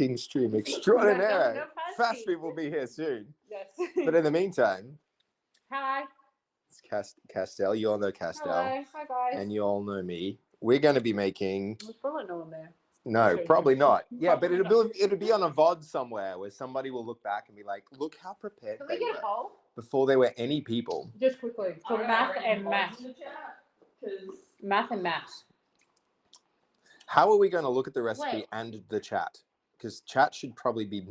Cooking stream extraordinaire. Fast people will be here soon. Yes. But in the meantime, Hi. it's KAZTELLE. You all know KAZTELLE. Hello. Hi, guys. And you all know me. We're going to be making... There's probably no one there. No, probably not. Yeah, but Probably it'll be on a VOD somewhere where somebody will look back and be like, look how prepared Can they we get a were poll? before there were any people. Just quickly. For math and math. Math and maths. How are we going to look at the recipe Wait. and the chat? Because chat should probably be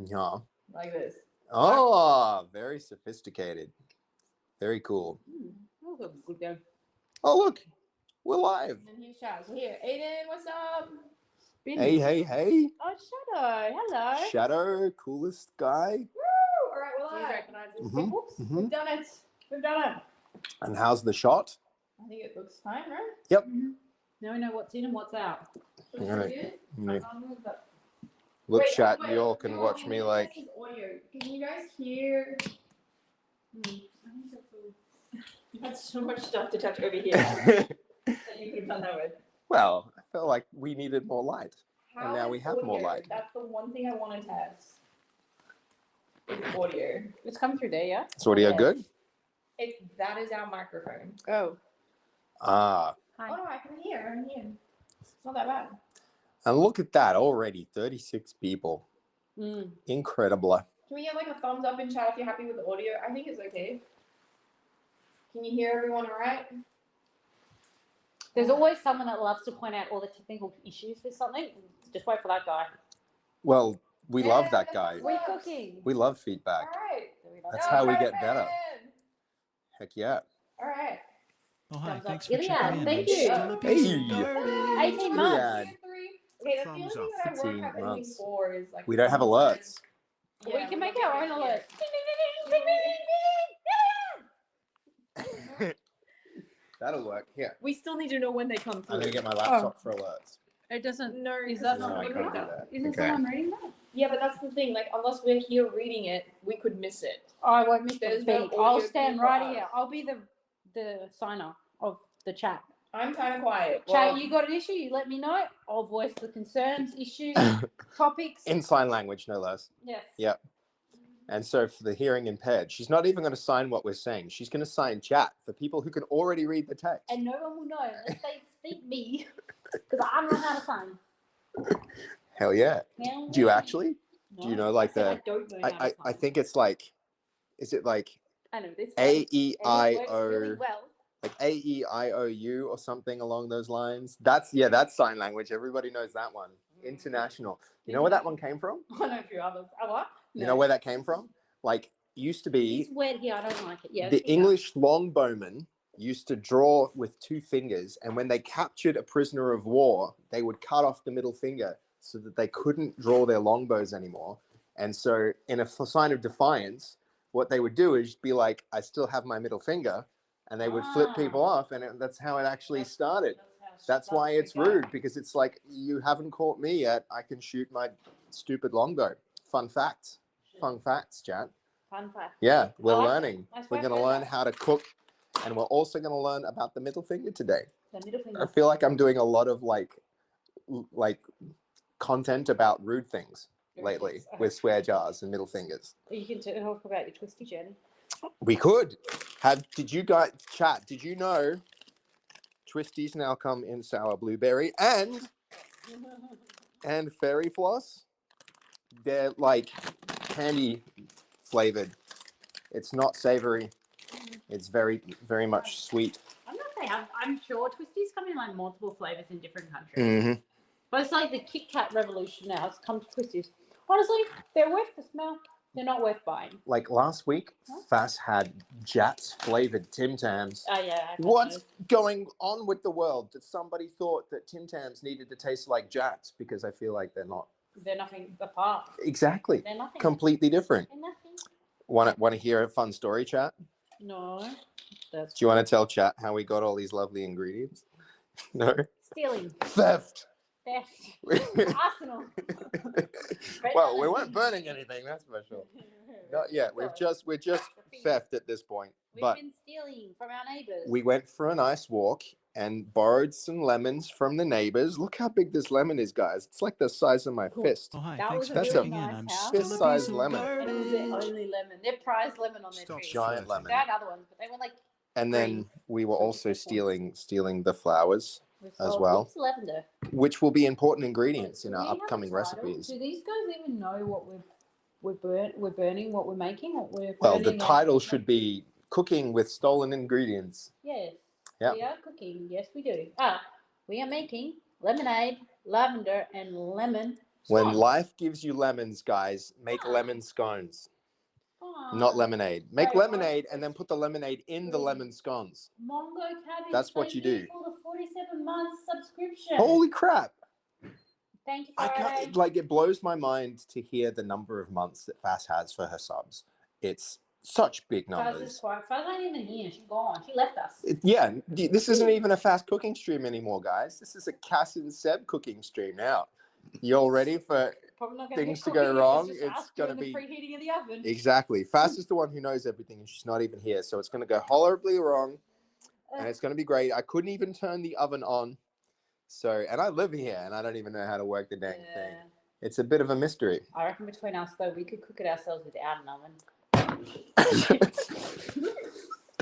Like this. Oh, very sophisticated. Very cool. That was a good day. Oh, look. We're live. And here's Shaz. Here. Aiden, what's up? Hey, hey, hey. Oh, Shadow. Hello. Shadow, coolest guy. Woo! All right, well, I recognize this. Mhm, Whoops. mhm. We've done it. We've done it. And how's the shot? I think it looks fine, right? Yep. Now we know what's in and what's out. All right. Good? Look, Wait, chat, wait, you all can no, watch I me think like... this is audio. Can you guys hear? I think that's so much stuff to touch over here that you could have done that with. Well, I felt like we needed more light. And now How we is have more audio? light. That's the one thing I want to test. Is audio. It's come through there, yeah? Is audio good? That is our microphone. Oh. Ah. Oh no, I can hear. It's not that bad. And look at that already. 36 people. Incredible. Can we get like a thumbs up in chat if you're happy with the audio? I think it's okay. Can you hear everyone all right? There's always someone that loves to point out all the technical issues with something. Just wait for that guy. Well, we love that guy. We're cooking. We love All feedback. right. That's how we get better. Heck yeah. All right. Oh, hi. Thumbs Thanks up. for Ilya, checking in. thank I'm you. still a piece Hey. of garbage. 18 months. Yeah. Okay, that's the only Thumbs thing up. that I work 15 at anything months. for is like. We don't have alerts. Yeah, We can make our own alert. That'll work. Here. We still need to know when they come I'm through. going to get my laptop for alerts. It doesn't. No, Is that No, not I reading can't do that? that. Isn't Okay. someone reading that? Yeah, but that's the thing. Like, unless we're here reading it, we could miss it. I won't miss There's the no beat. I'll audio stand for right us. here. I'll be the signer of the chat. I'm kind of quiet. Chat, Well, you got an issue, you let me know. I'll voice the concerns, issues, topics. In sign language, no less. Yes. Yeah. And so for the hearing impaired, she's not even going to sign what we're saying. She's going to sign chat for people who can already read the text. And no one will know unless they speak me. Because I don't know how to sign. Hell yeah. Hell Do you yeah. actually? No, Do you know like I said the... I don't know how to sign. I think it's like... Is it like I know this A, one, E, and it I, works O... really well. Like A-E-I-O-U or something along those lines. That's sign language. Everybody knows that one. International. You know where that one came from? I know a few others. Oh, what? You know where that came from? Like, used to be... It's weird here. I don't like it. Yeah. The English longbowmen used to draw with 2 fingers, and when they captured a prisoner of war, they would cut off the middle finger so that they couldn't draw their longbows anymore. And so in a sign of defiance, what they would do is be like, I still have my middle finger, and they would flip people off, and that's how it actually started. That's why it's rude, because it's like, you haven't caught me yet, I can shoot my stupid longbow. Fun facts. Fun facts, chat. Fun fact. Yeah, we're I like learning. That's We're why going to learn how to cook, and we're also going to learn about the middle finger today. The middle I finger. feel like I'm doing a lot of like content about rude things lately with swear jars and middle fingers. You can talk about your twisty journey. We could did you guys chat? Did you know twisties now come in sour blueberry and fairy floss? They're like candy flavored. It's not savory. It's very, very much sweet. I'm not saying I'm sure twisties come in like multiple flavors in different countries. Mm-hmm. But it's like the Kit Kat revolution now. It's come to twisties. Honestly, they're worth the smell. They're not worth buying. Like last week, Fass had Jats flavored Tim Tams. Oh yeah. What's going on with the world that somebody thought that Tim Tams needed to taste like Jats? Because I feel like they're not. They're nothing apart. Exactly. They're nothing. Completely different. They're nothing. Want to hear a fun story, chat? No. That's Do you want to tell chat how we got all these lovely ingredients? No. stealing. Theft. Theft. Arsenal. Well, we weren't burning anything, that's for sure. Not yet. We're just theft at this point. We've But been stealing from our neighbours. we went for a nice walk and borrowed some lemons from the neighbors. Look how big this lemon is, guys. It's like the size of my fist. Oh, hi. That Thanks was for a That's really checking in. nice I'm house. still a Fist-sized piece of lemon. And it was their garbage. only lemon. Their prize lemon on their Stop tree. Giant flirting. lemon. They had other ones, but they were like And green. then we were So also just this one. stealing the flowers, as well. What's lavender? which will be important ingredients in Do our we have a upcoming title? recipes. Do these guys even know what we're burning, what we're making, what we're Well, the burning title and- should be Cooking with Stolen Ingredients. Yes. Yep. We are cooking. Yes, we do. We are making lemonade, lavender, and lemon. When scones. life gives you lemons, guys, make lemon scones, Aw. not lemonade. Make Sorry, lemonade guys. and then put the lemonade in the lemon scones. Mongo Cabbage. That's what thank you do. For the 47 months subscription. Holy crap! Thank you, I Friday. can't, like, it blows my mind to hear the number of months that Fass has for her subs. It's such big Faz is numbers. quiet. Faz ain't even here. She's gone. She left us. Yeah, this isn't even a fast cooking stream anymore, guys. This is a Cass and Seb cooking stream now. You all ready for Probably not gonna things get to go cooking, wrong? just It's us gonna doing be the preheating of the oven. exactly. Fass is the one who knows everything, and she's not even here, so it's gonna go horribly wrong, and it's gonna be great. I couldn't even turn the oven on, so and I live here, and I don't even know how to work the dang thing. It's a bit of a mystery. I reckon between us though, we could cook it ourselves without an oven.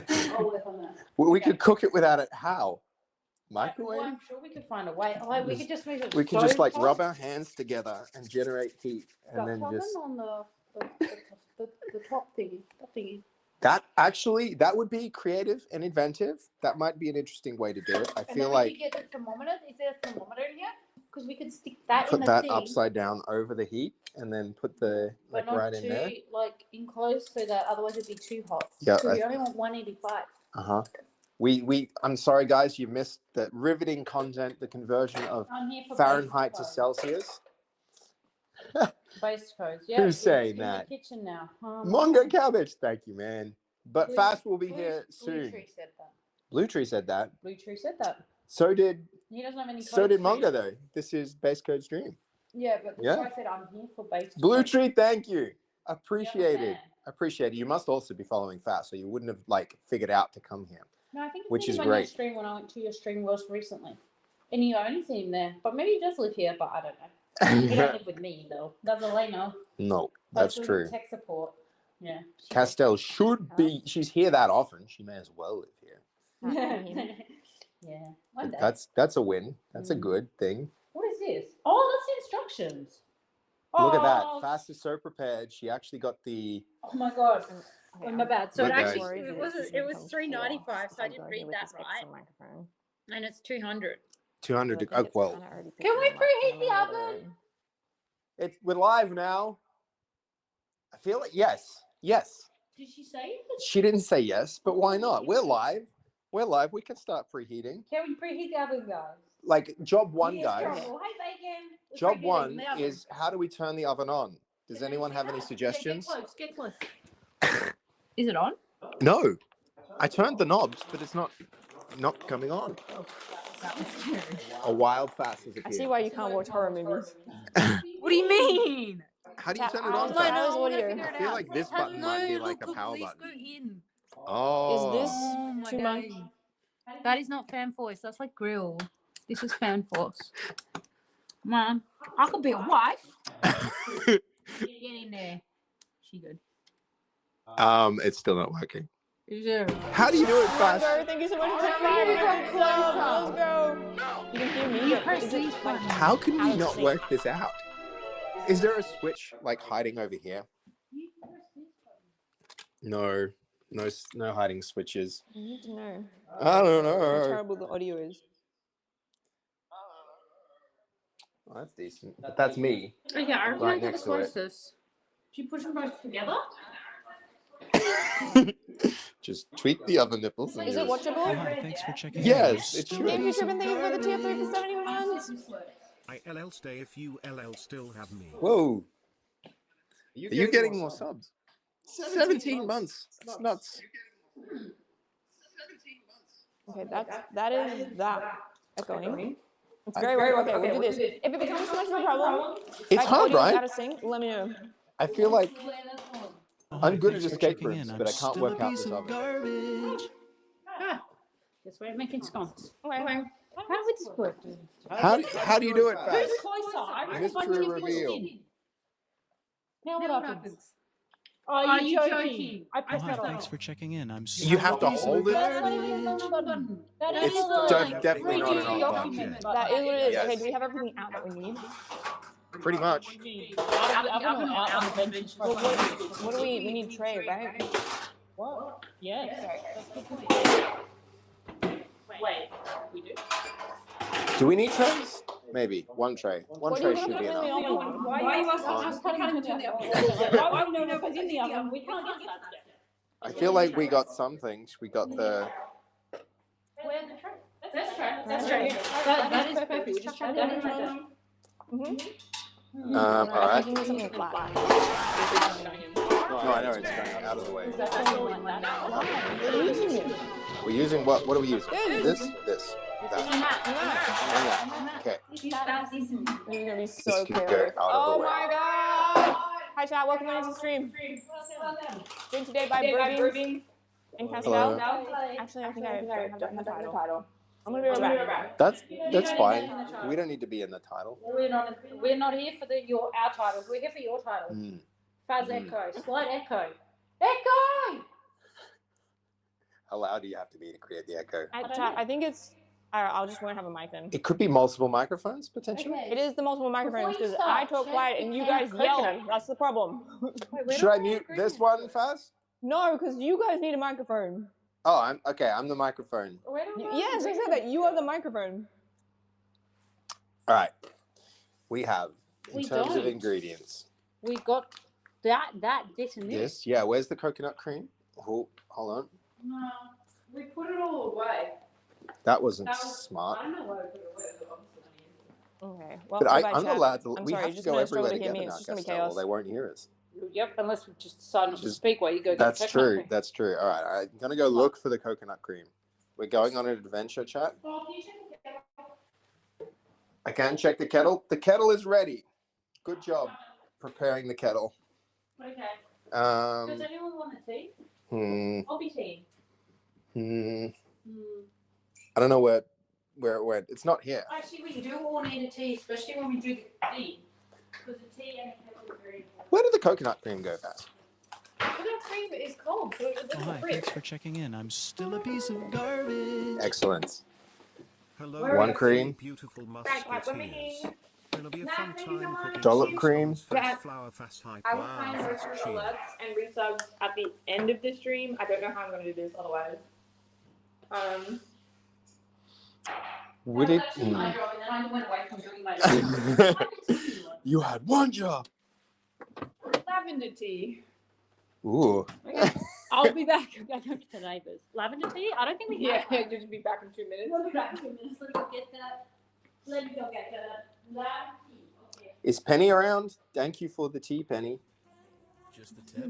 I'll work on that. We could cook it without it. How? Well, Microwave? I'm sure we could find a way. Oh, we could just move it. We can just like rub our hands together and generate heat, and then just on the top thingy. That thingy. that actually that would be creative and inventive. That might be an interesting way to do it. I And feel then like we could get the thermometer. Is there a thermometer in here? Because we could stick that in put the that thing, upside down over the heat, and then put the but like not right too in there. like enclosed so that otherwise it'd be too hot. Yeah. So we only want 185. I'm sorry, guys, you missed the riveting content, the conversion of I'm here for Fahrenheit to base Celsius. codes. Base codes. Yeah. Who's it's saying in that? The kitchen now. Mongo cabbage, thank you, man. But Blue- Fast will be Blue- here Blue soon. Tree said that. Blue Tree said that. Blue Tree said that. So did He doesn't have any. so did codes for Mongo you. though. This is Base Code Stream. Yeah, but Yeah. I said I'm here for base. Blue codes. Tree, thank you. Appreciate it. understand? Appreciate it. You must also be following Fast, so you wouldn't have like figured out to come here. No, I think it's Which is on your great. stream when I went to your stream most recently, and you only see him there. But maybe he does live here, but I don't know. He don't live with me though. That's all I know. No, that's Hopefully true. with tech support. Yeah. Castell should be. She's here that often. She may as well live here. Yeah. One day. That's a win. That's a Mm. good thing. What is this? Oh, that's the instructions. Look at that. Oh, Fast is so prepared. She actually got the. Oh my god. Okay, My bad. So it Okay. actually it was $3.95, so I didn't read that right, and it's 200. 200. Oh, well, Can we preheat the oven? we're live now. I feel like yes. Did she say? She didn't say yes, but why not? We're live. We're live. We can start preheating. Can we preheat the oven, guys? Like job one, Yes, guys. Trouble. Hey, bacon. We're Job preheating one the oven. is how do we turn the oven on? Does anyone have any suggestions? Get close. Is it on? No. I turned the knobs, but it's not coming on. A wild fast has I see appeared. why you can't watch horror movies. What do you mean? How do you turn it I on? was Fast? like, I was audio. I feel like this button might be like a power Please button. go in. Oh. Is this Oh my too much? God. That is not fan force. That's like grill. This is fan force. Man, I could be a wife. Get in there. She good. It's still not working. Is there? How do you do it fast? Mongo, thank you so much for the 500 club. Let's go. You can hear me. You but press is it these like- buttons. How can we Alex, not see. work this out? Is there a switch like hiding over here? No hiding switches. I need to know I don't how know. terrible the audio is. Oh, that's decent. But that's me. Okay, I reckon Right I get the next to it. closest. Do you push them both together? Just tweak the other nipples. And Is it just- Oh, watchable? hi, thanks for checking Yes, in. it Still should. a Thank you, piece of Trippin. Thank you for the tier 3 garbage. for 71. I LL stay if you LL still have me. Whoa. Are you getting more subs? 17 months. It's nuts. Okay, that is that echoing. It's very weird. Okay, we'll do this. If it becomes too much of a problem, It's like hard, audio's out right? of sync, let me know. I feel like Oh, hi, I'm good thanks at for escape checking rooms, in. but I I'm can't still work a out piece this of oven. garbage. Guess we're making scones. Okay. How would this work? How do you do it, Faz? Who's closer? Mystery reveal. Now what happens? Oh, you're you're joking. joking. I Oh, pressed hi, that thanks off. for checking in. I'm You have to so hold it? That's not even on the button. That It's is definitely not an on button. document That is what it is. Yes. Okay, do we have everything out that we need? Pretty much. Out of the oven or out on the bench? Well, what do we need tray, right? What? Yes. Wait, we do? Do we need trays? Maybe. One tray. One What tray do you should want be to put in the enough. oven? Why are you us cutting into the oven? Why would we know what's in the oven? We can't get that yet. I feel like we got some things. We got the... Where's the tray? That's tray. That's tray. That is perfect. We just chuck that in right now. Mm-hmm. all I right. think we need something flat. No, I know it's going out of the way. What are you using? We're using what? What are we using? This. This. And That. that. And that. Okay. This is gonna be so This could go chaotic. out of the Oh way. my god! Hi chat, welcome into the stream. Stream today by BROBEANS and KAZTELLE. Actually, I think I don't have the title. I'm gonna be right back. That's fine. We don't need to be in the title. We're not here for our titles. We're here for your titles. Faz Echo. Slight Echo. Echo! How loud do you have to be to create the echo? Chat, I think it's. I'll just won't have a mic then. It could be multiple microphones, potentially. Okay. It is the multiple microphones Before you because I start, talk check quiet the and you can guys yell. coconut. That's the problem. Should I mute this one, Faz? No, because you guys need a microphone. Oh, I'm the microphone. Yes, I said that. You are the microphone. All right. We have, in We terms of don't. ingredients, We got this, and this. this. Yeah, where's the coconut cream? Oh, hold on. No, we put it all away. That wasn't That was- smart. I don't know why we put it away, but obviously Okay. Well, But goodbye, I'm not chat. allowed to. I'm We sorry, have you're to just go gonna struggle everywhere to hear together me. now, It's just gonna be Costello, or chaos. they won't hear us. Yep, unless we just decide not to Just- speak while you go get That's the coconut true. cream. That's true. All right. I'm gonna go look for the coconut cream. We're going on an adventure, chat. Oh, can you check the kettle? I can check the kettle. The kettle is ready. Good job preparing the kettle. Okay. Does Um. anyone want a tea? Hmm. I'll be tea. I don't know where it went. It's not here. Actually, we do all need a tea, especially when we do the tea. Because the tea and the kettle are very important. Where did the coconut cream go, Faz? Coconut cream is cold, so it's Oh, in the hi, fridge. thanks for checking in. I'm still a piece of garbage. Excellent. Hello, Where One is cream. beautiful Right, we're musketeers. making. Gonna be a fun thank you so time much. cooking Dollop some cream. scones, fast That- flour, fast hype. I will Wow, find that's roast cheap. alerts and resubs at the end of the stream. I don't know how I'm going to do this otherwise. Would That it? was actually my job, and then I went away from doing my job. You had one job. Lavender tea. Ooh. I'll be back. I go to the neighbours. Lavender tea? I don't think we Yeah, have. just be back in 2 minutes. We'll be back in 2 minutes. Let me go get that. Let me go get that. Lavender tea. Okay. Is Penny around? Thank you for the tea, Penny. Just the tip.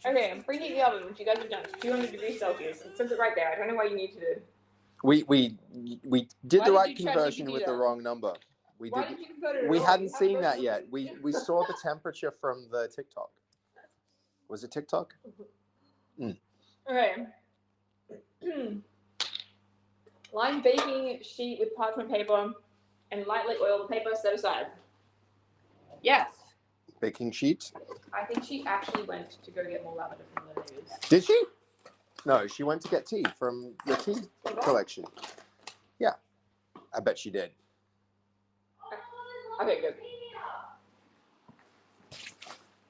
Okay, I'm preheating the oven, which you guys have done. It's 200 degrees Celsius. It says it right there. I don't know why you need to do. We did Why the did right you try conversion to do with the that? wrong number. We Why did. did you convert it at We all? hadn't You have seen roast that yet. alerts. We saw the temperature from the TikTok. Was it TikTok? Okay. Line baking sheet with parchment paper and lightly oil the paper set aside. Yes. Baking sheet. I think she actually went to go get more lavender from the neighbors. Did she? No, she went to get tea from the tea collection. Yeah, I bet she did. Okay, good.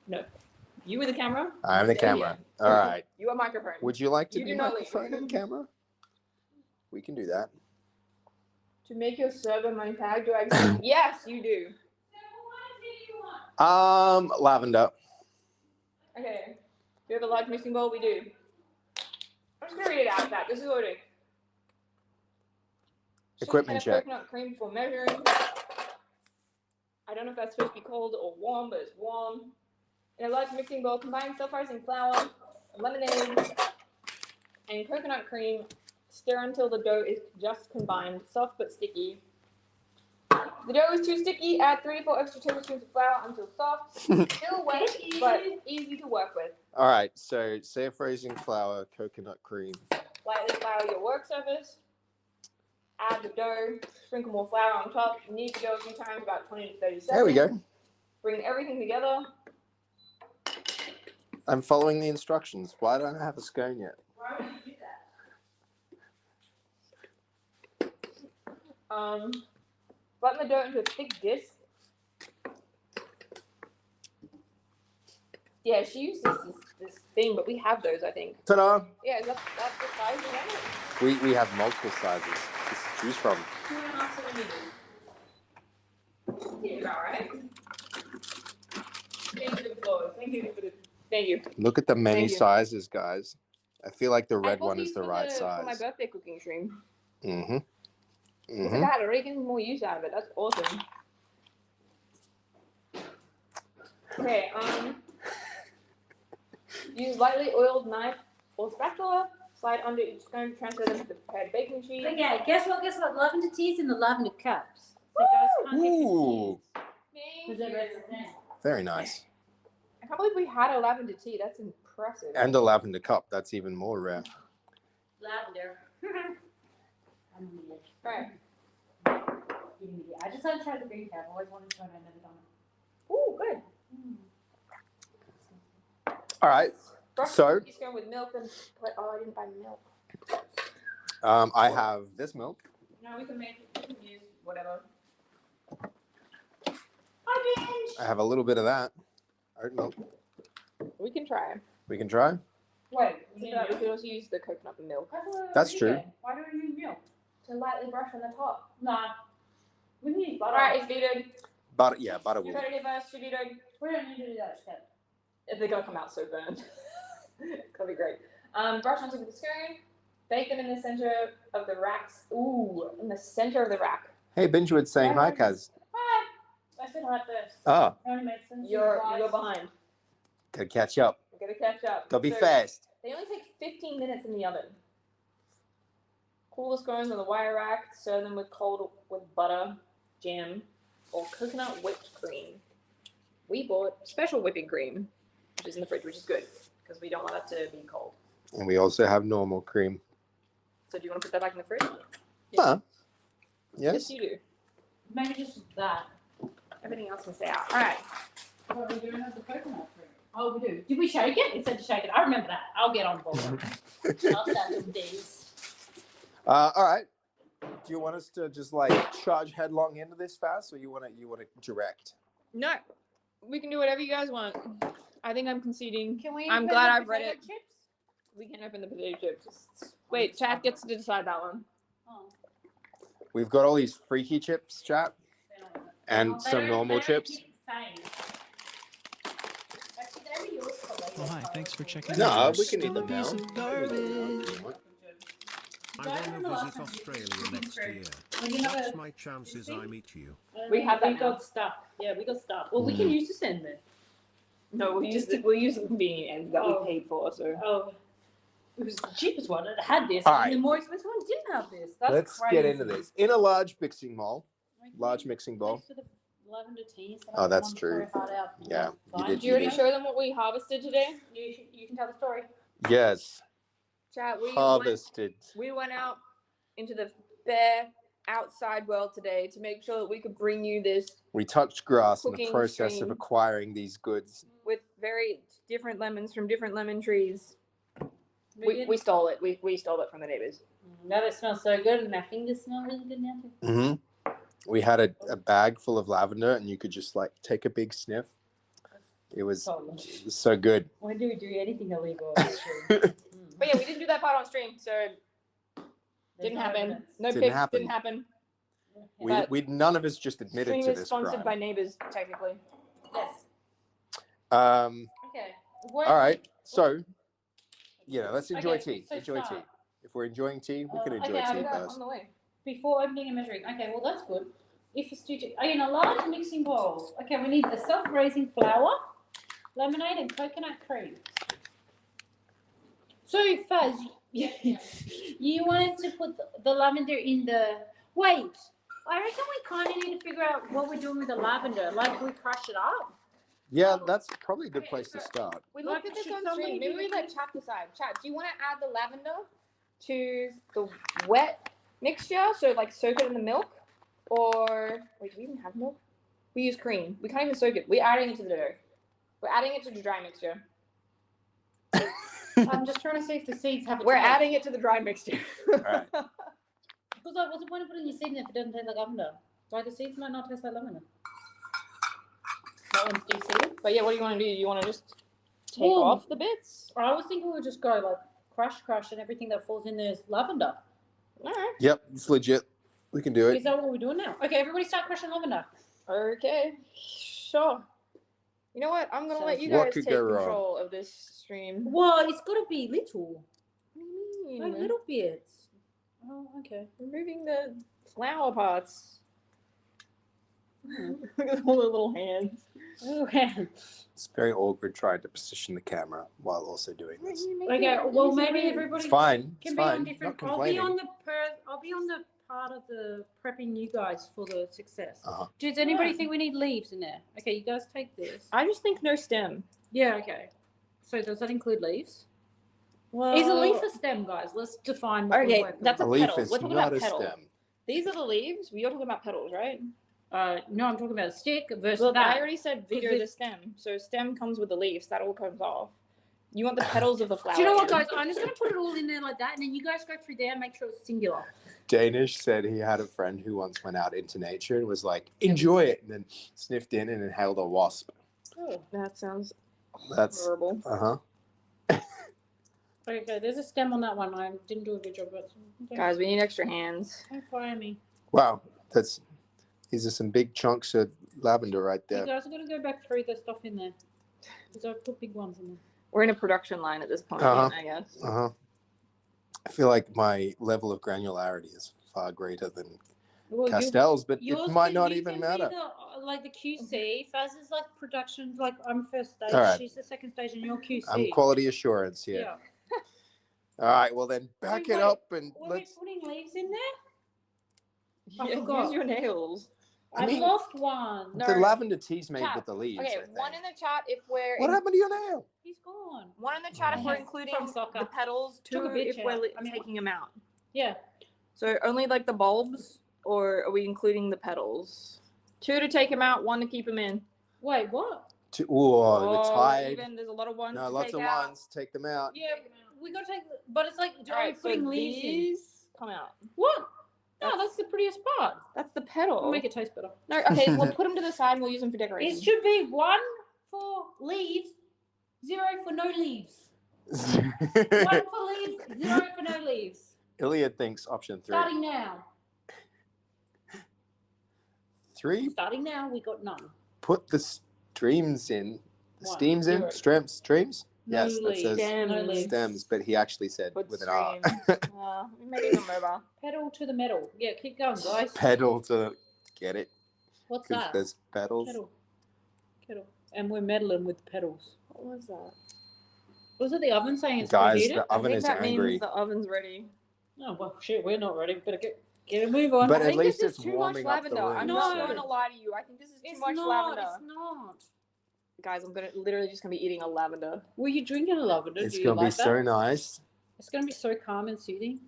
No. You with the camera? I'm the Stay camera. here. All right. You are microphone. Would you like to You be do not leave. microphone and camera? We can do that. To make your server my tag, do I accept? Yes, you do. Lavender. Okay. Do you have a large mixing bowl? We do. I'm just gonna read it out. That this is what we do. Equipment Shake and check. Coconut cream before measuring. I don't know if that's supposed to be cold or warm, but it's warm. In a large mixing bowl, combine self-rising flour, lemonade, and coconut cream. Stir until the dough is just combined, soft but sticky. If the dough is too sticky, add 3 to 4 extra tablespoons of flour until soft. Still wet, but easy to work with. All right. So, self-raising flour, coconut cream. Lightly flour your work surface. Add the dough. Sprinkle more flour on top. You need to go a few times, about 20 to 30 seconds. There we go. Bring everything together. I'm following the instructions. Why don't I have a scone yet? Why would you do that? Flatten the dough into a thick disc. Yeah, she used this thing, but we have those, I think. Ta-da! Yeah, that's the size you want it. We have multiple sizes to choose from. 2.5 centimeters. Yeah, all right. Thank you, Flo. Thank you. Look at the many Thank you. sizes, guys. I feel like the I red bought one these is the for right For my size. birthday cooking stream. Mm-hmm. Look Mm-hmm. at that, already getting more use out of it. That's awesome. Okay, use lightly oiled knife or spatula. Slide under each scone, transfer them to the prepared baking sheet. Okay, guess what? Lavender tea's in the lavender cups. So guys can't get Ooh. confused. Because they're both the same. Very nice. I can't believe we had a lavender tea. That's impressive. And a lavender cup. That's even more rare. Lavender. I'm an idiot. Right. You're an idiot. I just had to try the green tab. I always wanted to try it. I've never done it. Ooh, good. All right. Brush So- the cookie scone with milk and put. Oh, I didn't buy milk. I have this milk. No, we can use whatever. Hi, Benj. I have a little bit of that. Oat milk. We can try. We can try. Wait, We could also use the coconut milk That's true. Why do we use milk? to lightly brush on the top. Nah. We can use butter. Alright, it's vetoed. Butter, yeah, butter You will. heard it first, you vetoed. We don't need to do that step. If they're gonna come out so burned. That'll be great. Brush onto the scone. Bake them in the center of the racks. Ooh, in the center of the rack. Hey, Benjawood's saying hi, Kaz. Hi. I said hi first. Oh, It only makes sense. You're behind. gotta catch up. You gotta catch up. Gotta be So, fast. They only take 15 minutes in the oven. Cool the scones on the wire rack. Serve them with butter, jam, or coconut whipped cream. We bought special whipping cream, which is in the fridge, which is good because we don't want it to be cold. And we also have normal cream. So do you want to put that back in the fridge? Huh. Yes, Yes. you do. Maybe just that. Everything else can stay out. All right. But we don't have the coconut cream. Oh, we do. Did we shake it? It said to shake it. I remember that. I'll get on board. I'll start with these. All right. Do you want us to just like charge headlong into this fast, or you want to direct? No, we can do whatever you guys want. I think I'm conceding. Can we? I'm open glad the I've read potato it. Chips? We can open the potato chips. Wait, Chad gets to decide that one. Oh. We've got all these freaky chips, chap, They don't want it. and Oh, they some don't- normal they don't chips. keep the same. Actually, they were yours for later, Oh, hi, so- thanks for checking No, in. I'm we can eat still a them now. piece of garbage. I want to visit Australia next year. Well, you know What's what? my chances I meet you? We have that We now. got stuff. Yeah, we got stuff. Well, we can use to send them. No, we'll use the convenient ends that Oh. we paid for. So Oh. It was the cheapest one that had this, All and right. the more expensive one didn't have this. That's Let's crazy. get into this. In a large mixing bowl. Large mixing bowl. Thanks for the lavender teas that Oh, I that's wanted to true. throw your heart out. Yeah, you Fine. did. did you already show them what we harvested today? You can tell the story. Yes. Chat. Harvested. We went out into the bare outside world today to make sure that we could bring you this We touched grass in the Cooking process of stream. acquiring these goods. with very different lemons from different lemon trees. We We stole it. We stole it from the neighbors. Now it smells so good, and my fingers smell really good now too. Mm-hmm. We had a bag full of lavender, and you could just like take a big sniff. It was so good. When do we do anything illegal? That's true. But yeah, we didn't do that part on stream, so There's didn't no happen. evidence. No Didn't pics. happen. Didn't happen. We But- none of us just admitted Stream to is this sponsored by crime. neighbors, technically. Yes. Okay. What, All right. So, let's enjoy Okay, tea. so Enjoy start. tea. If we're enjoying tea, we can Okay, enjoy I've tea got first. On the way. Before opening and measuring. Okay, well that's good. If it's too, in a large mixing bowl. Okay, we need a self-raising flour, lemonade, and coconut cream. So Fuzz, you wanted to put the lavender in the. Wait, I reckon we kind of need to figure out what we're doing with the lavender. Like we crush it up. Yeah, that's probably a good place to start. We Like, looked at this should on somebody stream. Maybe do we it? let Chat decide. Chat, do you want to add the lavender to the wet mixture, so like soak it in the milk, or wait, do we even have milk? We use cream. We can't even soak it. We're adding it to the dough. We're adding it to the dry mixture. I'm just trying to see if the seeds have a We're taste. adding it to the dry mixture. Alright. Because like, what's the point of putting your seed in if it doesn't taste like lavender? Like the seeds might not taste like lavender. That one's deseeded. But yeah, what do you want to do? You want to just take Well, off the bits? I was thinking we would just go like crush, and everything that falls in there is lavender. All right. Yep, it's legit. We can do Is it. that what we're doing now? Okay, everybody start crushing lavender. Okay. Sure. You know what? I'm gonna let you What guys could take go wrong? control of this stream. Well, it's got to be little. What do you Like mean? little bits. Oh, okay. Removing the flower parts. Look at all the little hands. Okay. It's very awkward trying to position the camera while also doing this. Okay. Well, maybe everybody It's fine. can It's be on fine. different. Not I'll be on complaining. I'll be on the part of the prepping you guys for the success. Uh-huh. Does anybody think we need leaves in there? Okay, you guys take this. I just think no stem. Yeah. Okay. So does that include leaves? Well, Is a leaf a stem, guys? Let's define what we're Okay, working that's A with. leaf petal. is We're talking not about a petal. stem. These are the leaves. You're talking about petals, right? No, I'm talking about a stick versus Well, that. I already said Because vigor the it- stem. So stem comes with the leaves. That all comes off. You want the petals of the flower. Do you know what, in. guys? I'm just going to put it all in there like that, and then you guys go through there and make sure it's singular. Danish said he had a friend who once went out into nature and was like, enjoy it, and then sniffed in and inhaled a wasp. Oh, that sounds That's horrible. Okay, there's a stem on that one. I didn't do a good job, but Guys, we need extra hands. don't fire me. Wow, these are some big chunks of lavender right You there. guys are going to go back through the stuff in there. Because I put big ones in there. We're in a production line at this point, Uh-huh. I guess. I feel like my level of granularity is far greater than Well, Castell's, but yours it might can- not you even can be matter. like the QC. Faz is like production. Like I'm first stage. All right. She's the second stage, and you're QC. I'm quality assurance here. Yeah. All right, well then back Wait, it up and Were we let's. putting leaves in there? I Yeah, forgot. use your nails. I I mean, lost one. No. The lavender tea's made Chat. with the leaves. Okay, I think. one in the chat if we're What happened to your nail? He's gone. one in the chat if we're Yeah, including from soccer. the petals, Took two a bitch if we're out. I mean, taking them out. Yeah. So only like the bulbs, or are we including the petals? Two to take them out, one to keep them in. Wait, what? The tide. Even there's a lot of ones. No, to lots take of out. ones. Take them out. Yeah, we gotta take. But it's like, All are we right, so putting leaves in? these come out. What? No, That's- that's the prettiest part. That's the petal. We'll make it taste better. No, okay, we'll put them to the side and we'll use them for It decoration. should be 1 for leaves, 0 for no leaves. 1 for leaves, 0 for no leaves. Iliad thinks option 3. Starting now. 3. Starting now, we got none. Put the streams in. The One, steams in. zero. Streams. No Yes, that leaves. says No leaves. stems, but he actually said Put with an R. we're making them over. Pedal to the metal. Yeah, keep going, guys. Pedal to get it What's because that? there's pedals. Pedal. Kettle. And we're meddling with pedals. What was that? Was it the oven saying it's Guys, preheated? the oven I think is that angry. means the oven's ready. Oh, well, shit, we're not ready. Better get a move on. But I at think least this is it's too much warming up the lavender. room. I'm No. not going to lie to you. I think this is too It's much not. lavender. It's not. Guys, I'm literally just gonna be eating a lavender. Were you drinking a lavender? It's Do you gonna like be that? so nice. It's gonna be so calm and soothing.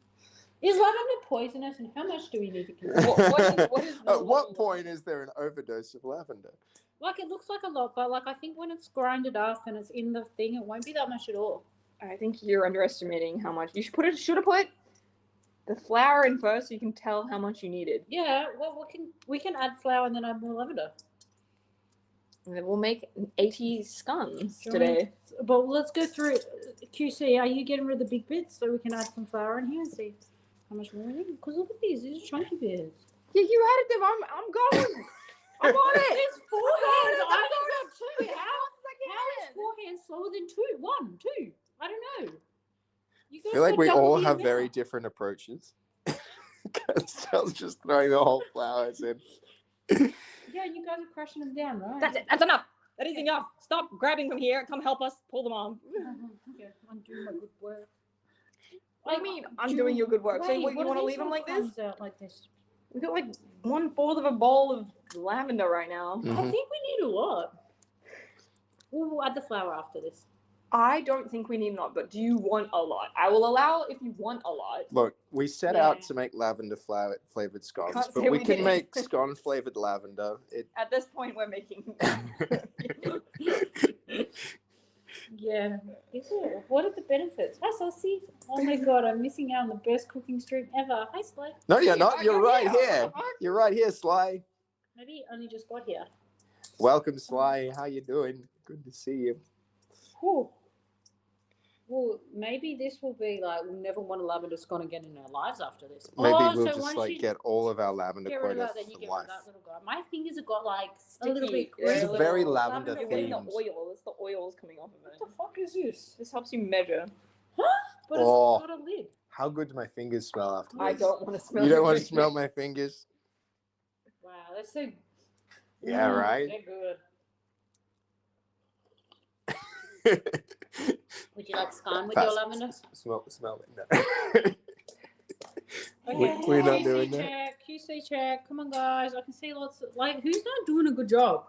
Is lavender poisonous, and how much do we need to consume? What is the At what level? point is there an overdose of lavender? Like, it looks like a lot, but like I think when it's grinded up and it's in the thing, it won't be that much at all. I think you're underestimating how much. You should have put the flour in first so you can tell how much you needed. Yeah, well, we can add flour and then add more lavender. And then we'll make 80 scones Do you want today. But let's go through QC. Are you getting rid of the big bits so we can add some flour in here and see how much more we need? Because look at these are chunky bits. Yeah, you added them. I'm going. I'm on it. It's 4 hands. I I'm got 2. How is 4 hands slower than 2? 1, 2. I don't know. You I guys feel like got we double all the have amount. very different approaches. Castell's just throwing the whole flowers in. Yeah, you guys are crushing them down, right? That's it. That's enough. That is enough. Stop grabbing them here. Come help us pull them off. Okay, I'm doing my good work. What do you mean? I'm doing your good work. So Wait, what, you what want to are leave these them all like this? crumbs out like this? We got like 1/4 of a bowl of lavender right now. I Mhm. think we need a lot. We'll add the flour after this. I don't think we need a lot, but do you want a lot? I will allow if you want a lot. Look, we set Yeah. out to make lavender flavored scones, Can't but say we we can didn't. make scone flavored lavender. At this point, we're making. Yeah. What are the benefits? Hi, Saucy. Oh my god, I'm missing out on the best cooking stream ever. Hi, Sly. No, you're not. Hey, You're you're right here. here. What the fuck? You're right here, Sly. Maybe he only just got here. Welcome, Sly. How you doing? Good to see you. Whew. Well, maybe this will be like we'll never want a lavender scone again in our lives after this. Maybe Oh, we'll so just once like you get all of our lavender get rid of quota that, then you for get rid life. of that little guy. My fingers have got like a little Sticky. bit. This is Yeah, very little lavender You're getting the themed. oil. It's the oils coming off of it. What the fuck is this? This helps you measure. But Oh. it's got a lid. How good do my fingers smell after this? I don't want to smell. You don't want to your smell my fingers? Wow, that's so. Yeah, right? They're good. Would you like scone with Fast. your lavender? Smell it. No. Okay, We're not QC doing that. check, QC check. Come on, guys. I can see lots of like who's not doing a good job.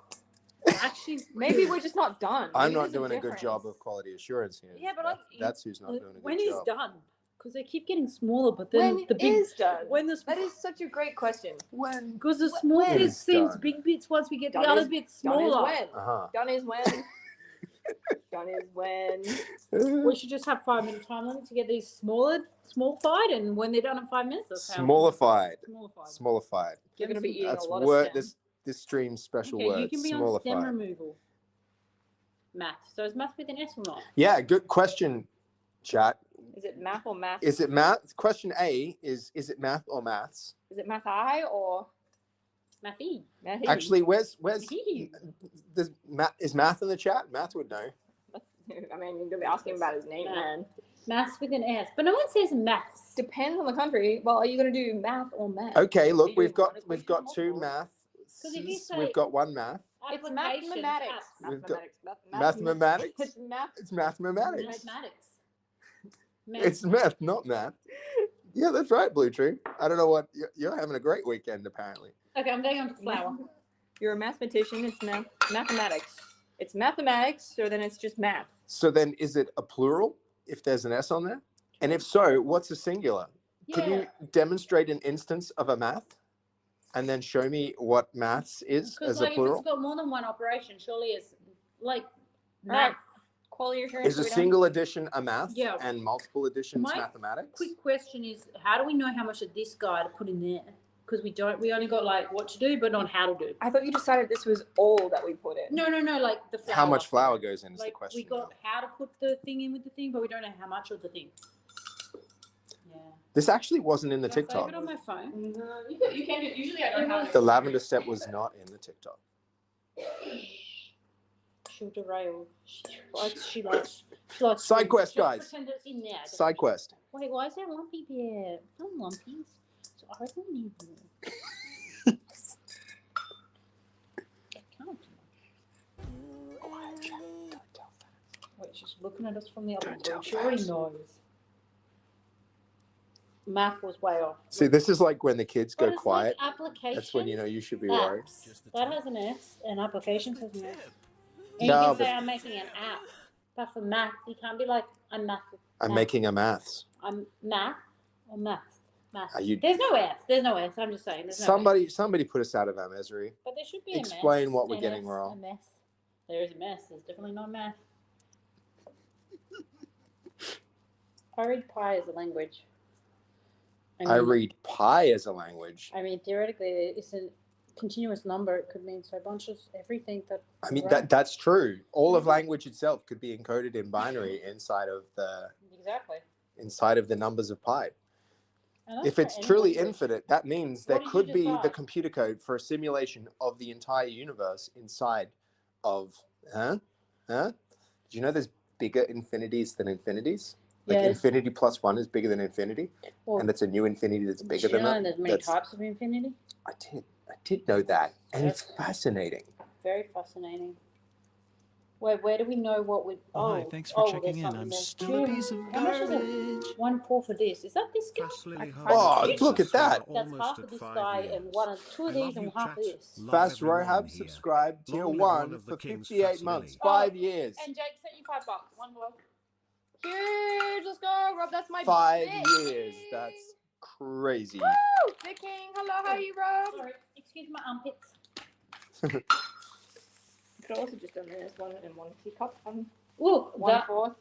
Actually, Maybe we're just not done. I'm Maybe not there's doing a good difference. job of quality assurance here. Yeah, but I- That's who's not doing a when good he's job. done, because they keep getting smaller. But then When the it big is done. when the That is such a great question. When? because the small when bits it's seems done. big bits once we get the Done other is- bits Done is smaller. when. Uh-huh. Done is when. Done is when. We should just have 5-minute time limit to get these small-fied, and when they're done in 5 minutes, that's how Smallified. Smallified. Smallified. You're gonna be eating That's a lot word. of stem. This stream's special Okay, word. you can be on stem Smallified. removal. Math. So is math with an S or not? Yeah, good question, chat. Is it math or math? Is it math? Question A is it math or maths? Is it math I or Mathy. math? Actually, where's Mathy. is math in the chat? Math would know. I mean, you're gonna be asking about his name, Math. man. Maths with an S. But no one says maths. Depends on the country. Well, are you gonna do math or math? Okay, look, You we've do got one we've equation got two multiple. maths. 'Cause if you say- We've got one math. It's Applications, mathematics. apps. We've got Mathematics. mathematics. It's math. It's mathematics. Mathematics. It's math, not math. Yeah, that's right, Blue Tree. I don't know what you're having a great weekend apparently. Okay, I'm going on to flour. You're a mathematician. It's mathematics. It's mathematics, or then it's just math. So then, is it a plural if there's an S on there? And if so, what's a singular? Can you demonstrate an instance of a math, and then show me what maths is Because as like a if plural? it's got more than one operation, surely it's like Right. math. Quality assurance. Is a are we done? single addition a math Yeah. and multiple additions My mathematics? Quick question is, how do we know how much of this guy to put in there? Because we only got like what to do, but not how to do. I thought you decided this was all that we put in. No, like the flour. How much flour goes in is the Like question. we got how to put the thing in with the thing, but we don't know how much of the thing. Yeah. This actually wasn't in the Can I save TikTok. it on my phone? No, you can do. Usually, I don't have. The lavender step was not in the TikTok. She'll derail. She likes. Side quest, she'll Guys. Pretend it's in there. Side quest. Wait, why is there lumpy there? No lumpies. So I don't need more. I can't. Wait, she's looking at us from the other room. She already knows. Math was way off. See, this is like when the kids But go it's quiet. Like application. That's when you know you should be worried. apps. That has an S, and applications has an S. And No, you can say but- I'm making an app, but for math, you can't be like I'm math. I'm math. making a maths. I'm math or math. Math. Are you- There's no S. There's no S. I'm just saying. There's no S. Somebody put us out of our misery. But there should be Explain a mess. what we're an getting S, wrong. A mess. There is a mess. There's definitely not math. I read pi as a language. I mean- read pi as a language. I mean, theoretically, it's a continuous number. It could mean so bunch of everything that. I mean right. that's true. All of Mhm. language itself could be encoded in binary inside of Exactly. the numbers of pi. And that's If for it's any truly language. infinite, that means What there did you could be the decide? computer code for a simulation of the entire universe inside of Did you know there's bigger infinities than infinities? Like Yeah. infinity plus one is bigger than infinity, Well, and it's a new infinity that's bigger do you than know that. there's many That's- types of infinity. I did know that, and it's That's- fascinating. Very fascinating. Where do we know what we? Oh, hi, thanks for there's checking in. something I'm there. still a piece of How much is it? garbage. 1 for this. Is that this guy? Fast Lily I- Oh, I- look at that. That's half of this guy and two of these and half of this. Fast Rohab subscribed tier Long live 1 one of the for kings, 58 Fast months, Lily. 5 years. And Jake sent you $5. One blow. Huge. Let's go, Rob. That's my 5 Vic years. King. That's crazy. Woo! Vic King. Hello, how are you, Rob? Sorry, excuse my armpits. You could also just done this one in one teacup. Ooh, that 1/4.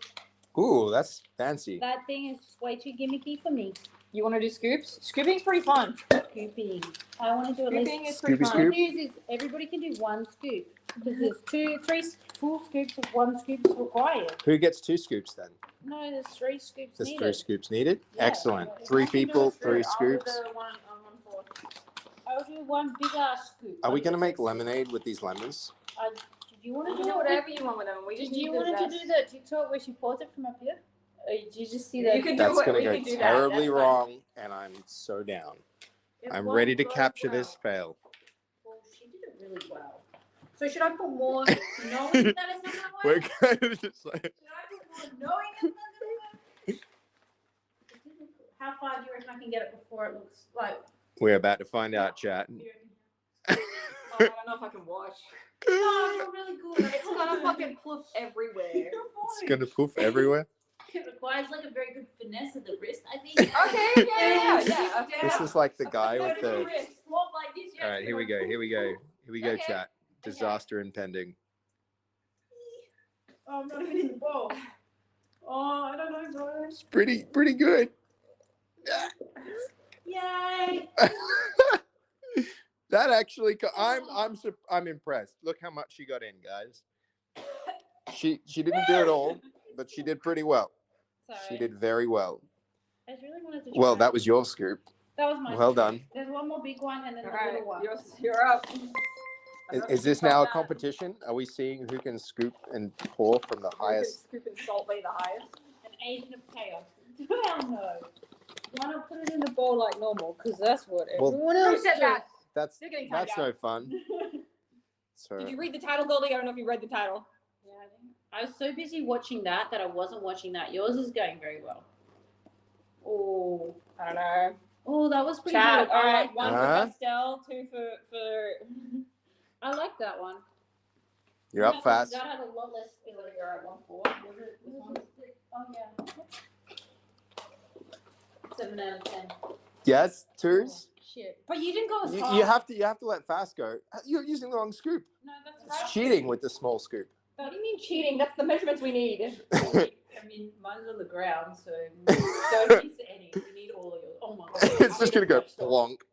Ooh, that's fancy. thing is way too gimmicky for me. You want to do scoops? Scooping's pretty fun. Scooping. I want to do at Scooping least. is pretty Scoopy fun. scoop. The news is everybody can do one scoop because there's 3 full scoops of 1 scoop is required. Who gets 2 scoops then? No, there's 3 scoops There's needed. 3 scoops needed. Yeah. Excellent. Yeah. 3 I can do a people, scoop. 3 I'll scoops. do the one on 1/4. I'll do one big ass scoop. Are we gonna make lemonade with these lemons? Did you want You to can do do it? whatever you want with them. We just Did need you the want to zest. do the TikTok where she pours it from up here? Or did you just see that? You can do That's what gonna we go can do that. terribly That's fine. wrong, and I'm so down. It I'm won't ready to go capture well. this fail. Well, she did it really well. So should I put more knowing that it's not gonna We're work? kind of just like, Should I put more knowing it's not gonna work? How far do you reckon I can get it before it looks like? we're about to find out, chat. Oh, I don't know if I can wash. Oh, you're really good. It's gonna fucking poof everywhere. It's gonna poof everywhere. It requires like a very good finesse of the wrist, I think. Okay, yeah. This is like the guy with the. Swap like this, All right, here we go. Here we go. Here we go, Okay. chat. Disaster impending. Oh, I'm not even in the bowl. Oh, I don't know, bro. It's pretty good. Yay! That actually, I'm impressed. Look how much she got in, guys. She didn't do it all, but she did pretty well. Sorry. She did very well. I just really wanted to. Well, try. that was your scoop. That was my. Well done. There's one more big one and then All the right, little one. you're up. Is this now a competition? Are we seeing who can scoop and pour from the highest? Scoop and salt lay the highest. An agent of chaos. Hell no. Why not put it in the bowl like normal? Because that's what Well- everyone Who else said does. that? That's You're getting timed that's out. no fun. So Did you read the title, Goldie? I don't know if you read the title. Yeah, I was so busy watching that I wasn't watching that. Yours is going very well. Oh, I don't know. oh, that was pretty Chat. good. All I right, like one Huh? for Castell, 2 for. I like that one. you're up fast. That had a lot less filler here at 1/4. Was it? This one? Oh yeah. 7 out of 10. Yes, twos. Shit. But you didn't go as You hard. have to let fast go. You're using the wrong scoop. No, that's It's right. cheating with the small scoop. What do you mean cheating? That's the measurements we need. I mean, mine's on the ground, so don't miss any. We need all of yours. Oh my god. It's just gonna go plonk.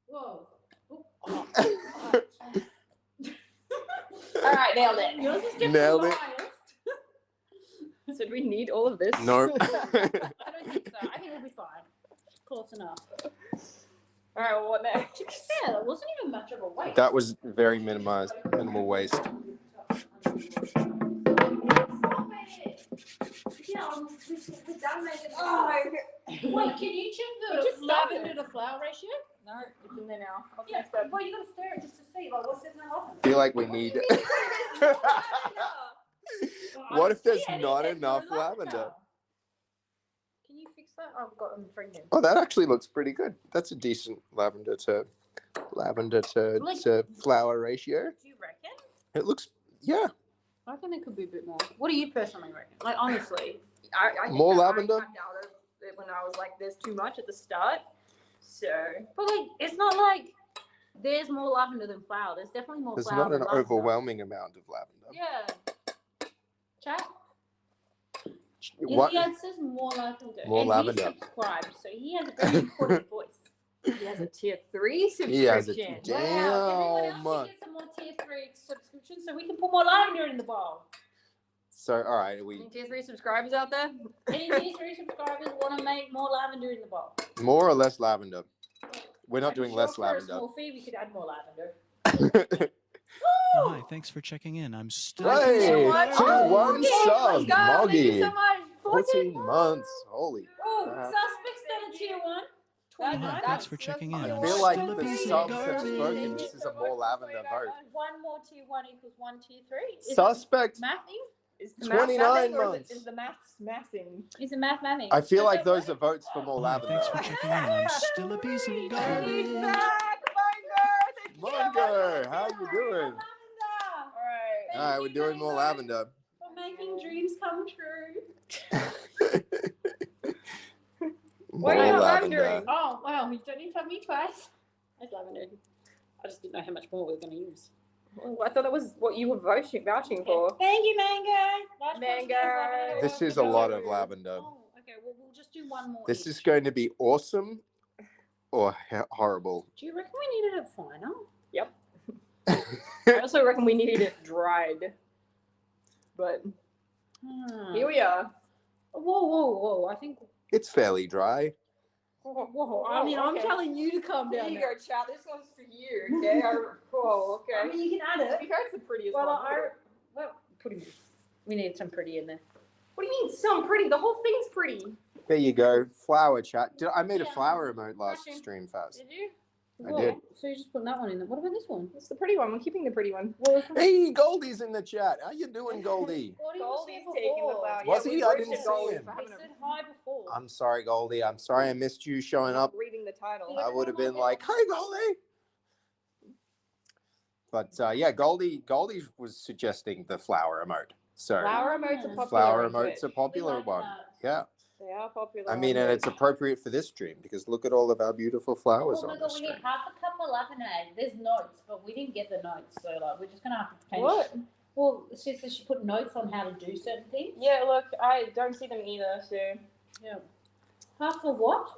Whoa. Oop. All right, nailed it. Yours is definitely Nailed it. highest. So do we need all of this? No. I don't think so. I think we'll be fine. Close enough. All right, well, what next? Yeah, that wasn't even much of a waste. That was very minimized, minimal waste. Oh my Wait, can you check We the just started. lavender to flour ratio? No, it's in there now. What's Yeah, next up? well, you gotta stir it just to see, like, what's in the lavender? I feel like we need. What if there's not enough lavender? Can you fix that? I've got them drinking. Oh, that actually looks pretty good. That's a decent lavender to flour ratio. Do you reckon? It looks, yeah, I reckon there could be a bit more. What do you personally reckon? Like, honestly. I think More that lavender? I tapped out of it when I was like, there's too much at the start. So But, like, it's not like there's more lavender than flour. There's definitely more there's flour not than an lavender. overwhelming amount of lavender. Yeah. Chat. What? Iliad says more lavender. More and lavender. He subscribed, so he has a very important voice. he has a tier 3 subscription. He has a Wow, everyone damn. else should get some more tier 3 subscriptions so we can put more lavender in the bowl. So, all right, we Any tier 3 subscribers out there? Any tier 3 subscribers want to make more lavender in the bowl? more or less lavender. We're not I'm doing sure less for a lavender. small fee, we could add more lavender. Oh, hi, thanks for checking in. I'm still. Hey, so much. 2-1 Let's sub, go. Thank you Moggy. so much. 14 months. Holy Oh, crap. suspects done a tier 1. Hi, 29. thanks for checking in. I I'm feel like still a the piece of subs have garbage. spoken. This is a more lavender vote. One more tier 1 equals 1 tier 3. Is Suspect. it mathing? Is the 29 math mathing or months. Is the maths mathing? Is it math mathing? I feel like those are votes for more Hi, lavender. thanks for checking in. I'm still a piece of He's garbage. back, Munger. Thank you so much. Munger, how you doing? All right. All right, we're doing more lavender. For making dreams come true. What More are you lavender. lavendering? Oh, well, you don't need to tell me twice. It's lavender. I just didn't know how much more we were going to use. Oh, I thought that was what you were vouching for. Thank you, Mango. Large quantity of Mango. lavender This will is a lot of go. lavender. Oh, okay. Well, we'll just do one more. This each. is going to be awesome or horrible. Do you reckon we needed it finer? Yep. I also reckon we needed it dried. But here we are. Whoa. I think. It's fairly dry. Whoa. I mean, I'm okay. telling you to calm There down. you now. go, chat. This one's for you. Okay. Whoa. I Okay. mean, you can add To it. be fair, it's the prettiest Well, one. put him. We need some pretty in there. What do you mean some pretty? The whole thing's pretty. There you go. Flower chat. I made a Yeah. flower emote last Actually, stream fast. Did you? I did. So you're just putting that one in there. What about this one? It's the pretty one. We're keeping the pretty one. Well, Hey, Goldie's in the chat. How you doing, Goldie? Goldie's taking the flower. Was yeah, he? we I roasted didn't see Goldie him. for I having a- said hi before. I'm sorry, Goldie. I'm sorry I missed you showing up. reading the title. I would have been like, "Hey, Goldie." But yeah, Goldie was suggesting the flower emote. So Flower emotes are popular. flower on emote's a Twitch. popular like one. that. Yeah. They are popular. I mean, on and it's Twitch. appropriate for this stream because look at all of our beautiful flowers Oh my on god, this we need stream. half a cup of lemonade. There's notes, but we didn't get the notes, so like we're just gonna have to finish. What? Well, she says she put notes on how to do certain things. Yeah, look, I don't see them either. So Yeah. Half a what?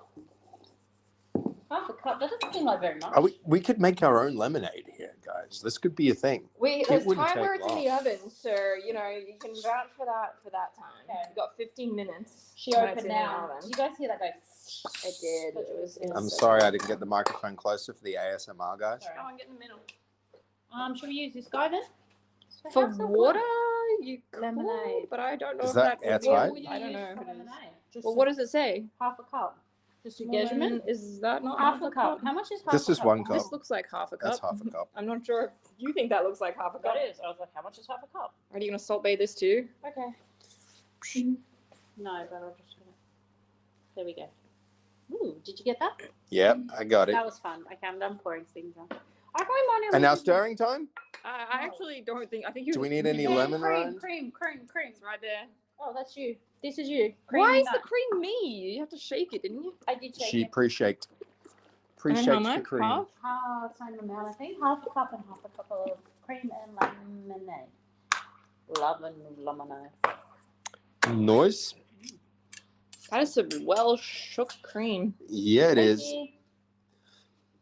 Half a cup. That doesn't seem like very much. We could make our own lemonade here, guys. This could be a thing. there's wouldn't time where take it's in the long. oven, so you know you can vouch for that time. Okay. You've got 15 minutes. She when it's opened in the now. oven. Did you guys hear that go? It did. It was. I'm sorry I didn't get the microphone closer for the ASMR guys. Sorry. Oh, I'm getting the middle. Should we use this guy then? So For how's that water, work? you Lemonade. could, but I don't know Is if that would airtight? work. I don't know. For lemonade. Just Well, what does it say? half a cup. Just a Measurement? measurement. Is that not Half a cup. How much is half This a is cup? one cup. This looks like half a cup. That's half a cup. I'm not sure if you think that looks like half a cup. That is. I was like, how much is half a cup? Are you gonna salt bay this too? Okay. No, but I'll just. There we go. Ooh, did you get that? Yep, I got it. That was fun. Okay, I'm done pouring things on. I don't mind. And now stirring time? I actually don't think. I think you. Do we need any Yeah, lemon cream, rind? cream. It's right there. Oh, that's you. This is you. Why Creamy is the nut. cream me? You have to shake it, didn't you? I did shake She it. pre-shaked. And Pre-shaked how the much? cream. Half? Same amount, I think. Half a cup and half a cup of cream and lemonade. Lemonade. Noise? That is some well shook cream. Yeah, it Thank is. you.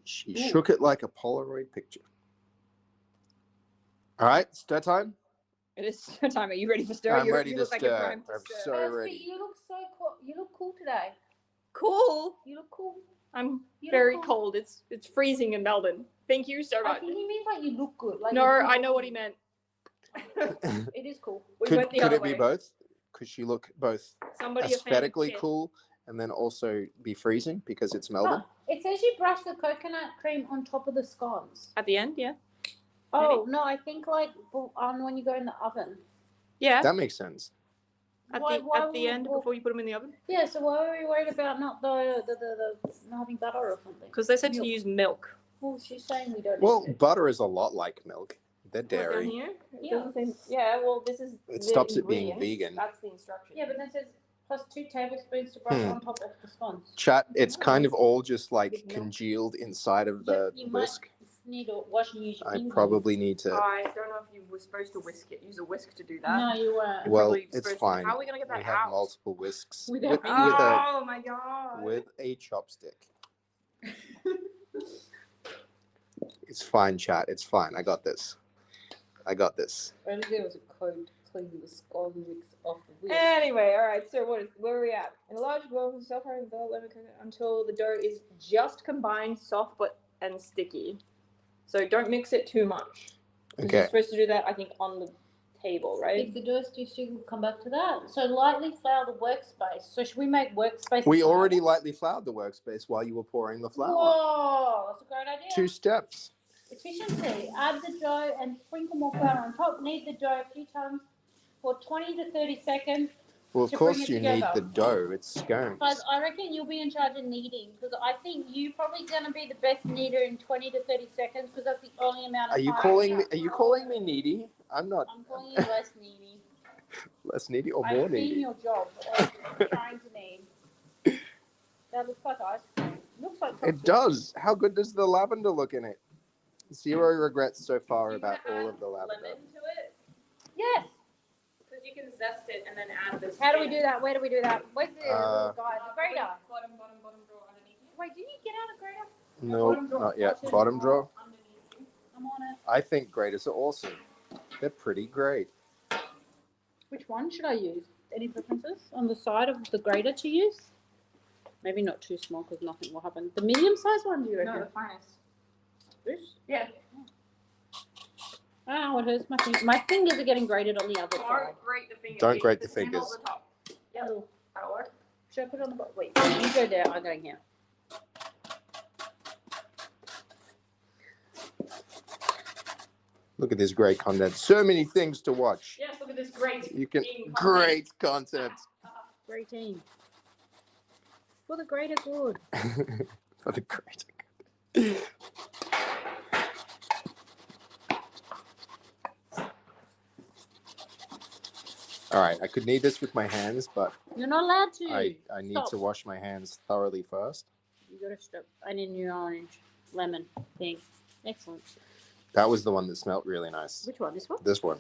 She Ooh. shook it like a Polaroid picture. All right, stir time. It is stir time. Are you ready for stir? I'm You ready you to look like you're stir. primed to I'm stir. so Kirsty, ready. you look so cool. You look cool today. Cool. You look cool. I'm You very look cool. cold. It's freezing in Melbourne. Thank you so I much. think he means like you look good. Like No, you're I good. know what he meant. It is cool. We could went the could other it be way. both? Could she look both Somebody aesthetically offended. cool and then also be freezing because it's Melbourne? Oh, it says you brush the coconut cream on top of the scones. At the end, yeah. Oh no, I think like on when you go in the oven. Yeah. That makes sense. At Why- the why at the would- end well- before you put them in the oven, Yeah, so why were we worried about not the not having butter or something? because they said to Milk. use milk. Well, she's saying we don't. Well, need to. butter is a lot like milk. They're Right down dairy. here. It Yeah. doesn't say- yeah. Well, this is. It the stops it being ingredients. vegan. That's the instruction. Yeah, but then it says plus 2 tablespoons to brush Hmm. on top of the scones. Chat, it's kind of all just like With milk. congealed inside of the You might whisk. need to wash and use your I fingers. probably need to. I don't know if you were supposed to whisk it. Use a whisk to do that. No, you weren't. Well, Probably it's supposed to- fine. How are we gonna get that We have out? multiple whisks With with, our Oh my god. with a chopstick. It's fine, chat. It's fine. I got this. I got this. Only there was a code to clean the scone wicks off the whisk. Anyway, all right. So where are we at? In a large bowl of self-frying lemon coconut until the dough is just combined, soft and sticky. So don't mix it too much. You're Okay. supposed to do that, I think, on the table, right? If the dough is too sticky, we'll come back to that. So lightly flour the workspace. So should we make workspace? We flour? already lightly floured the workspace while you were pouring the flour. Whoa, that's a great idea. 2 steps. Efficiency. Add the dough and sprinkle more flour on top. Knead the dough a few times for 20 to 30 seconds. Well, of To course bring it you need together. the dough. It's scones. Guys, I reckon you'll be in charge of kneading because I think you're probably going to be the best kneader in 20 to 30 seconds because that's the only amount of Are you time calling me? have. Are you calling me needy? I'm not. I'm calling you less needy. Less needy or I've more seen needy? your job of trying to need. That looks like ice cream. Looks like It does. How good does the lavender look in it? Zero regrets so far Do you about wanna all add of the lavender. lemon to it? Yes. Because you can zest it and then add this. How do we do that? Where do we do that? Where's the little guy? The grater. Bottom drawer underneath you. Wait, didn't you get out a grater? No, not yet. Bottom drawer. Underneath you. I'm on it. I think graters are awesome. They're pretty great. Which one should I use? Any preferences on the side of the grater to use? Maybe not too small because nothing will happen. The medium-sized one, do you reckon? No, the finest. This? Yeah. Oh, it hurts my fingers. My fingers are getting grated on the other side. Don't grate the fingers. Don't grate the Just handle fingers. the top. Yeah. That'll work. Should I put it on the bottom? Wait, you go there. I'm going here. Look at this great content. So many things to watch. Yes, look at this great. You can Eating great content Great team. For the greater good. for the great. All right, I could knead this with my hands, but You're not allowed to. I need Stop. to wash my hands thoroughly first. You gotta stop. I need a new orange lemon thing. Excellent. That was the one that smelled really nice. Which one? This one? This one.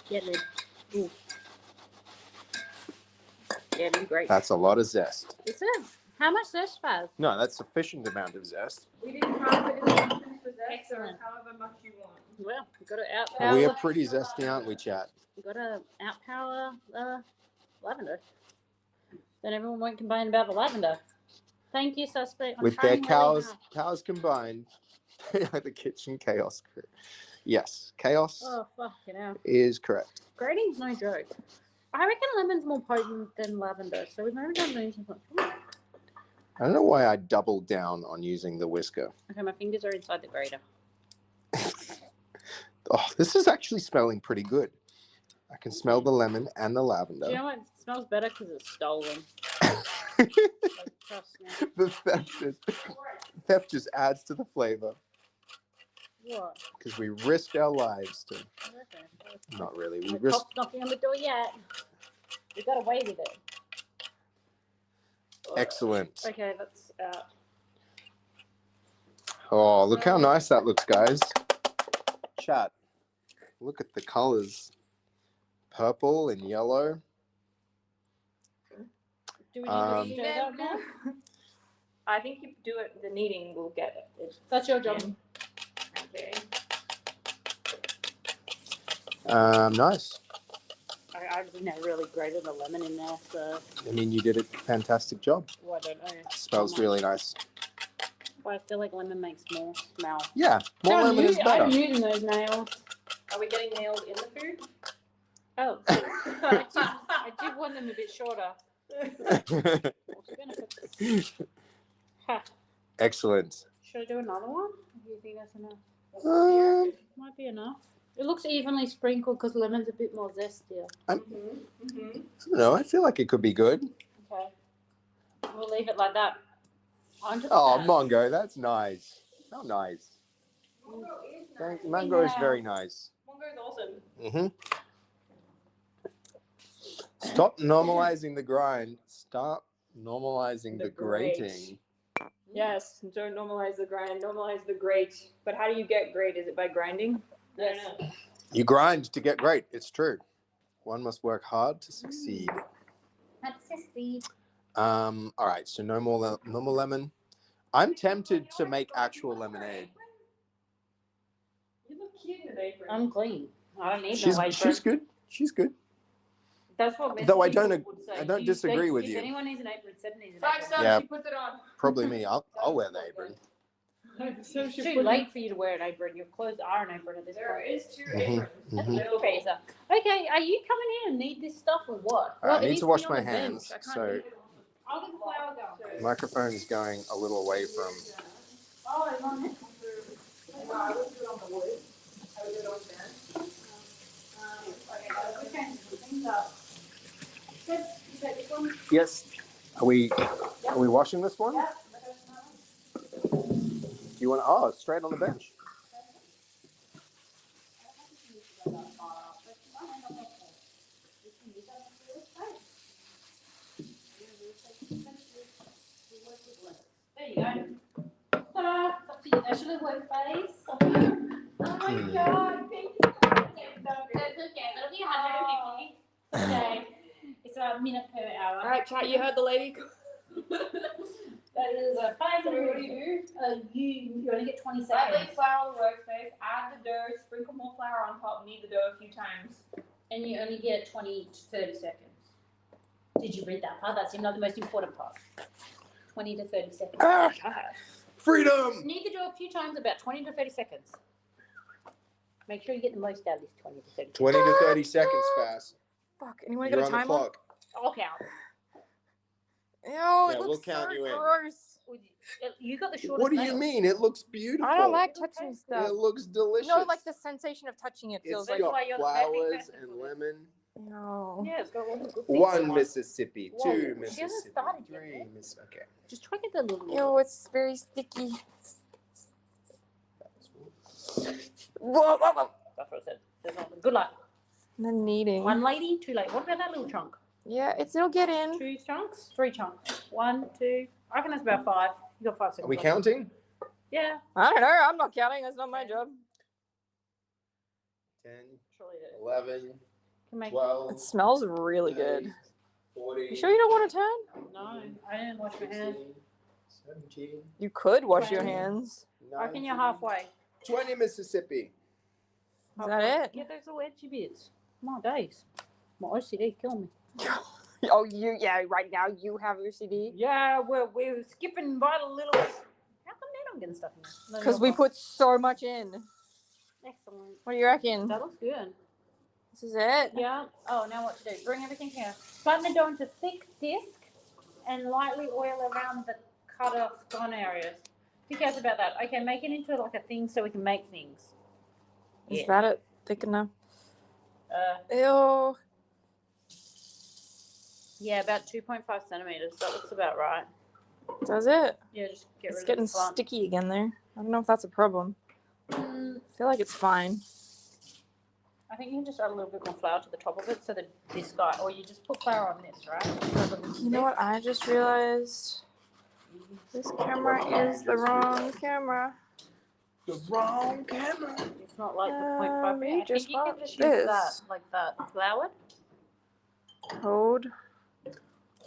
Get it. Ooh. Yeah, it's great. That's a lot of zest. It says how much zest, Faz? No, that's sufficient amount of zest. We didn't have the instructions for that, so Excellent. however much you want. Well, we gotta outpower. We are pretty zesty, aren't we, chat? We gotta outpower lavender. Then everyone won't complain about the lavender. Thank you, suspect. I'm With their trying really cows combined, the kitchen chaos crew. Yes, chaos hard. Oh, fucking hell. is correct. Grating's no joke. I reckon lemon's more potent than lavender, so we've never done anything much. I don't know why I doubled down on using the whisker. Okay, my fingers are inside the grater. Oh, this is actually smelling pretty good. I can smell the lemon and the Do lavender. you know what? It smells better because it's stolen. Like, trust me. The theft just adds to the flavor What? because we risk our lives to. Okay. Not really. We The risk. cop's knocking on the door yet. We got away with it. Excellent. Okay, that's out. Oh, look how nice that looks, guys. Chat. Look at the colors. Purple and yellow. Do we need Um, to stir that now? I think you do it. The kneading will get it. That's your job. Okay. Nice. I never really grated the lemon in there, so I mean, you did a fantastic job. well, I don't know. Smells really nice. But I feel like lemon makes more smell. Yeah, more lemon is I'm better. using those nails. Are we getting nailed in the food? Oh, I did want them a bit shorter. What's the benefits? Ha. Excellent. Should I do another one? Do you think that's enough? Um, Might be enough. It looks evenly sprinkled because lemon's a bit more zestier. I don't know. I feel like it could be good. Okay. We'll leave it like that. 100%. Oh, mango, that's nice. How nice. Mango is very nice. Mango is awesome. Mm-hmm. Stop normalizing the grind. Start normalizing the grating. Yes. Don't normalize the grind. Normalize the grate. But how do you get grate? Is it by grinding? Yes. You grind to get great. It's true. One must work hard to succeed. All right. So no more lemon. I'm tempted to make actual lemonade. You look cute in an apron. I'm clean. I don't need She's no she's good. She's good. That's what Though I people don't- would say. I don't Do you disagree think with if you. anyone needs an apron, Seb needs an 5 apron. stars. Yeah. She puts it on. Probably me. I'll wear the apron. So It's too late for you to wear an apron. Your clothes are an apron at this There point. is 2 Mhm, aprons. That's mhm. a little phaser. Okay, are you coming here and need this stuff or what? All right, I it need is to wash sitting on my the bench. hands. I can't So do it. I'll get the flour going. microphone is going a little away from. Oh, it's on there. No, I would do it on the wood. I would do it on stand. Okay, so we're changing some things up. Seb, is that this one? Yes. Are we washing this one? Yeah. Do you want? Oh, straight on the bench. National Workplace. Oh my god, thank you so much. That's okay. That'll be 150 for the day. It's a minute per hour. Alright, chat, you heard the lady. That is a 5 So what do you do? you only get 20 Lightly seconds. flour the workspace, add the dough, sprinkle more flour on top, knead the dough a few times. And you only get 20 to 30 seconds. Did you read that part? That seemed like the most important part. 20 to 30 seconds. Freedom! Knead the dough a few times, about 20 to 30 seconds. Make sure you get the most out of this 20 to 30 seconds. 20 to 30 seconds fast. Fuck. Anyone You're got on a the timer? clock. I'll count. Ew, Yeah, it we'll looks count so you in. gross. You got the shortest What do you nails. mean? It looks beautiful. I don't like touching stuff. It looks delicious. No, like the sensation of touching it feels It's like. That's got why you're the perfect flowers person and for this. lemon. No. Yeah, it's got all the good things. 1 Mississippi, Whoa, 2 she hasn't Mississippi, started yet, 3 man. Miss. Okay. Just try to get the little. Ew, it's very sticky. Whoa, whoa, whoa. That's what I said. There's nothing. Good luck. The kneading. 1 lady, 2 lady. What about that little chunk? Yeah, it'll get in. 2 chunks, 3 chunks. 1, 2. I reckon that's about 5. You got 5 seconds. Are we left. counting? Yeah. I don't know. I'm not counting. That's not my job. 10, Surely it 11, can make. 12. It smells really good. 40. You sure you don't want to turn? No, I didn't wash my hands. 16, 17, You could wash your 20. hands. I reckon 19, you're halfway. 20 Mississippi. Is that it? Get those little edgy bits. My days. My OCD killing me. Oh, yeah, right now you have OCD? Yeah, we're skipping by the little. How come they're not getting stuff in there? No, Because you're we fine. put so much in. Excellent. What do you reckon? That looks good. This is it? Yeah. Oh, now what to do? Bring everything here. Flatten the dough into thick disc and lightly oil around the cut off scone areas. Who cares about that? Okay, make it into like a thing so we can make things. Is Yeah. that it? Thick enough? Uh, Ew. yeah, about 2.5 centimeters. That looks about right. Does it? Yeah, just get It's rid getting of the front. sticky again there. I don't know if that's a problem. I feel like it's fine. I think you can just add a little bit more flour to the top of it so that this guy, or you just put flour on this, right? So that it's You know what I just realized? This camera is the wrong camera. The wrong camera. It's not like the 0.5. we I think just you can bought just use this. that, like that, floured. Code.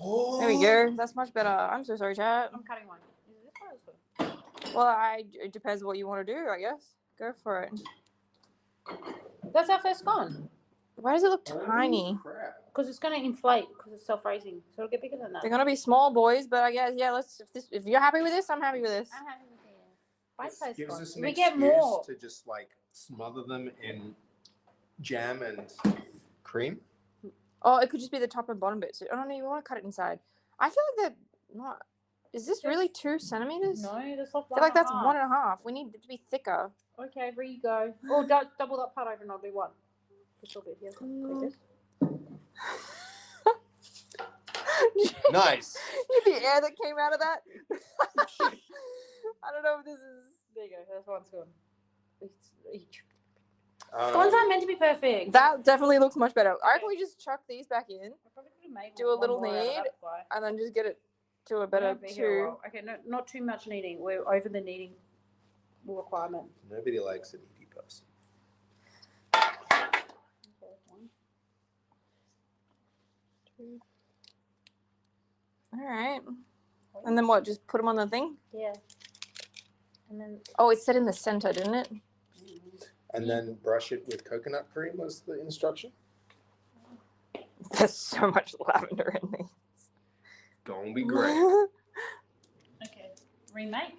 Oh. There we go. That's much better. I'm so sorry, chat. I'm cutting one. Is it this one or this one? Well, it depends what you want to do, I guess. Go for it. That's our first scone. Why does it look tiny? Crap. Because it's going to inflate because it's self-raising. So it'll get bigger than that. They're gonna be small boys, but I guess yeah. If you're happy with this, I'm happy with this. I'm happy with it. This Bite-sized gives scones. us an We get excuse more. to just like smother them in jam and cream. Oh, it could just be the top and bottom bits. I don't know. You want to cut it inside. I feel like that. Not. Is this really 2 centimeters? No, that's like I feel like that's 1.5. We need it to be thicker. Okay, here you go. Oh, double that part over and I'll do one. Just a little bit here. Like this. Nice. The air that came out of that. I don't know if this is. There you go. That's one scone. Each. Um, Scones aren't meant to be perfect. That definitely looks much better. I reckon we just chuck these back in I probably could have made do a one little more out of knead, that guy. and then just get it to a We better won't be here a 2. while. Okay, no, not too much kneading. We're over the kneading requirement. Nobody likes an easy person. Okay, 1, 2. All right. And then what? Just put them on the thing? Yeah. And then Oh, it said in the center, didn't it? And then brush it with coconut cream was the instruction. There's so much lavender in these. Gonna be great. okay, remake.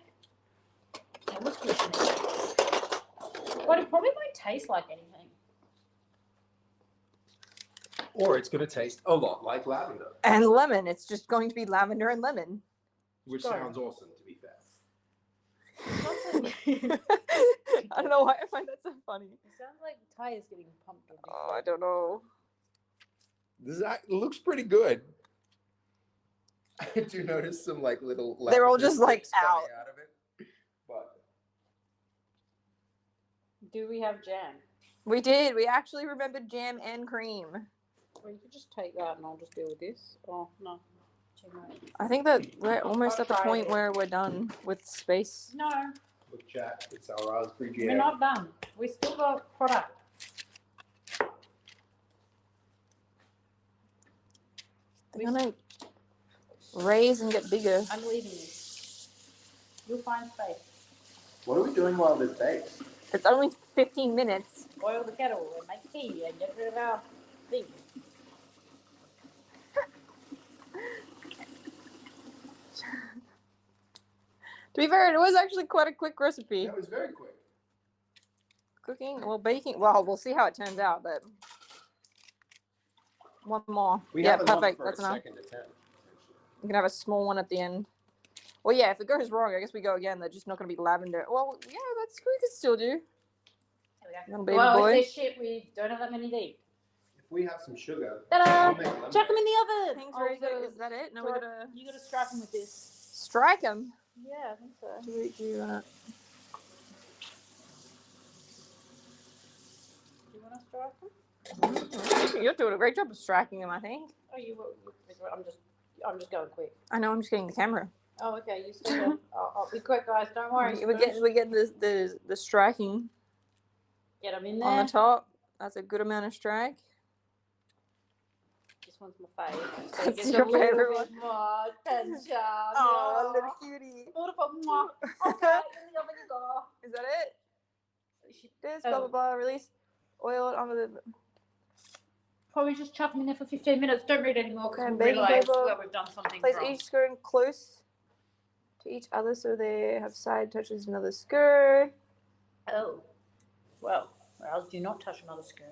It looks good to me. But it probably won't taste like anything. Or it's gonna taste a lot like lavender, And lemon. It's just going to be lavender and lemon. which Got it. sounds awesome to be fair. I don't know why I find that so funny. It sounds like tires getting pumped. Or Oh, I don't know. It looks pretty good. I do notice some like little. They're all lavender just, like, sticks coming out. out of it. But Do we have jam? We did. We actually remembered jam and cream. Or you could just take that and I'll just deal with this. Oh, no. Too much. I think that we're almost I'll at the try point it. where we're done with space. No. Look, chat. It's our raspberry We're jam. not done. We still got product. They're gonna raise and get bigger. I'm leaving you. You'll find space. What are we doing while this bakes? It's only 15 minutes. Boil the kettle and make tea and get rid of our thing. To be fair, it was actually quite a quick recipe. That was very quick. Cooking, well, baking. Well, we'll see how it turns out, but one more. We Yeah, have enough perfect. for That's a enough. second attempt. You can have a small one at the end. Well, yeah, if it goes wrong, I guess we go again. They're just not going to be lavender. Well, yeah, that's we could still do. There we go. Little baby Well, boy. if there's shit, we don't have that many deep. If we have some sugar, Ta-da! I'll make lemonade. Chuck them in the oven. Thanks, Oh, Rosa. Is that it? No, we gotta You gotta strike them with this. strike them. Yeah, I think so. Do you wanna? Do you want to strike them? You're doing a great job of striking them, I think. Oh, you will. I'm just going quick. I know. I'm just getting the camera. Oh, okay. You still. I'll be quick, guys. Don't worry. We get the striking Get them in there. on the top. That's a good amount of strike. This one's my favourite. So it That's gets your a little favourite bit more attention. Oh, little cutie. Beautiful. Mwah. Okay, in the oven you go. Is that it? This Oh. blah blah blah. Release oil it onto the. Probably just chuck them in there for 15 minutes. Don't read anymore Okay, because we baking realise paper. that we've done something Place wrong. each scone close to each other so they have side touches another screw. Oh. Well, or else do not touch another spoon.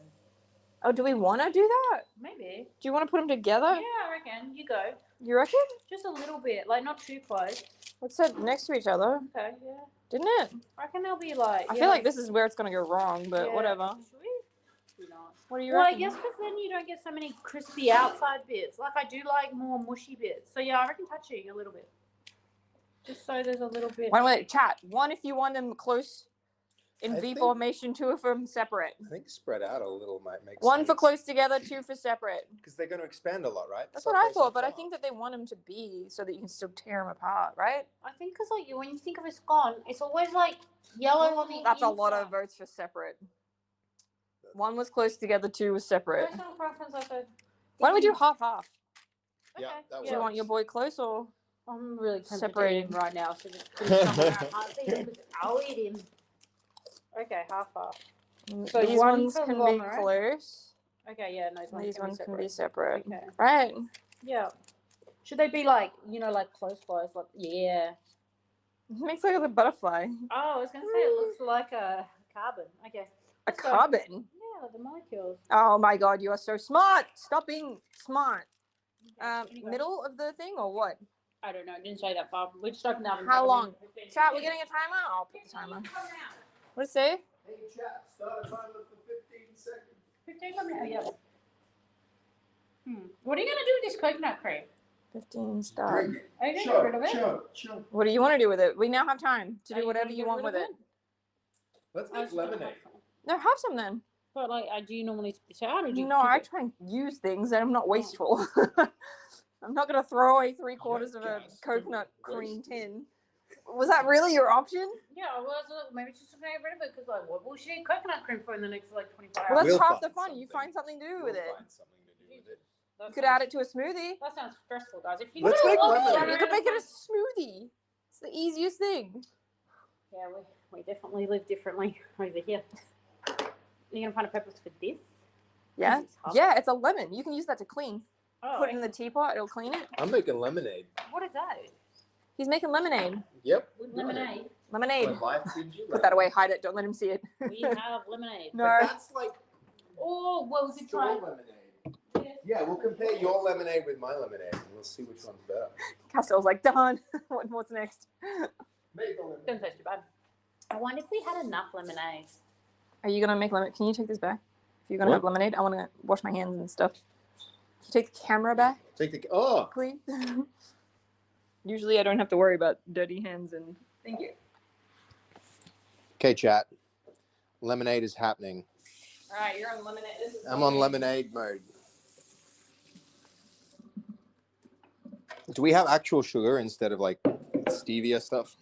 Oh, do we want to do that? Maybe. Do you want to put them together? Yeah, I reckon. You go. You reckon? Just a little bit. Like, not too close. Let's set next to each other, Okay, yeah. didn't it? I reckon they'll be like... I yeah, feel like this is where it's going to go wrong, but yeah. whatever. Should we? Should we not? What do you Well, I reckon? guess because then you don't get so many crispy outside bits. Like, I do like more mushy bits. So, yeah, I reckon touching a little bit. Just so there's a little bit... One way, chat. One if you want them close in I V think- formation, two of them separate. I think spread out a little might make One sense. for close together, two for separate. Because they're going to expand a lot, right? That's So what I close thought, and but I far. think that they want them to be so that you can still tear them apart, right? I think because, like, when you think of a scone, it's always, like, yellow on the That's a lot of inside. votes for separate. One was close together, two was separate. Personal preference, I said. Why don't we do half-half? Yeah, that Do you want your boy close or? I'm really tempted to Separating. eat him right now, so just put him somewhere I can't see him because I'll eat him. Okay, half. So These one ones for can long, be right? close. Okay, yeah, no, These ones can separate. be separate. Okay. Right. Yeah. Should they be like, like close, like, yeah. It makes like a butterfly. Oh, I was going to say it looks like a carbon. Okay. A So- carbon. Yeah, like the molecules. Oh my god, you are so smart. Stop being smart. Anyway. Middle of the thing or what? I don't know, it didn't say that far. We're just opening up. How long? Chat, we're getting a timer? I'll put the timer. What does it say? Hey, chat, start a timer for 15 seconds. 15 now, yeah. What are you going to do with this coconut cream? 15 start. Drink it. Are you going to get rid of it? Chug. What do you want to do with it? We now have time to Are do you whatever gonna you get want rid with of it. Let's I make was gonna lemonade. have some. No, have some then. But like, do you normally spit out or do you No, keep I it? try and use things and I'm not wasteful. I'm not going to throw away 3/4 of a Just coconut cream waste. tin. Was that really your option? Yeah, well, maybe just to get rid of it because like, what will she eat coconut cream for in the next like 24 hours? Well, that's We'll half the find fun. You something. find something to do We'll with it. find something to do with it. That You could sounds- add it to a smoothie. That sounds stressful, guys. If you Let's really make want lemonade. to You get could rid make it a of smoothie. It's the easiest thing. Yeah, we definitely live differently over here. You're gonna find a purpose for this? Yeah? It's hot. Yeah, it's a lemon. You can use that to clean. Oh, Put it in the teapot, it'll clean it. I'm making lemonade. what is that? He's making lemonade. Yep. Lemonade. Lemonade. When life gives you Put that away, hide it, don't let him see it. We have lemonade. No. But that's like Oh, well, we could store try. lemonade. Yeah, we'll compare your lemonade with my lemonade, and we'll see which one's better. Castell's like, done. What's next? Make the lemonade. Don't taste too bad. I wonder if we had enough lemonade. Are you going to make lemonade? Can you take this back? If you're going to What? have lemonade, I want to wash my hands and stuff. Can you take the camera back, Take the please? Usually I don't have to worry about dirty hands and... Thank you. Okay, chat. Lemonade is happening. All right, you're on lemonade. This is I'm on lemonade mode. Do we have actual sugar instead of like stevia stuff?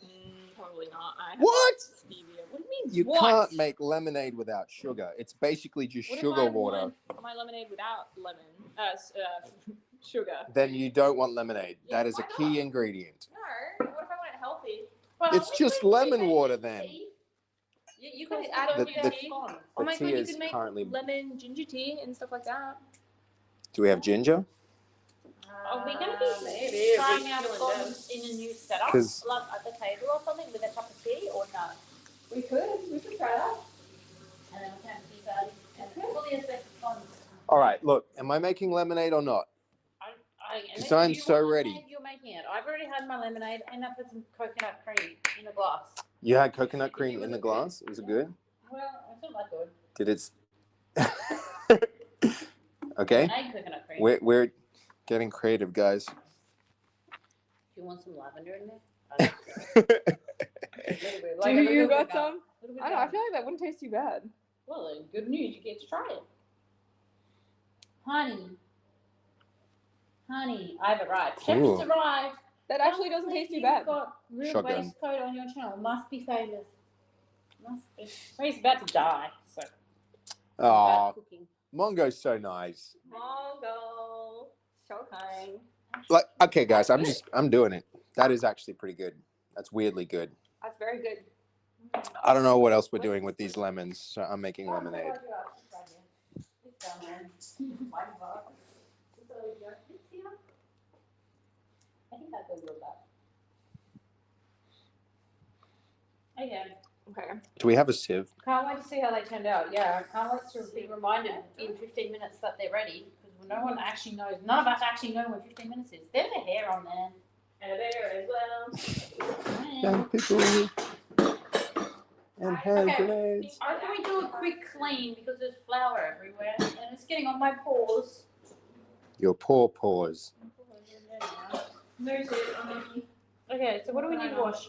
Probably not. I What? Stevia. What do you mean? You what? can't make lemonade without sugar. It's basically just What if sugar I water. want my lemonade without lemon? Sugar. Then you don't want lemonade. Yeah, That is a why key not? ingredient. No. What if I want it healthy? Well, It's we just could lemon make water it then. tea. You could Because add we on don't your have tea. scones. Oh my tea god, you is could make currently- lemon ginger tea and stuff like that. Do we have ginger? Are we gonna be maybe trying out feeling scones in a new setup, 'Cause- like at the table or something with a cup of tea, or no? We could try that. And then we can have tea parties and fully expect scones. All right, look, am I making lemonade or not? Because I'm so ready. You're making it. I've already had my lemonade, and I put some coconut cream in a glass. You had coconut cream in the glass? Was it good? Well, it's not that good. Did it? Okay, Lemonade coconut cream. we're getting creative, guys. Do you want some lavender in there? Do you got some? I I don't know. I feel like that wouldn't taste too bad. Well, then, good news. You get to try it. Honey, I have arrived. Chef Ooh. has arrived. That actually doesn't taste too bad. You've got real Shotgun. waistcoat on your channel. Must be famous. Must be. Well, he's about to die, so. Oh, About cooking. Mongo's so nice. Mongo. So kind. Like, okay, guys, I'm doing it. That is actually pretty good. That's weirdly good. That's very good. I don't know what else we're doing with these lemons, so I'm making lemonade. I think I'll go with that. Okay. Okay. Do we have a sieve? Can't wait to see how they turned out. Yeah, I can't wait to be reminded in 15 minutes that they're ready, because no one actually knows. None of us actually know when 15 minutes is. There's a hair on there. And a bear as well. Young people and hand Okay. grenades. I can we do a quick clean because there's flour everywhere and it's getting on my paws. Your poor paws. There's it underneath. Okay, so what do we need to wash?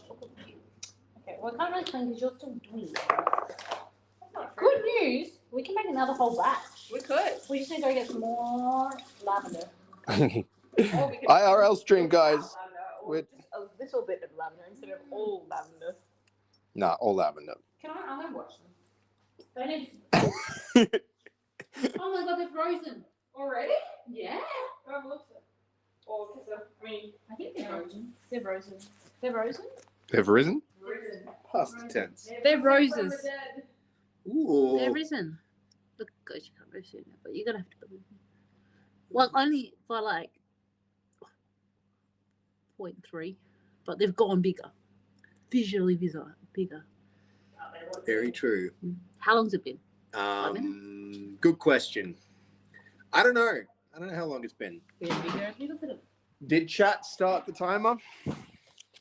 Okay, well, I can't really clean because you're still doing it. That's not true. Good news, we can make another whole batch. We could. We just need to go get some more lavender. Or we could IRL stream, guys. lavender, or With- just a little bit of lavender instead of all lavender. Nah, all lavender. I'm gonna wash them. They need. Oh my god, they're frozen. Already? Yeah. Go have a look. Or because I mean, I think they're frozen. They're frozen. They're frozen? They've risen? risen. Past tense. They're roses. From the dead. Ooh. They're risen. Look, gosh, you can't really see it, but you're gonna have to put them. Well, only for like 0.3, but they've gone bigger. Visually bigger. Very true. How long's it been? Good question. I don't know how long it's been. Been bigger. A little bit of. Did chat start the timer? Did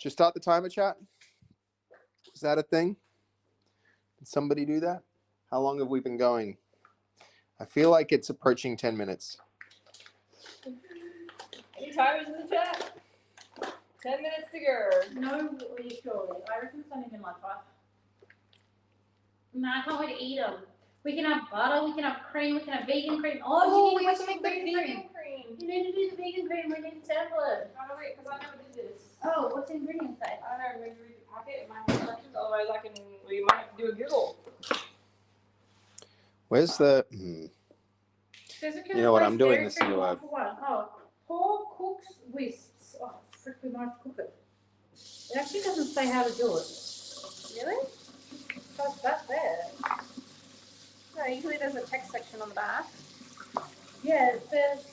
you start the timer, chat? Is that a thing? Did somebody do that? How long have we been going? I feel like it's approaching 10 minutes. Any timers in the chat? 10 minutes to go. No, surely. I reckon it's only been like 5. No, I can't wait to eat them. We can have butter, we can have cream, we can have vegan cream. Oh, you we need have to to make the vegan vegan cream. cream. You need to do the vegan cream. We need to sample it. Oh, wait, because I never did this. Oh, what's the ingredients say? I don't know, maybe read the packet in my instructions, otherwise we might have to do a Google. Where's the... You know what, I'm doing this in live. Oh, Paul cooks wisps. Oh, frick, we might have to cook it. It actually doesn't say how to do it. Really? That's there. No, usually there's a text section on the back. Yeah, it says.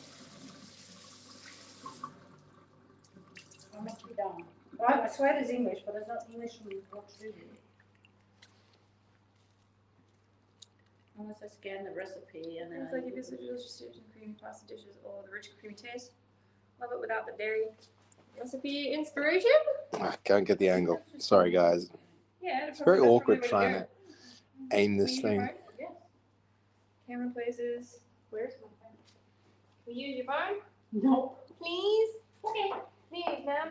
I must be done. I swear there's English, but there's not English in what to do. Unless I scan the recipe and then. It's like if it's a delicious and creamy pasta dishes or the rich creamy taste. Love it without the dairy. Recipe inspiration? I can't get the angle. Sorry, guys. Yeah. It's very awkward trying to aim this thing. Yes. Camera places. Where's my phone? Can you use your phone? No. Please? Okay. Please, ma'am.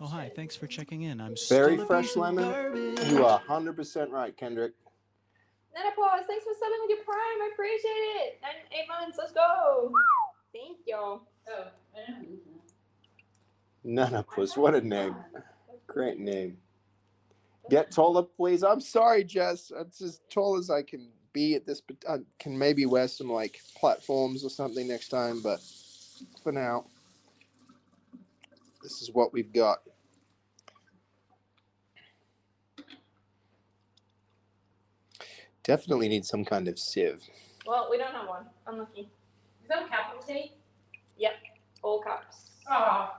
Oh, hi. Thanks for checking in. I'm Very still a fresh piece of lemon. garbage. You are 100% right, Kendrick. Nanopause, thanks for subbing with your prime. I appreciate it. 8 months. Let's go. Thank you. Oh, I don't know. Nanopus, what a name. Let's Great name. Get taller, please. I'm sorry, Jess. It's as tall as I can be at this. But I can maybe wear some like platforms or something next time. But for now, this is what we've got. Definitely need some kind of sieve. Well, we don't have one. Unlucky. Is that a capital T? Yep. All caps. Oh.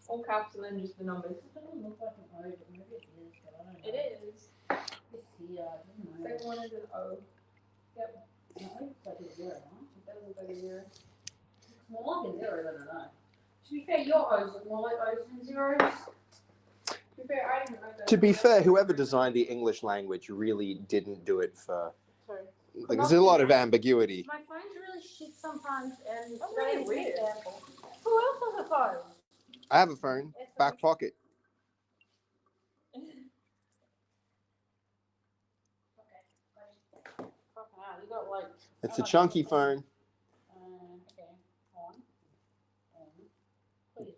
All caps and then just the numbers. It doesn't look like an O, but maybe it is. But I don't know. It is. It's here. I don't know. Second one is an O. Yep. No, it looks like a 0, huh? It does look like a 0. It's more like a 0 than an O. To be fair, your O's look more like O's than zeros. To be fair, I didn't know that. To be fair, whoever designed the English language really didn't do it for. Sorry. Like, there's a lot of ambiguity. My phone's really shit sometimes, and Oh, today really is an weird. example. Who else has a phone? I have a phone, back pocket. Fucking hell, you got like. It's a chunky phone. Okay. On. Please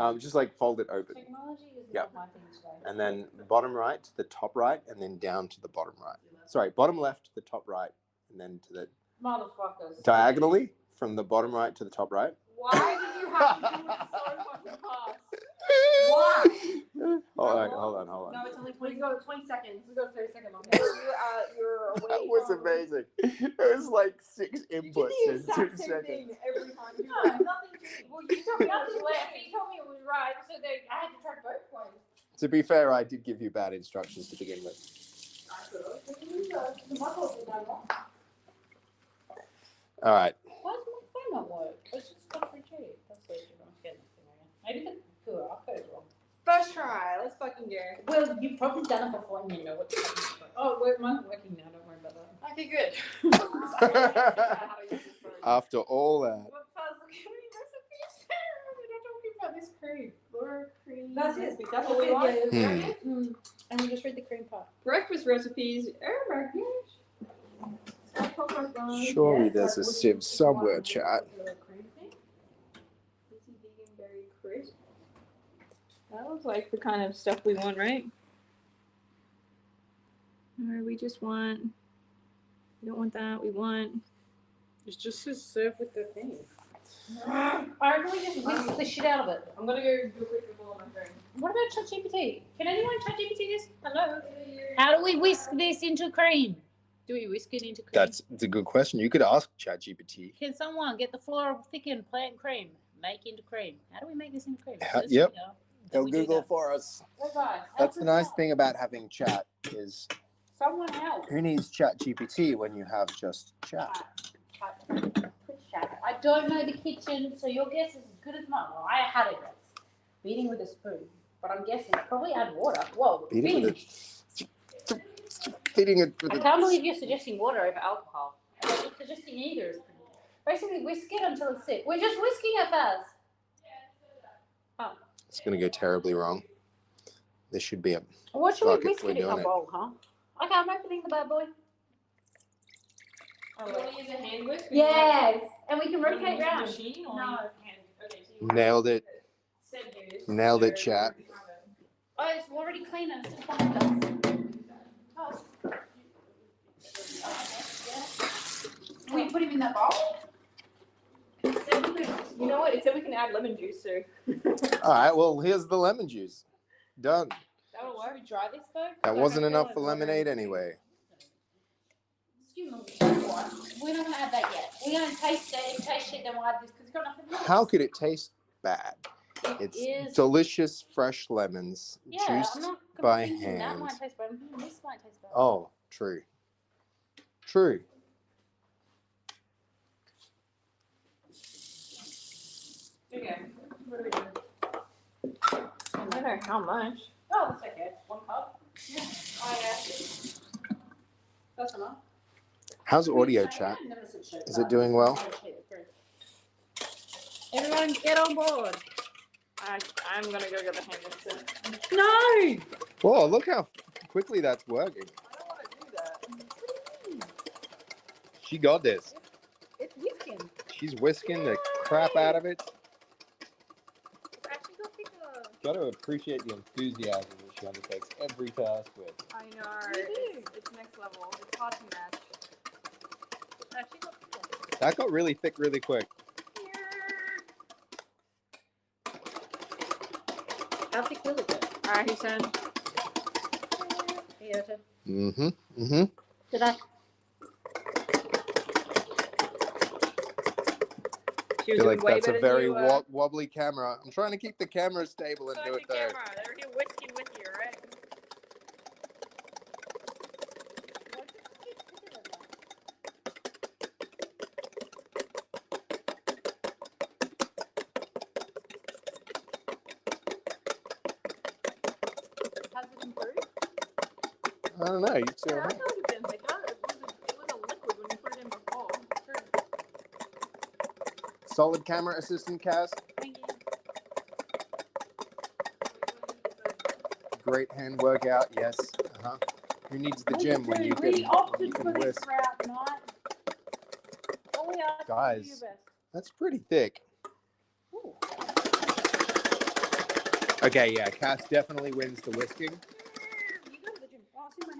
work. Just like fold it open. Technology is Yep. not my thing today. And then bottom right to the top right, and then down to the bottom right. Sorry, bottom left to the top right, and then to the Motherfuckers. diagonally from the bottom right to the top right. Why did you have to do it so fucking fast? Why? Hold on. No, it's only 20. We got 20 seconds. We got 30 seconds on that. You're away. That was from- amazing. It was like 6 You did inputs the in 2 exact same seconds. thing every time. You No, went, nothing. Well, you told me nothing left. You told me it was right, so I had to try both ways. To be fair, I did give you bad instructions to begin with. All right. Why does my phone not work? It's just got free cheap. That's what you're not getting this thing again. Maybe the QR code's wrong. First try. Let's fucking go. Well, you've probably done it before and you know what the fuck is going on. Oh, mine's working now. Don't worry about that. Okay, good. After all that. What puzzle can we recipes? We're not talking about this cream. Laura cream. That's it. That's what we want. And we just read the cream part. Breakfast recipes. Oh my gosh. Surely there's a sieve somewhere, chat. Vegan berry crisp. That looks like the kind of stuff we want, right? Or we just want. We don't want that. We want. It's just to serve with the thing. I reckon we just whisk the shit out of it. I'm gonna go do a quick Google on my phone. What about ChatGPT? Can anyone ChatGPT this? Hello? How do we whisk this into cream? Do we whisk it into cream? That's a good question. You could ask ChatGPT. Can someone get the flour thickened plant cream? Make into cream. How do we make this into cream? Yep. Then Go we do Google that. for us. Hey guys, That's help the us nice out. thing about having chat is Someone help. who needs ChatGPT when you have just chat? Chat. I don't know the kitchen, so your guess is as good as mine. Well, I had a guess. Beating with a spoon. But I'm guessing probably add water. Whoa. Beat it with binge. Feeding it with I can't believe you're suggesting water over alcohol. I'm not suggesting either. Basically, whisk it until it's thick. We're just whisking it fast. Oh. It's going to go terribly wrong. This should be a... What should Fuck we it, whisk we're it in a doing it. bowl, huh? Okay, I'm opening the bad boy. You want to use a hand whisk? Yes, and we can You wanna rotate use a round. machine or No. hand? Okay, so you Nailed it. said use. Nailed it, chat. Oh, it's already clean and it's just on the dust. Oh, it's we put him in that bowl? You know what? It said we can add lemon juice, so All right, well, here's the lemon juice. Done. that'll work. Should we dry this though? That wasn't enough for lemonade anyway. Excuse me, we're not gonna add that yet. We're gonna taste it. If it tastes shit, then we'll add this because it's got nothing to do. How could it taste bad? It's is- delicious fresh lemons Yeah, I'm juiced not by thinking that hand. might taste bad. This might taste bad. Oh, true. True. Okay. What are we doing? I don't know how much. Oh, that's okay. It's 1 cup. Oh yeah. That's enough. How's audio, chat? Is it doing well? Everyone get on board. I'm gonna go get the hand whisk. No! Whoa, look how quickly that's working. I don't want to do that. She got this. It's whisking. She's whisking the crap out of it. got to appreciate the enthusiasm that she undertakes every task with. I know. It's next level. It's hard to match. That got really thick really quick. How thick will it go? Alright, who's turn? Here, Did I? I feel like that's a very wobbly camera. I'm trying to keep the camera stable and do it though. They're here whisking with you, right? Has it improved? I don't know. You see Yeah, I what I thought it was thicker. It was a liquid when you put it in before. Solid camera assistant, Kaz. Thank you. Great hand workout. Yes. Who needs the gym when you can, we opted for this whisk? route, not. All we ask is to do your Guys, best. that's pretty thick. Ooh. Okay, yeah, Kaz definitely wins the whisking. You go to the gym. Oh, it's in my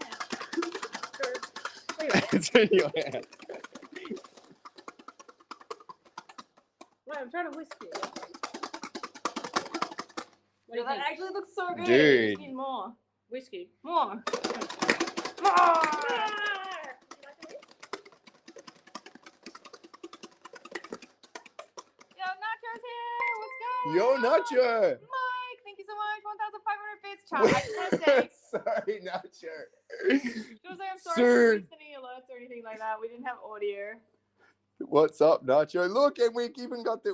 hand. It's in your hand. Wait, I'm trying to whisk it. What do you That think? actually looks so good. Dude. Just need more. Whiskey. More. More! Yo, Nacho's here. What's going Yo, on? Nacho. Mike, thank you so much. 1,500 bits. Chat. I just want to say, Sorry, Nacho. I'm sorry Soon. for any alerts or anything like that. We didn't have audio. What's up, Nacho? Look, and we've even got the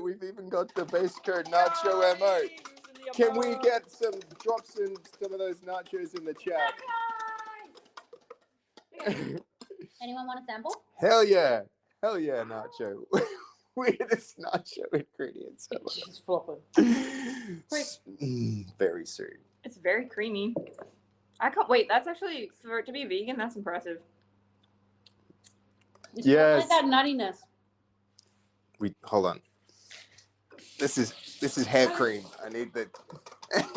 base code Nacho MO. Can we get some drops in some of those nachos in the chat? Anyone want a sample? Hell yeah, Nacho. Weirdest nacho ingredients ever. She's flopping. Very soon. It's very creamy. I can't wait. That's actually, for it to be vegan, that's impressive. It's Yes. not like that nuttiness. Hold on. This is hair cream. I need the.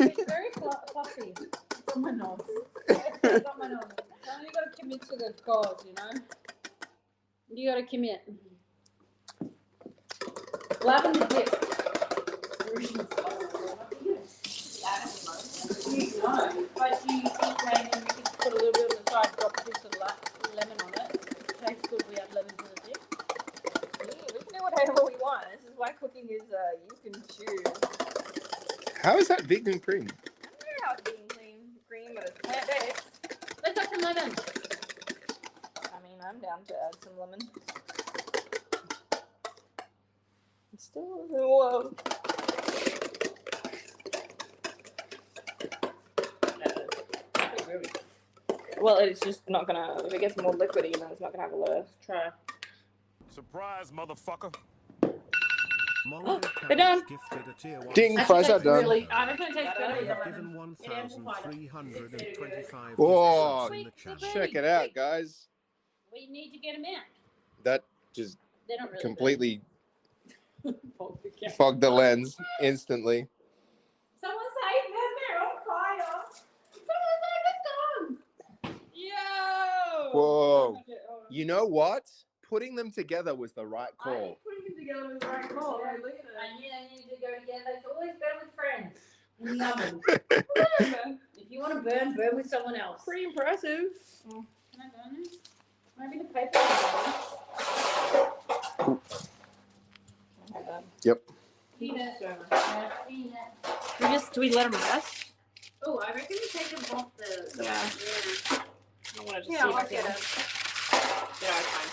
It's very fluffy. It's on my nose. It's on my nose. You gotta commit to the cause, you know? You gotta commit. Lavender dip. No, but you eat lemon, you can put a little bit on the side, drop a piece of lemon on it. It tastes good. We have lemon for the dip. We can do whatever we want. This is why cooking is you can choose. How is that vegan cream? I don't know how it's being cream, but it's plant-based. Let's add some lemon. I mean, I'm down to add some lemon. It's still whoa. Well, it's just not gonna. If it gets more liquidy, then it's not gonna have a lot of. Try. Surprise, motherfucker. They're done. Ding, fries are done. Really, I reckon it tastes better We with have the given lemon. 1,325 Whoa, in the chat. check it out, guys. We need to get them out. That just They don't really completely burn. fogged the lens instantly. Someone save them, they're on fire. Someone save us, Yo! Whoa. You know what? Putting them together was the right I call. think putting them together was the right call. Right, look at I knew they needed to go together. It's always better with friends. In the oven. it. If you want to burn, burn with someone else. Pretty impressive. Can I burn it? Maybe the paper. Yep. Peanut. Do we let them rest? Oh, I reckon we take them off the. Yeah. Yeah. I want to just Yeah, see if I'll I get can. it. Yeah, it's fine.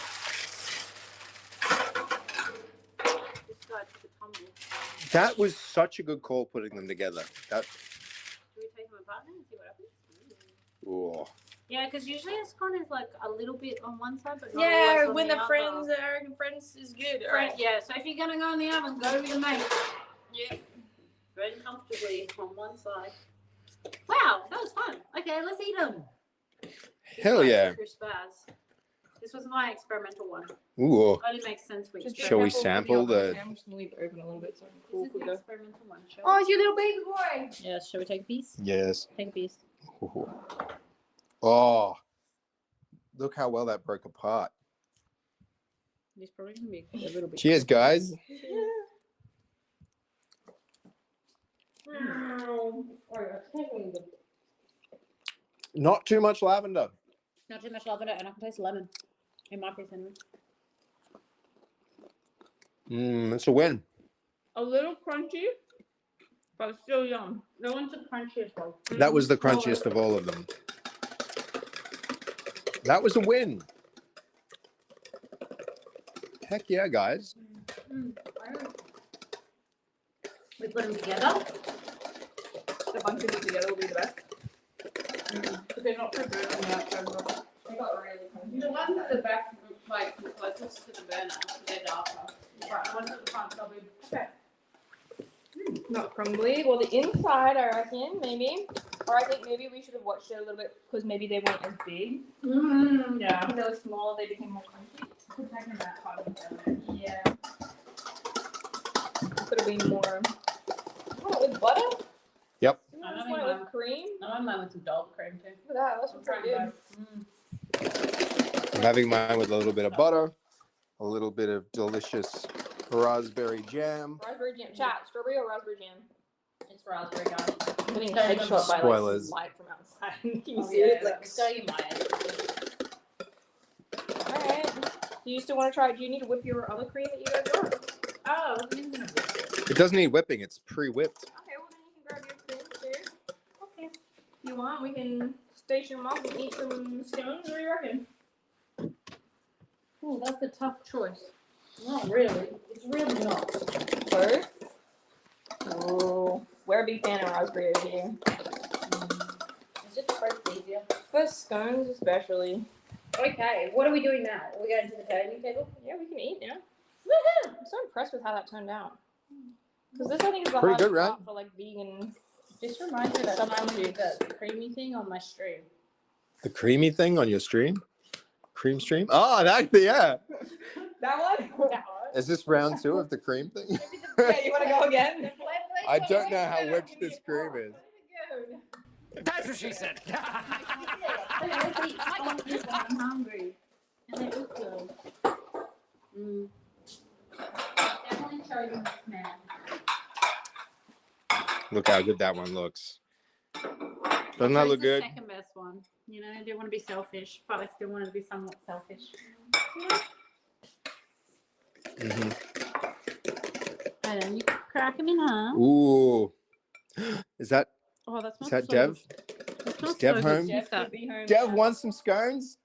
This guy took a tumble. That was such a good call putting them together. That. Do we take them apart now and see what happens? Ooh. Yeah, because usually a scone is like a little bit on one side, but not Yeah, always on when the the other. friends is good. Friend, yeah, so if you're gonna go in the oven, go with your mate. Yeah. Very comfortably on one side. Wow, that was fun. Okay, let's eat them. Hell yeah. Crisp as. This was my experimental one. Ooh. Only makes sense with Just be Shall we careful for sample other- the- I'm just gonna leave it open a little bit so This cool is could the go. experimental one. Shall Oh, it's your little baby boy. Yeah, shall we take a piece? Yes. Take a piece. Ooh. Oh, look how well that broke apart. It's probably gonna be a little bit. Cheers, guys. Not too much lavender. Not too much lavender, and I can taste lemon. It might be cinnamon. It's a win. A little crunchy, but still yum. No one's the crunchiest one. That was the crunchiest of all of them. That was a win. Heck yeah, guys. We put them together. A bunch of them together will be the best. But they're not so good on the outside. They got really crunchy. The ones at the back, like closest to the burner, they're darker. But the ones at the front, they'll be okay. Not crumbly. Well, the inside, I reckon, maybe. Or I think maybe we should have watched it a little bit because maybe they weren't as big. Yeah. When they were smaller, they became more crunchy. Could take them that part of the Yeah. Could have been more. Oh, with butter? Yep. You just want it with cream? I want mine with some dog cream too. Look at that. That's pretty good. I'm having mine with a little bit of butter, a little bit of delicious raspberry jam. Raspberry jam. Chat, strawberry or raspberry jam? It's raspberry garlic. I'm getting Sorry, headshot by spoilers. like some light from outside. Can you Oh, see yeah, it? Like, it's going in my head. alright. Do you still want to try? Do you need to whip your other cream that you guys got? Oh, I wasn't even gonna do It doesn't need whipping. It's pre-whipped. Okay, well then you can grab your cream too. Okay. If you want, we can station them off and eat some scones. What do you reckon? Oh, that's a tough choice. Not really. It's really not. Both? Oh, we're a big fan of raspberry here. It's just both easier. For scones especially. Okay, what are we doing now? Are we going to the dining table? Yeah, we can eat now. Woohoo! I'm so impressed with how that turned out. Because this I think is the Pretty hardest good, right? part for like vegan. This reminds me that time we did Substitutes. the creamy thing on my stream. The creamy thing on your stream? Cream stream? Oh, that, yeah. That one? Is this round 2 of the cream thing? Yeah, you want to go again? I don't know how which this cream is. That's what she said. I'm hungry. And they look good. Definitely show you this man. Look how good that one looks. Doesn't that look The good? second best one. You know, I didn't want to be selfish, but I still wanted to be somewhat selfish. And then you crack them in half. Ooh. Is that Oh, that is smells that so Dev? Good. That smells Is Dev so home? good. Sniff that. be home. Dev wants some scones?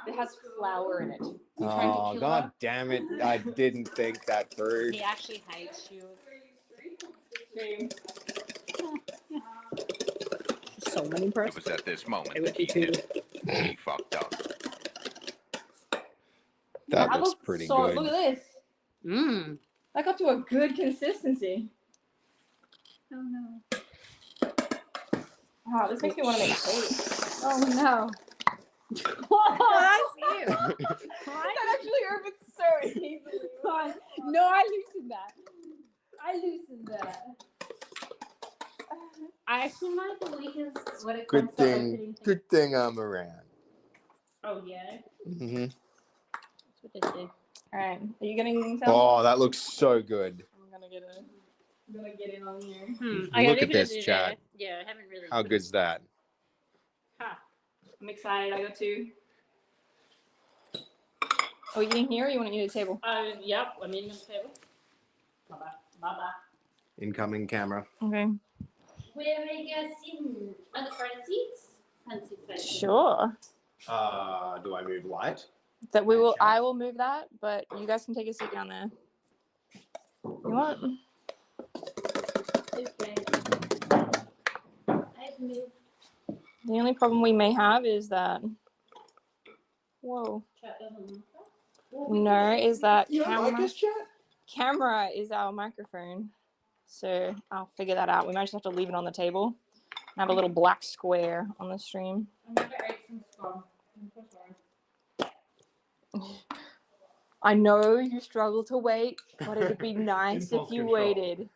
It has flour in it. Oh, god damn it. I didn't think that through. He actually hates you. So many It persons. was at this moment It would that be he too. knew he fucked up. That looks pretty Look good. at this. Mmm. That got to a good consistency. Oh no. Wow, this makes me want to make cake. Oh no. Oh, that's you. That actually opens so easily. No, I loosened that. I actually like the weakest when it comes Good to opening thing. things. Good thing I'm around. Oh yeah. hmm That's what they do. Alright, are you getting some? Oh, that looks so good. I'm gonna get in on here. Look at this, chat. Yeah, I haven't really. How good's that? I'm excited. I got 2. Are you eating here or you want to eat at a table? Yep, I'm eating on the table. Bye bye. Incoming camera. Okay. Where are you guys sitting? On the front seats? Front seats. Sure. Do I move light? That we will. I will move that, but you guys can take a seat down there. You want? Okay. I've moved. The only problem we may have is that. Whoa. Chat doesn't No, is that You don't like camera? this, chat? Camera is our microphone, so I'll figure that out. We might just have to leave it on the table. And have a little black square on the stream. I'm gonna eat some scone. I'm so sorry. I know you struggle to wait, but it'd be nice if Impulse you control. waited. Okay,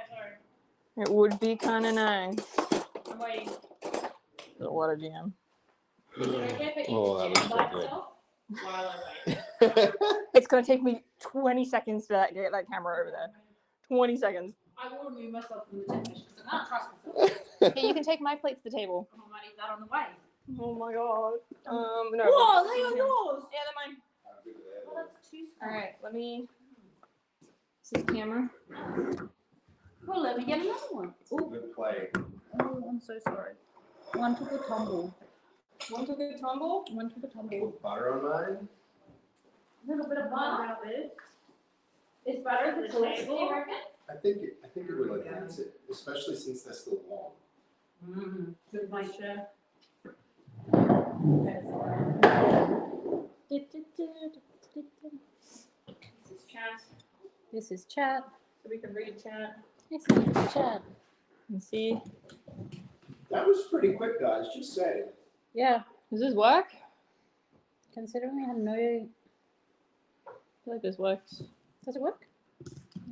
sorry. It would be kind of nice. I'm waiting. A lot of jam. Okay, for Oh, that looks so by good. itself while I wait. It's gonna take me 20 seconds to get that camera over there. 20 seconds. I will remove myself from the temptation because I can't trust myself. Hey, you can take my plate to the table. I might eat that on the way. Oh my god. No. Whoa, they are yours. Yeah, they're mine. Oh, that's too small. All right, let me. This is camera. Well, let me get another one. Oh, Good play. I'm so sorry. One took a tumble. One took a tumble. One took a tumble. Put butter on mine. A little bit of butter. Is butter at the table, you reckon? I think it will enhance it, especially since they're still warm. Good my chef. This is chat. This is chat. So we can read chat This is chat. and see. That was pretty quick, guys. Just saying. Yeah. Does this work? Considering we had no. I feel like this works. Does it work?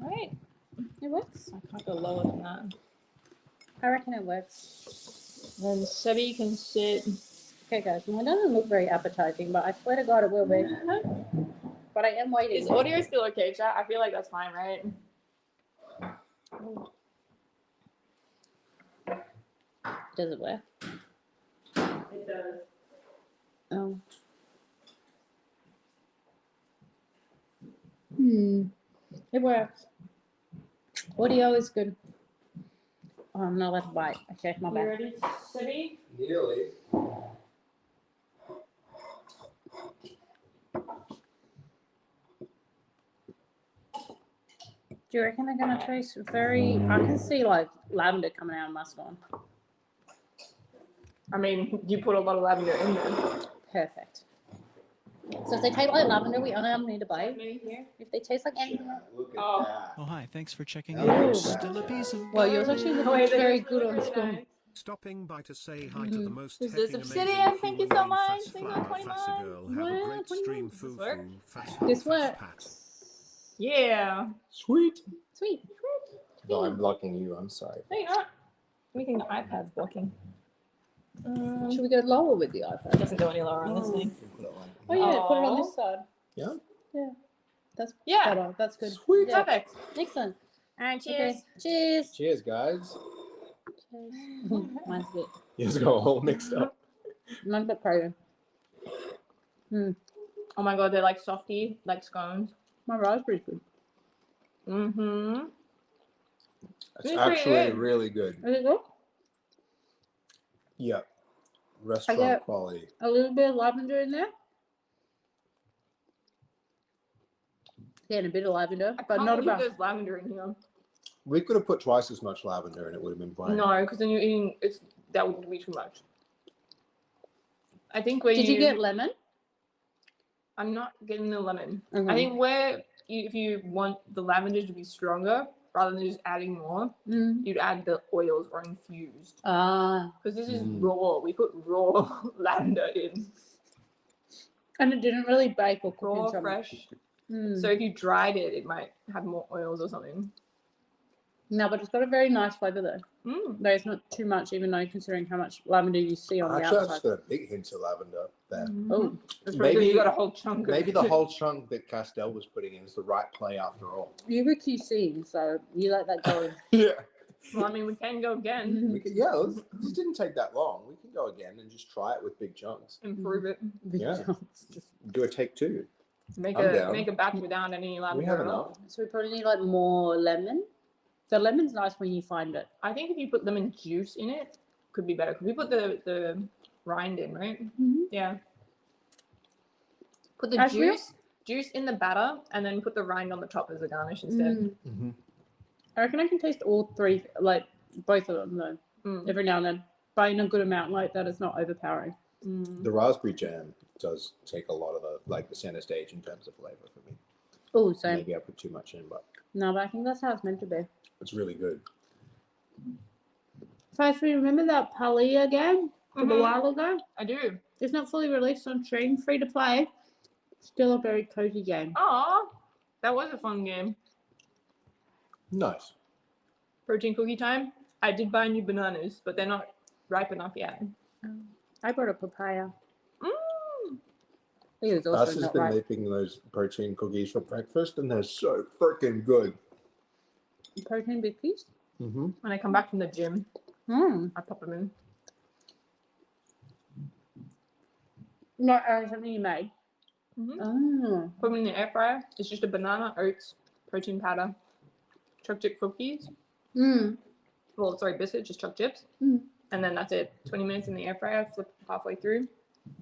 Right. It works. I can't go lower than that. I reckon it works. Then Sebi can sit. Okay, guys. Well, it doesn't look very appetizing, but I swear to God it will be. But I am waiting. Is audio still okay, chat? I feel like that's fine, right? Does it work? It does. Oh. It works. Audio is good. Oh, I'm not allowed to bite. Okay, my You bad. ready, Sebi? Nearly. Do you reckon they're gonna taste very? I can see like lavender coming out of my scone. I mean, you put a lot of lavender in there. Perfect. So if they taste like lavender, we only need to bite. Maybe here. If they taste like anything, Look at Oh. that. Oh, hi. Thanks for checking Ooh. in. There's still a piece of well, yours actually butter. looks very good on scone. Stopping by to say hi to the most This is hecking Obsidian, amazing thank you cool so and much. fast Thank you flower for 20 faster months. girl. Have a Wow, great 20 stream, months. Does foo this work? foo, fast This pat. works. Yeah. Sweet. Sweet. No, I'm blocking you. I'm sorry. No, you're not. We think the iPad's blocking. Should we go lower with the iPad? Doesn't go any lower on this thing. Oh yeah, put it on Aw. this side. Yeah? Yeah. That's Yeah. better. That's good. Sweet. Yeah. Perfect. Excellent. All right, cheers. Okay. Cheers. Cheers, guys. Cheers. Mine's a bit. You just got all mixed up. Mine's a bit crazy. Oh my god, they're like softy, like scones. My raspberry's good. Mm-hmm. It's It's pretty actually good. really good. Is it good? Yep. Restaurant get- quality. A little bit of lavender in there. Getting a bit of lavender, I but can't not believe about. there's lavender in here. We could have put twice as much lavender and it would have been fine. No, because then you're eating. That would be too much. I think where Did you get lemon? I'm not getting the lemon. Okay. I think if you want the lavender to be stronger, rather than just adding more, you'd add the oils or infused. Ah. Because this is raw. We put raw lavender in. And it didn't really bake or cook Raw, in so much. fresh. So if you dried it, it might have more oils or something. No, but it's got a very nice flavour though. There's not too much, even though considering how much lavender you see on the Actually, I outside. just got a big hint of lavender there. Oh, Maybe you got a whole chunk. Maybe the whole chunk that KAZTELLE was putting in is the right play after all. you were QCing, so you let that go. Yeah. Well, I mean, we can go again. We could, yeah, it just didn't take that long. We can go again and just try it with big chunks. Improve it. Yeah. Do a take two. Make I'm a down. make a batch without any lavender. We have at all. enough. So we probably need like more lemon. The lemon's nice when you find it. I think if you put lemon juice in it, could be better. Because we put the rind in, right? Yeah. Put the Actually- juice in the batter, and then put the rind on the top as a garnish instead. I reckon I can taste all three, like both of them though, every now and then, but in a good amount, like that it's not overpowering. The raspberry jam does take a lot of the center stage in terms of flavor for me. Oh, so Maybe I put too much in, but no, but I think that's how it's meant to be. it's really good. So if you remember that Palia game from a while ago, I do. it's not fully released on stream, free to play. Still a very cozy game. Aw, that was a fun game. Nice. Protein cookie time. I did buy new bananas, but they're not ripe enough yet. I brought a papaya. Mm. It was Us also has not been right. making those protein cookies for breakfast, and they're so freaking good. Protein biscuits. Mm-hmm. When I come back from the gym, I pop them in. Not something you made. Oh. Put them in the air fryer. It's just a banana, oats, protein powder, choc chip cookies. Well, sorry, biscuit, just choc chips. And then that's it. 20 minutes in the air fryer, flip halfway through,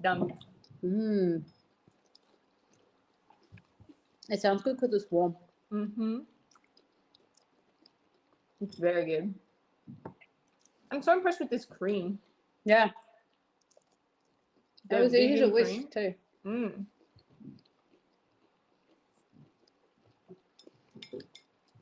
done. It sounds good because it's warm. It's very good. I'm so impressed with this cream. Yeah. That The was easy to vegan whisk cream. too.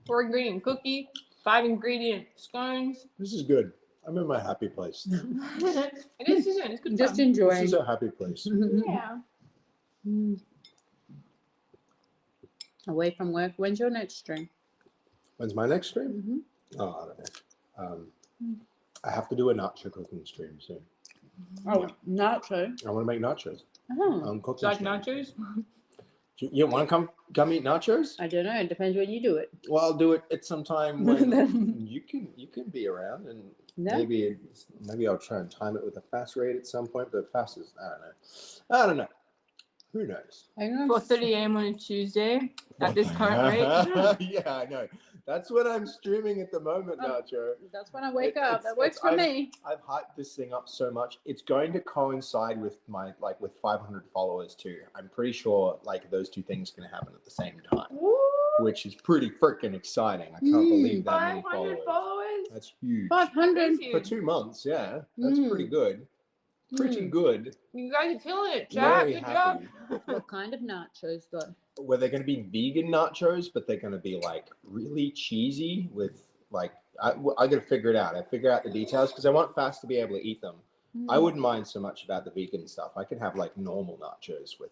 4-ingredient cookie, 5-ingredient scones. This is good. I'm in my happy place. It is, isn't it? It's good Just fun. enjoying. This is a happy place. Yeah. Away from work. When's your next stream? When's my next stream? Oh, I don't know. I have to do a nacho cooking stream soon. Oh, nacho. I want to make nachos. Oh. Cooking Like stream. nachos? You want to come eat nachos? I don't know. It depends when you do it. Well, I'll do it at some time when you can be around, and maybe I'll try and time it with a fast rate at some point. But fast is I don't know. Who knows? 4:30 a.m. on a Tuesday at this current rate. Yeah, I know. That's what I'm streaming at the moment, Nacho. That's when I wake up. That works for me. I've hyped this thing up so much. It's going to coincide with my with 500 followers too. I'm pretty sure those two things can happen at the same time, which is pretty freaking exciting. I can't believe that many 500 followers. followers? That's huge. 500 For 2 months, yeah. That's pretty good. Pretty good. You guys are killing it, Jack. Very Good happy. job. What kind of nachos though? Where they're going to be vegan nachos, but they're going to be really cheesy with I got to figure it out. I figure out the details because I want Fast to be able to eat them. I wouldn't mind so much about the vegan stuff. I could have normal nachos with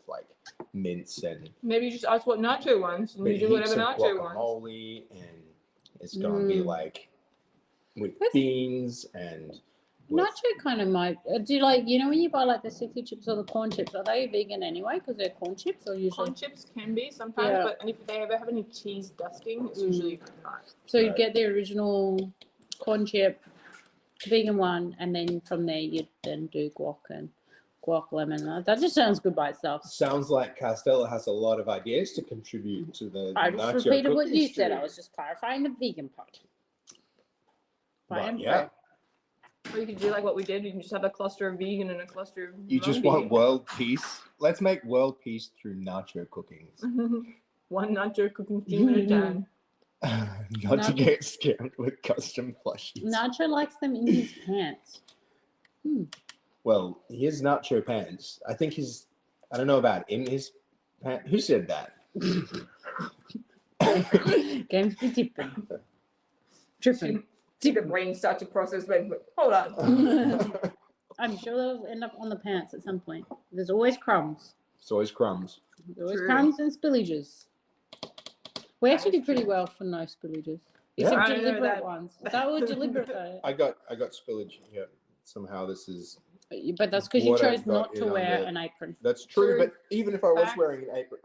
mince and Maybe you just ask what nacho wants and you do whatever nacho wants. guacamole, and it's going to be with beans and. Nacho kind of might. Do you when you buy the sticky chips or the corn chips? Are they vegan anyway? Because they're corn chips, or usually Corn chips can be sometimes, but if they ever have any cheese dusting, it's usually not. So you get the original corn chip, vegan one, and then from there you then do guac lemon. That just sounds good by itself. Sounds like KAZTELLE has a lot of ideas to contribute to the I just nacho repeated what cooking you said. stream. I was just clarifying the vegan part. But yeah. Or you could do what we did. You can just have a cluster of vegan and a cluster of You just want world peace? Let's make world peace through nacho cooking. one nacho cooking stream at a time. Not to get scammed with custom plushies. Nacho likes them in his pants. Well, he has nacho pants. I think I don't know about in his pants. Who said that? Games be different. Tripping. See the brain start to process, but hold on. I'm sure they'll end up on the pants at some point. There's always crumbs. It's always crumbs. There's always True. crumbs and spillages. We actually did pretty well for no spillages. Yeah. Except I know deliberate that. ones. That was deliberate though. I got spillage here. Somehow this is. But that's because you What I chose got not to in on wear the- an apron. That's true, True. but even if I was Facts. wearing an apron,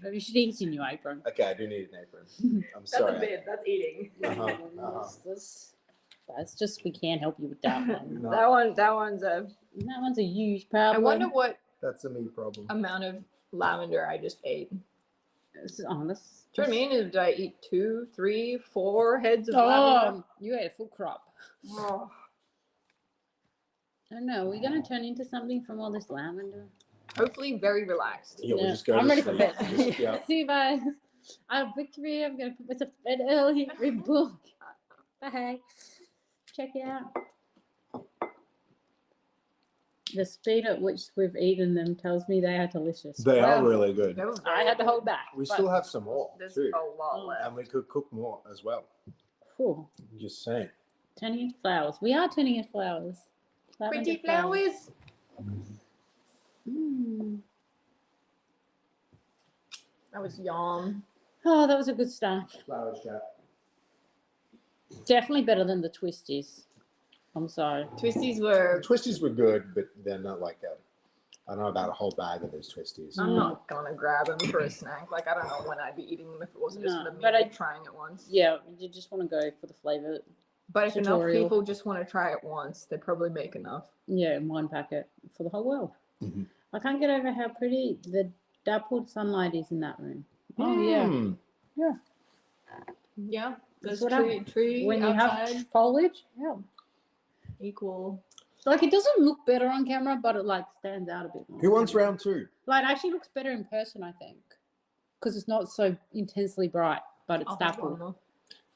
Maybe you should eat in your apron. okay, I do need an apron. I'm That's sorry. a bit. That's eating. That's just we can't help you with that one. No, That one's a. That one's a huge I problem. wonder what that's a me problem. amount of lavender I just ate. This is honest. Do you know what I mean? Did I eat 2, 3, 4 heads of lavender? You ate a full crop. Oh. I don't know. We're gonna turn into something from all this lavender. Hopefully, very relaxed. Yeah, we'll just go I'm to ready for sleep. bed. Just- yeah. See you guys. Victory. I'm gonna put myself to bed early. Read book. Bye. Check it out. The speed at which we've eaten them tells me they are delicious. They are really good. That was I had to hold back. We but- still have some more There's too, a lot left. and we could cook more as well. Whew. Just saying. Turning into flowers. We are turning into flowers. Lavender Pretty flowers. Mm. That was yum. Oh, that was a good snack. Flowers chat. Definitely better than the twisties. I'm sorry. Twisties were. Twisties were good, but they're not like I don't know about a whole bag of those twisties. I'm not gonna grab them for a snack. Like I don't know when I'd be eating them if it wasn't just No, for the but meal of trying it once. Yeah, you just want to go for the flavor. But if enough Tutorial. people just want to try it once, they probably make enough. Yeah, in one packet for the whole world. Mhm. I can't get over how pretty the dappled sunlight is in that room. Oh yeah, Mm. Yeah, there's That's what tree when you outside have foliage, yeah. equal. Like it doesn't look better on camera, but it like stands out a bit more. Who wants round 2? Like it actually looks better in person, I think, because it's not so intensely bright, but it's I'll have one dappled. more.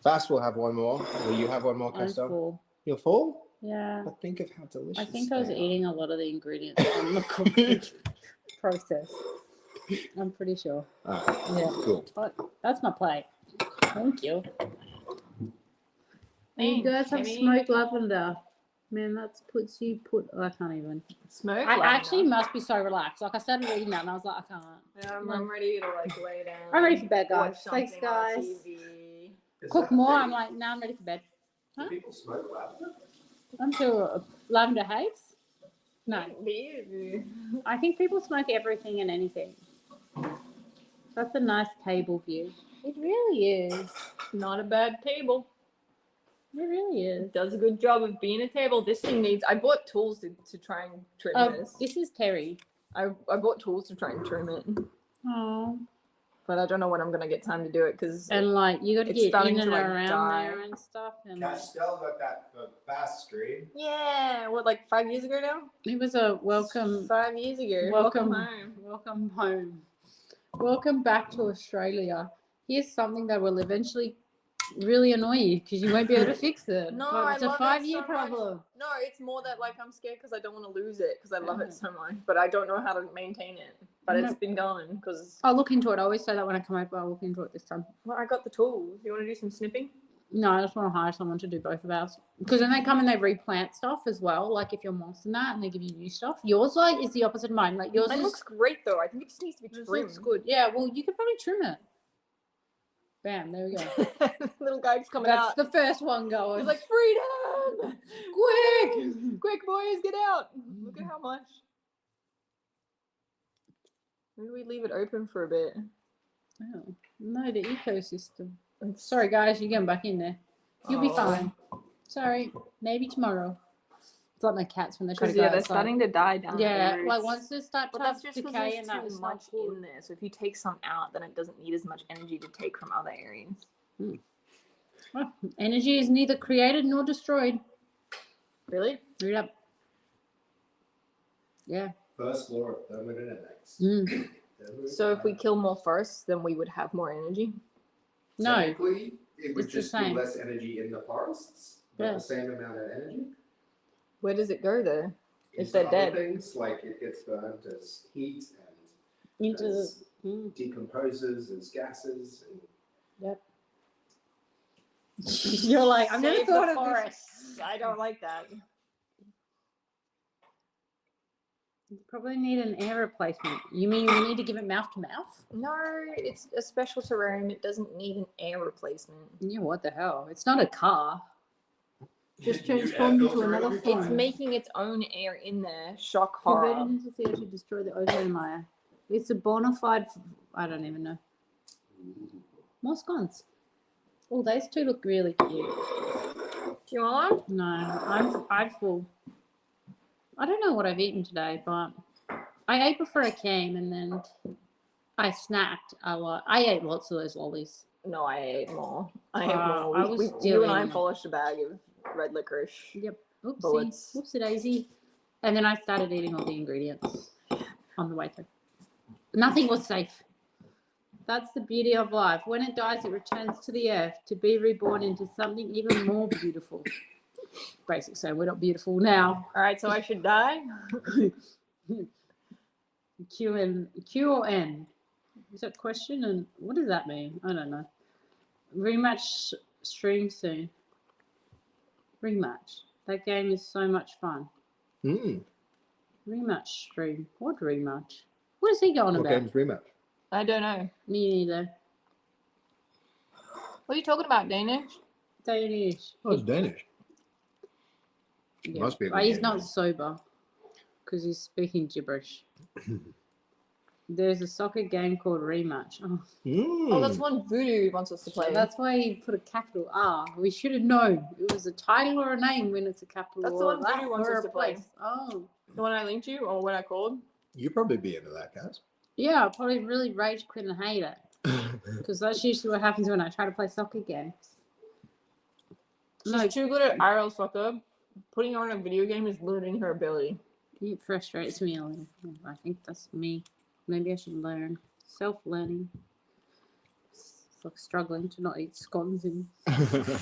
Fast will have one more. Will you have one more, I'm Castell? full. You're full? Yeah, But think of how delicious. I think I was they are. eating a lot of the ingredients from the cooking process. I'm pretty sure. Alright, Yeah, cool. but that's my plate. Thank you. And you guys have Kimmy. smoked lavender. Man, that's puts you put. I can't even. Smoke. I lavender. actually must be so relaxed. Like I started reading that and I was like, I can't. Yeah, I'm ready to like lay down. I'm ready for bed, guys. watch Thanks, something on guys. TV. Cook more. I'm like, now I'm ready for bed. Do people smoke lavender? I'm sure lavender haze. No, Maybe. I think people smoke everything and anything. That's a nice table view. It really is. Not a bad table. It really is. It does a good job of being a table. This thing needs. I bought tools to try and trim Oh, this. this is Terry. I bought tools to try and trim it, Oh. but I don't know when I'm gonna get time to do it because And like you got to It's get starting in and to, like, around die. there and stuff. And like, Castell got that for fast stream. yeah, what like 5 years ago now? it was a welcome. 5 years ago. Welcome home. Welcome home. Welcome back to Australia. Here's something that will eventually really annoy you because you won't be able to fix it. No, But I it's a love it 5-year so much. problem. No, it's more that like I'm scared because I don't want to lose it because I love it so much, but I don't know how to maintain it. But No. it's been going because I'll look into it. I always say that when I come over. I'll look into it this time. well, I got the tools. You want to do some snipping? No, I just want to hire someone to do both of ours. Because then they come and they replant stuff as well. Like if you're moss and that, and they give you new stuff. Yours like is the opposite of mine. Like yours It is, looks great though. I think it just needs to be yours trimmed. looks good. Yeah, well you could probably trim it. Bam, there we go. Little guy's coming That's out. the first one going. He's like, freedom! quick. Quick, boys, get out! Look at how much. Maybe we leave it open for a bit. Oh, no, the ecosystem. Sorry, guys, you're getting back in there. You'll be Oh. fine. Sorry, maybe tomorrow. It's like my cats when they try to Because go yeah, they're outside. starting to die down. Yeah, there. like It's- once they start But to that's just because decay there's and that, too it's not much cool. in there. So if you take some out, then it doesn't need as much energy to take from other areas. Well, energy is neither created nor destroyed. Really? Read up. Yeah. First law of thermodynamics. Mm. So if we kill more forests, then we would have more energy. No. Technically, it would It's the just be same. less energy in the forests, but Yeah. the same amount of energy. Where does it go though? If into they're other dead. things like it gets burned as heat and Into the. as decomposes as gases. And Yep. You're like, I've never Save thought the of this. forests. I don't like that. You probably need an air replacement. You mean we need to give it mouth to mouth? No, it's a special terrarium. It doesn't need an air replacement. Yeah, what the hell? It's not a car. Just New air transformed into filter another every thing. It's making its own air in there. Shock Converted horror. into CO to destroy the ozone layer. It's a bona fide. I don't even know. More scones. Oh, those two look really cute. Do you want one? No, I'm full. I don't know what I've eaten today, but I ate before I came, and then I snacked a lot. I ate lots of those lollies. No, I ate more. I ate more. I was still You and I eating them. polished a bag of red licorice. Yep. Oopsie. Bullets. Whoopsie daisy. And then I started eating all the ingredients on the way through. Nothing was safe. That's the beauty of life. When it dies, it returns to the earth to be reborn into something even more beautiful. Basically, so we're not beautiful now. All right, so I should die. Q or N? Is that question? And what does that mean? I don't know. Rematch stream soon. Rematch. That game is so much fun. Mm. Rematch stream. What rematch? What is he going What about? game's rematch? I don't know. Me neither. What are you talking about, Danish? Danish. Oh, it's Danish. Yeah. Must be a But good he's game, not then. sober because he's speaking gibberish. There's a soccer game called Rematch. Oh, Oh, that's one Voodoo wants us to play. that's why he put a capital R. We should have known. It was a title or a name when it's a capital That's the or one Voodoo wants or us a to play. place. Oh. The one I linked you, or when I called. You'd probably be into that, Kaz. Yeah, I'll probably really rage quit and hate it. Because that's usually what happens when I try to play soccer games. She's too good at IRL soccer. Putting her in a video game is limiting her ability. It frustrates me a little. I think that's me. Maybe I should learn. Self-learning. It's like struggling to not eat scones in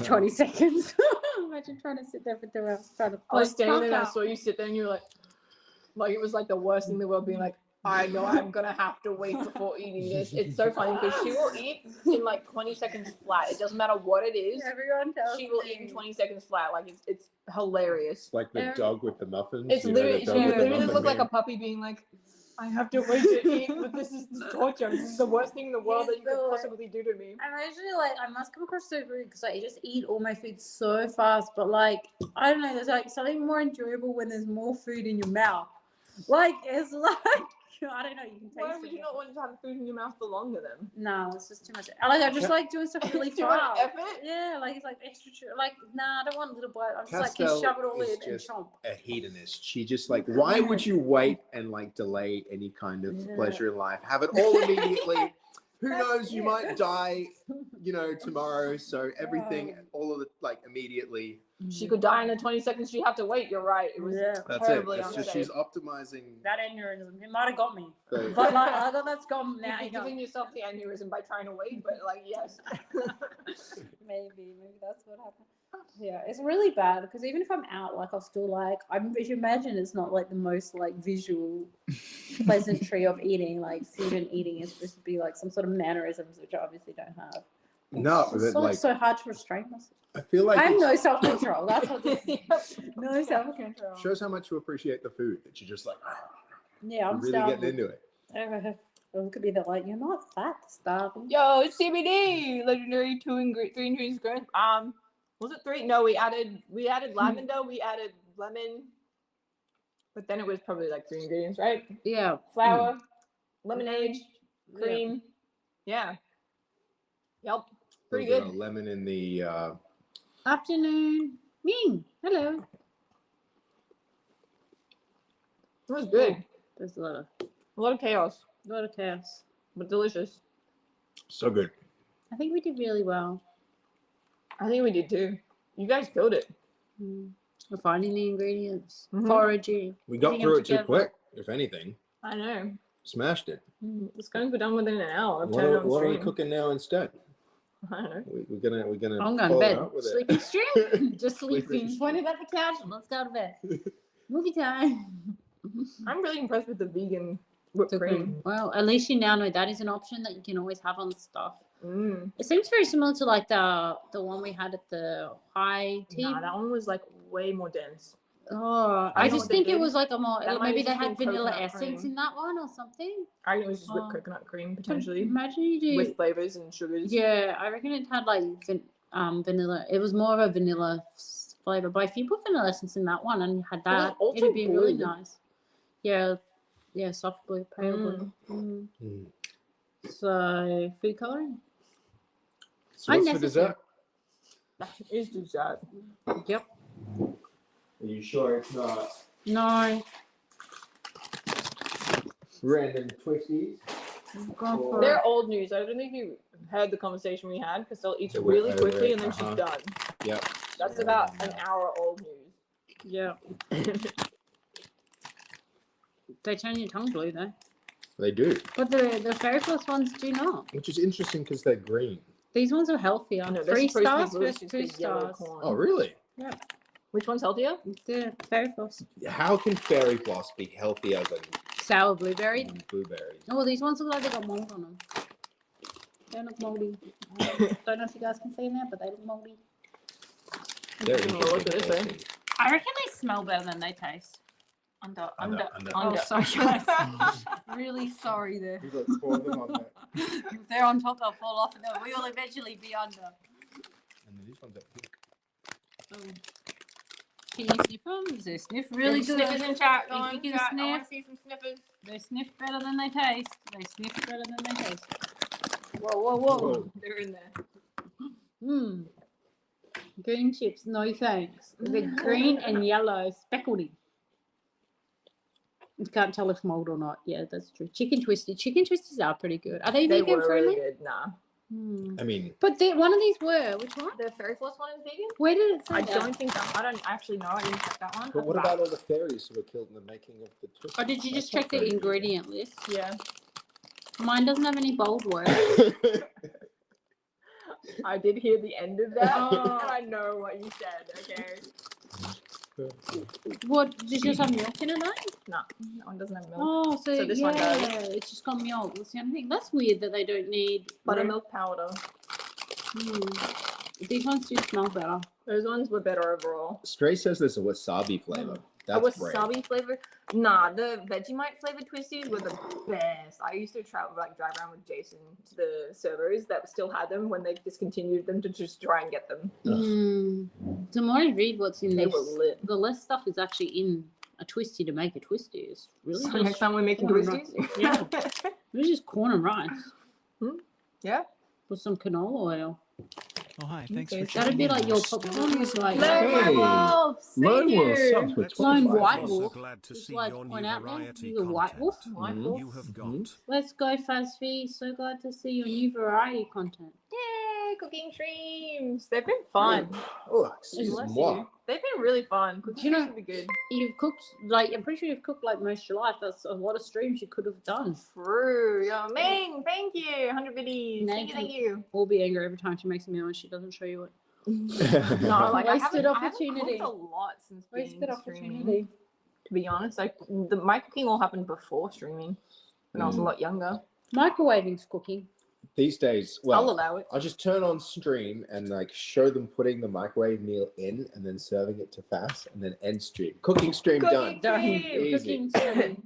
20 seconds. Imagine trying to sit there for 2 hours trying to I was play standing there and I soccer. saw you sit there and you were like it was like the worst thing in the world being like, I know I'm going to have to wait before eating this. It's so funny because she will eat in like 20 seconds flat. It doesn't matter what it is. Everyone tells She will me. eat in 20 seconds flat. Like it's hilarious. Like the dog with the muffins. It's you know, literally, the she dog with the literally muffin looked like a meme. puppy being like, I have to wait to eat, but this is torture. This is the worst thing in the world that you could possibly do to me. I'm actually like, I must come across so rude because I just eat all my food so fast. But like, I don't know, there's like something more enjoyable when there's more food in your mouth. Like, it's like, I don't know, you can taste Why it. would you not want to have food in your mouth for longer then? No, it's just too much. I just like doing stuff really Too much fast. effort? Yeah, like it's like extra. Like, nah, I don't want a little bite. I'm just like, Castell can shove it all is in and just chomp. a hedonist. She just like, why would you wait and like delay any kind of pleasure in life? Have it all immediately. Who knows? You might die, you know, tomorrow. So everything, all of it, like immediately. She could die in the 20 seconds she'd have to wait. You're right. It was Yeah. That's terribly it. That's just unsafe. she's optimizing. That aneurysm, it might have got me. the- But like, I got that scum now. You're giving yourself the aneurysm by trying to wait, but like, yes. Maybe that's what happened. Yeah, it's really bad because even if I'm out, like I'll still like, if you imagine it's not like the most like visual pleasantry of eating, like food and eating is supposed to be like some sort of mannerisms, which I obviously don't have. No, It's but so, like so hard to restrain myself. I feel like I have it no self-control. That's what this is. No self-control. shows how much you appreciate the food that you're just like Yeah, I'm really starving. getting into it. It could be that like, you're not fat, starving. Yo, it's CBD. Legendary 3 ingredients. Was it 3? No, we added lavender, we added lemon, but then it was probably like 3 ingredients, right? Yeah. Flour, lemonade, cream. Yeah. Yep. Pretty Little bit good. of lemon in the Afternoon. Ming. Hello. It was good. There's a A lot of chaos, lot of chaos. but delicious. so good. I think we did really well. I think we did too. You guys killed it. We're finding the ingredients, Mhm. foraging. We got putting through them it too together. quick, if anything. I know. Smashed it. The scones were done within an hour of What turning are, on what are we stream. cooking now instead? I don't know. We're gonna I'm going to follow bed. up with Sleeping it. stream. Just Sleeping sleeping. stream. Pointed at the couch and let's go to bed. Movie time. I'm really impressed with the vegan whipped cream. Well, at least you now know that is an option that you can always have on the stuff. Mm. It seems very similar to like the one we had at the high tea. Nah, that one was like way more dense. Oh, I I know just what they think it did. was like a more, That might maybe have they just had been vanilla coconut essence cream. in that one or something. I think it was just whipped Oh. coconut cream But potentially imagine you do. with flavors and sugars. Yeah, I reckon it had like vanilla. It was more of a vanilla flavor. But if you put vanilla essence in that one and you had that, also it'd be really blue. nice. Yeah, soft blue, pale blue. Mm. So food coloring. So what's for Unnecessary. dessert? That is dessert. Yep. Are you sure it's not No. random twisties? Going for They're old news. I don't know if you heard the conversation we had because they'll eat Yeah, it really we- quickly and then uh-huh. she's done. Yep. That's about an hour old news. Yeah. They turn your tongue blue though. They do, But the fairy floss ones do not. which is interesting because they're green. These ones are healthier. No, they're 3 supposed to be stars blue, versus it's 2 just the yellow stars. corn. Oh, really? Which one's healthier? The fairy floss. How can fairy floss be healthier than Sour blueberry. blueberries? Oh, these ones look like they got mold on them. They look moldy. Don't know if you guys can see in there, but they look moldy. They're Taking a look at interesting this, eh? tasting. I reckon they smell better than they taste. Under. Oh, sorry, guys. Really sorry there. We've got 4 of them on there. If they're on top, they'll fall off, and then we will eventually be under. And then these ones are pink. Can you sniff them? Does they sniff really good? Sniffers in chat. Go If on, you can chat. I want sniff. to see some sniffers. They sniff better than they taste. They sniff better than they taste. Whoa. Whoa. They're in there. Mmm. Green chips, no thanks. They're green and yellow, speckledy. You can't tell if mold or not. Yeah, that's true. Chicken twisties are pretty good. Are they vegan were friendly? really good. Nah. I mean, But one of these were. Which one? The fairy floss one is vegan? Where did it say I that? don't think that. I don't actually know. I didn't check that one. but what about all the fairies who were killed in the making of the twist? Or did you just That's check not the very ingredient list? Yeah. Mine doesn't have any bold words. vegan. I did hear the end of that. Oh. And I know what you said. Okay. What? Does yours have milk in it, though? No, that one doesn't have milk. Oh, so this yeah, one does. it's just got milk. That's the only thing. That's weird that they don't need Buttermilk powder. These ones do smell better. Those ones were better overall. Stray says there's a wasabi flavor. A That's great. wasabi flavor? Nah, the Vegemite flavored twisties were the best. I used to drive around with Jason to the servers that still had them when they discontinued them to just try and get them. The more I read what's in They this, were lit. the less stuff is actually in a twisty to make a twisty. It's really So just next time we're making corn twisties? and rice. Yeah. It's just corn and rice Yeah. with some canola oil. Oh, hi. Thanks for Okay, checking That'd be in. like your popcorn with like Hey. Wolf! Lone thank Wolf you. subs with Lone 25 White months. Wolf. glad to Just see like your point new out there, variety he's a white wolf. White Mhm. wolf. You have got. Let's go, Fazfi. So glad to see your new variety content. Yay, cooking streams. They've been fun. Oh, excuse Bless moi. you. They've been really fun. Cooking You know- streams would be good. You've cooked, like, I'm pretty sure you've cooked like most of your life. That's a lot of streams you could have done. True. Yo, Ming, thank you. 100 biddies. Thank Thank you. We'll be angry every time she makes a meal and she doesn't show you it. No, like Wasted I haven't opportunity. cooked a lot since being Wasted streaming. opportunity. To be honest, my cooking all happened before streaming when I was a lot younger. Microwaving's cooking. These days, I'll well, allow it. I'll just turn on stream and like show them putting the microwave meal in and then serving it to fast and then end stream. Cooking stream done. Done. Easy. Cooking stream.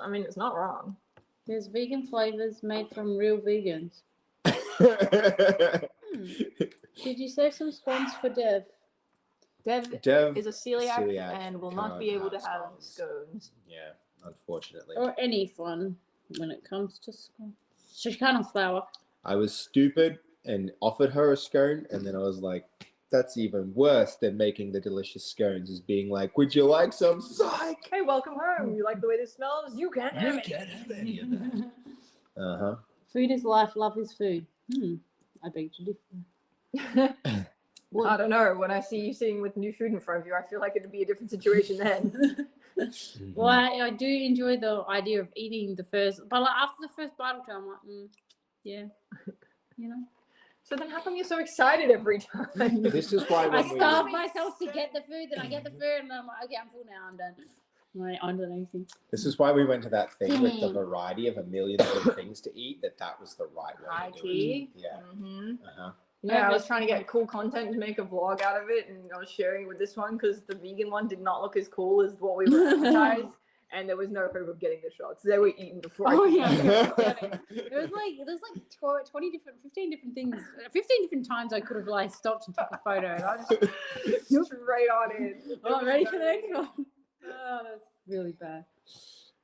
I mean, it's not wrong. There's vegan flavors made from real vegans. Did you save some scones for Dev? Dev is a celiac, celiac and will cannot not be able to have have scones. scones. Yeah, unfortunately. Or any fun when it comes to scones. She can't have flour. I was stupid and offered her a scone, and then I was like, that's even worse than making the delicious scones, is being like, would you like some psych? Hey, welcome home. You like the way this smells? You can't have it. any of that. Uh-huh. Food is life, love is food. I beg to differ. I don't know. When I see you sitting with new food in front of you, I feel like it'd be a different situation then. Well, I do enjoy the idea of eating the first, but like after the first bite or two, I'm like, yeah, you know. So then how come you're so excited every time? This is why I when we starve myself to get the food, then I get the food, and then I'm like, okay, I'm full now, I'm done. Right, I'm done anything. This is why we went to that thing with the variety of a million other things to eat. That was the right way High to do tea. it. Yeah. Mm-hmm. Uh-huh. Yeah, I was trying to get cool content to make a vlog out of it, and I was sharing it with this one because the vegan one did not look as cool as what we were advertised, and there was no hope of getting the shots. They were eaten before. Oh, I could yeah. get it. There's like 20 different, 15 different things, 15 different times I could have like stopped and took a photo. And I just, Straight on in. oh, ready for the next one? Oh, that's really bad.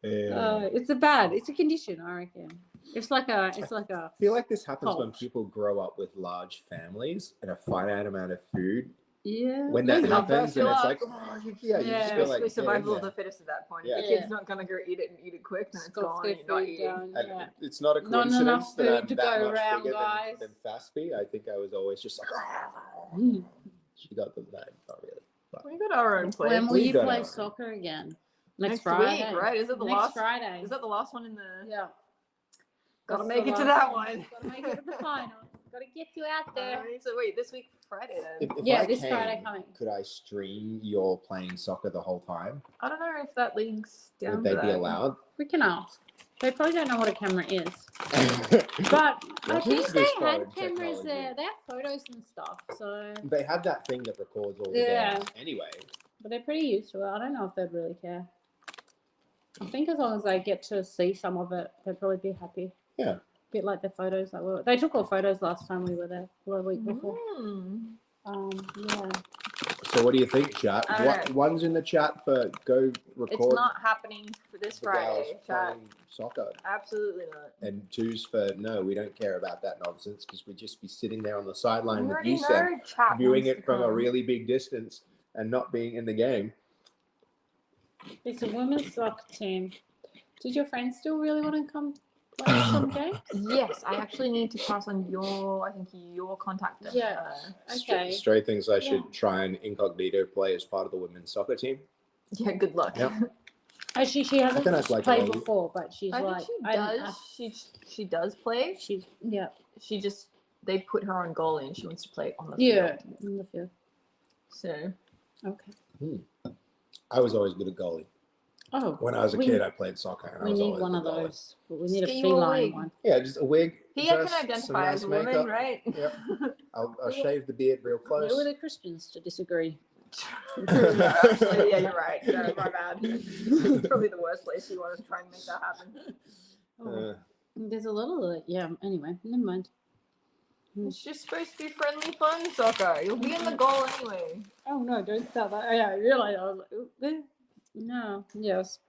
Yeah. It's a condition, I reckon. It's like a. I feel like this happens when cult. people grow up with large families and a finite amount of food. Yeah. When that Maybe. happens, and it's First like, oh, yeah, you just Yeah. feel like Basically get survival in of the there. fittest at that point. Yeah. The kid's not gonna go eat it and eat it quick, then it's Scoff gone. their And you're not food eating. down. And Yeah. it's not a Not enough coincidence that food I'm to that go much around, bigger guys. than Faspy. I think I was always just like, Mm. she got the name, not really. We got our own place. When will We you got play it. soccer again? Next Friday. week, right? Is it the Next last? Friday. Is that the last one in the? Yeah. Gotta That's make the it to last that one. Gotta make it to the final. Gotta get you out there. So wait, this week Friday then? If Yeah, I this came, Friday coming. Could I stream your playing soccer the whole time? I don't know if that league's down. Would they for be that. allowed? We can ask. They probably don't know what a camera is. But I What think is they this had phone cameras technology? there. They have photos and stuff. So They have that thing that records all the Yeah. games anyway. But they're pretty used to it. I don't know if they'd really care. I think as long as they get to see some of it, they'd probably be happy. Yeah. Bit like the photos that were. They took all photos last time we were there, or a week before. Yeah. So what do you think, chat? I don't know. One's in the chat for go record. It's not happening for this the gals Friday, chat. playing soccer. Absolutely not. And two's for no, we don't care about that nonsense because we'd just be sitting there on the sideline with already you, Sam, know chat viewing wants it to from a come. really big distance and not being in the game. It's a women's soccer team. Did your friends still really want to come play some games? Yes, I actually need to pass on your contact. Yeah. Okay. Stray thinks I should Yeah. try and incognito play as part of the women's soccer team. Yeah, good luck. Yep. Actually, she hasn't think I'd like played to- before, but she's I like, think she does play. she's yeah, She just they put her on goalie and she wants to play on the yeah, field. in the field. So Okay. I was always good at goalie. Oh, When I was a we- kid, I played soccer. And I we was need always one the of goalie. those. But we need a Scheme or feline wig? one. Yeah, just a wig. he dress, can some identify nice as a woman, makeup. right? Yep. I'll shave the beard real close. Who are the Christians to disagree? Actually, yeah, you're right. No, my bad. Probably the worst place you want to try and make that happen. Oh, there's a little, yeah. Anyway, never mind. It's just supposed to be friendly, fun soccer. You'll be in the goal anyway. Oh no, don't start that. Yeah, I realized I was like, "Ooh, no, yes.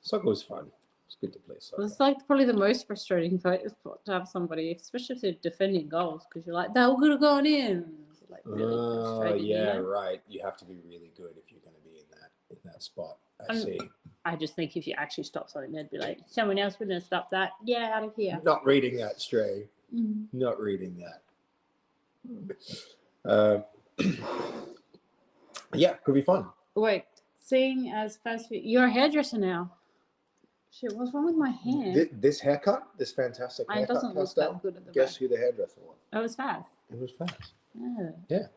Soccer was fun. It's good to play soccer. It's like probably the most frustrating part is to have somebody, especially if they're defending goals, because you're like, that could have gone in. It's like really Oh frustrating. you yeah, know? right. You have to be really good if you're going to be in that spot. I Um, see. I just think if you actually stop something, they'd be like, someone else wouldn't have stopped that. Yeah, out of here. Not reading that, Stray. Mm. Not reading that. Yeah, could be fun. Wait, seeing as fast food, you're a hairdresser now. Shit, what's wrong with my hair? This haircut, this fantastic It haircut, doesn't look Castell, that good at the guess back. who the hairdresser was? Oh, it's fast. It was fast. Yeah. Yeah.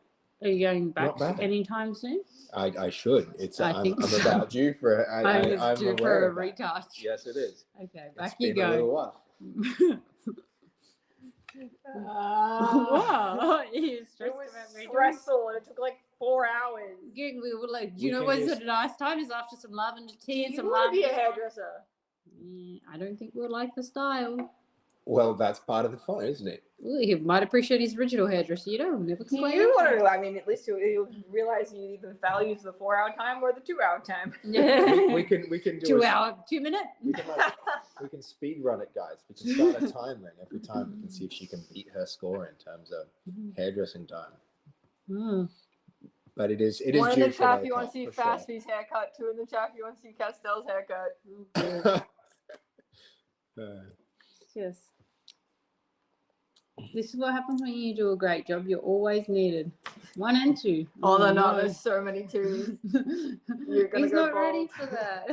Are you going back Not bad. anytime soon? I should. It's I I'm think so. about due for. I'm due aware for a of that. retouch. Yes, it is. Okay, It's back you been a little go. while. Wow, you It stressed was about me. stressful and it took like 4 hours. We were like, do We you know can what's just- a nice time is after some lavender tea and You some want to be a lavender. hairdresser. I don't think we'll like the style. Well, that's part of the fun, isn't it? Ooh, he might appreciate his original hairdresser. You know, never complain. You want to, I mean, at least you'll realize you either values the 4-hour time or the 2-hour time. Yeah. We can do 2 a- hour, 2 minute. we can speed run it, guys. We can start a timer, and every time we can see if she can beat her score in terms of hairdressing time. Mm. But it is One in due the for chat a if you want to haircut, see for Fastby's haircut. 2 in the chat if you want to see Castell's haircut. sure. Yes. This is what happens when you do a great job. You're always needed. 1 and 2. Oh, no, no. there's so many twos. You're gonna He's go not ready bald. for that.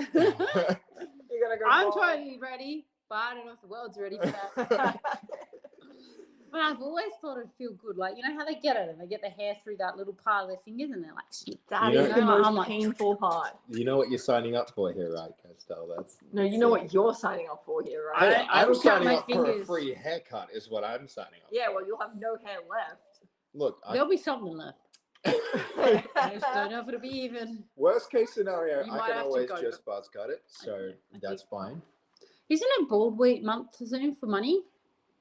You're gonna go I'm bald. totally ready, but I don't know if the world's ready for that. But I've always thought it'd feel good. Like, you know how they get it and they get the hair through that little part of their fingers and they're like, shit. That You is know- the most I'm like- painful part. You know what you're signing up for here, right, Castell? That's No, you know what you're signing up for here, right? I I'm will count signing my up for a fingers. free haircut. Is what I'm signing up. Yeah, well, you'll have no hair left. Look, There'll be something left. I just don't know if it'll be even. worst case scenario, You I might can have to always go just buzz cut it, so I that's think- fine. Isn't it bald week month soon for money?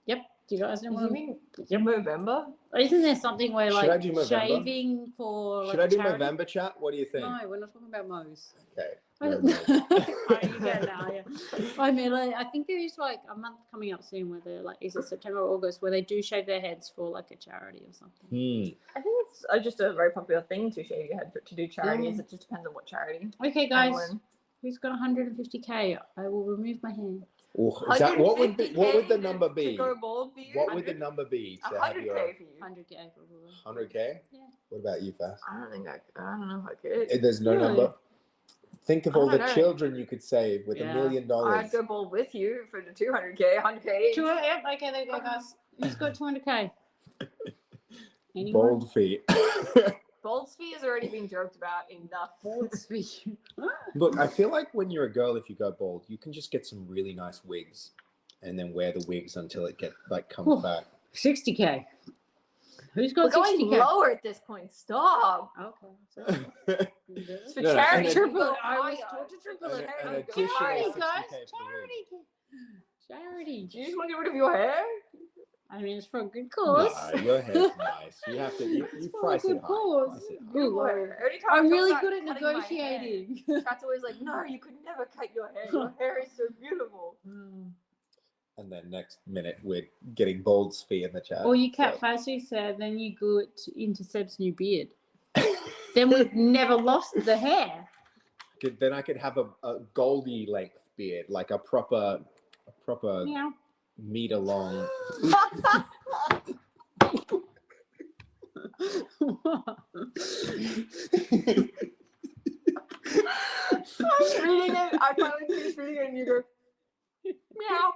Yep. Do you guys know You what? mean Yep. November? Isn't there something where Should I like do Movember? shaving for like Should I do charity? November chat? What do you think? No, we're not talking about Moe's. Okay. Oh, no, no. you can now, yeah. I mean, like, I think there is like a month coming up soon where they're like, is it September or August, where they do shave their heads for like a charity or something. Hmm. I think it's just a very popular thing to shave your head to do charities. It just depends on what charity. Okay, and guys, when. who's got 150k? I will remove my hand. Ooh, is that what would the 150K number to be? go bald for you? What would the number be to have 100K your for you. 100k probably. 100K? Yeah. What about you, Fast? I don't know if I could. There's no Really? number. Think of I all the don't know. children you could save with Yeah. $1 million. I'd go bald with you for the 200K, 100K each. Yep, okay, there you go, guys. Who's got 200k? Anyone? Bold feet. Bald fee has already been joked about enough. Bald speech. Look, I feel like when you're a girl, if you go bald, you can just get some really nice wigs and then wear the wigs until it comes Ooh. back. 60k. Who's We're got 60 going cats? lower at this point. Stop. Okay. It's for No, charity. and Triple. Go I was higher. told to triple An- it. an Charity, additional guys. 60K for the Charity. Charity. Do you just want to get rid of your hair? I mean, it's for a good No, cause. your hair's nice. You have to. You It's for a price it good high. cause. Price it high. Good lord. Every time I'm I talk really about good at cutting my hair, negotiating. Chat's always like, no, you could never cut your hair. Your hair is so beautiful. And then next minute we're getting Bald's fee in the chat. Or you cat so- Fashy said, then you glue it into Seb's new beard. Then we've never lost the hair. Then I could have a Goldie length beard, like a proper Yeah. meter long. I was reading it. I finally finished reading it, and you go, meow.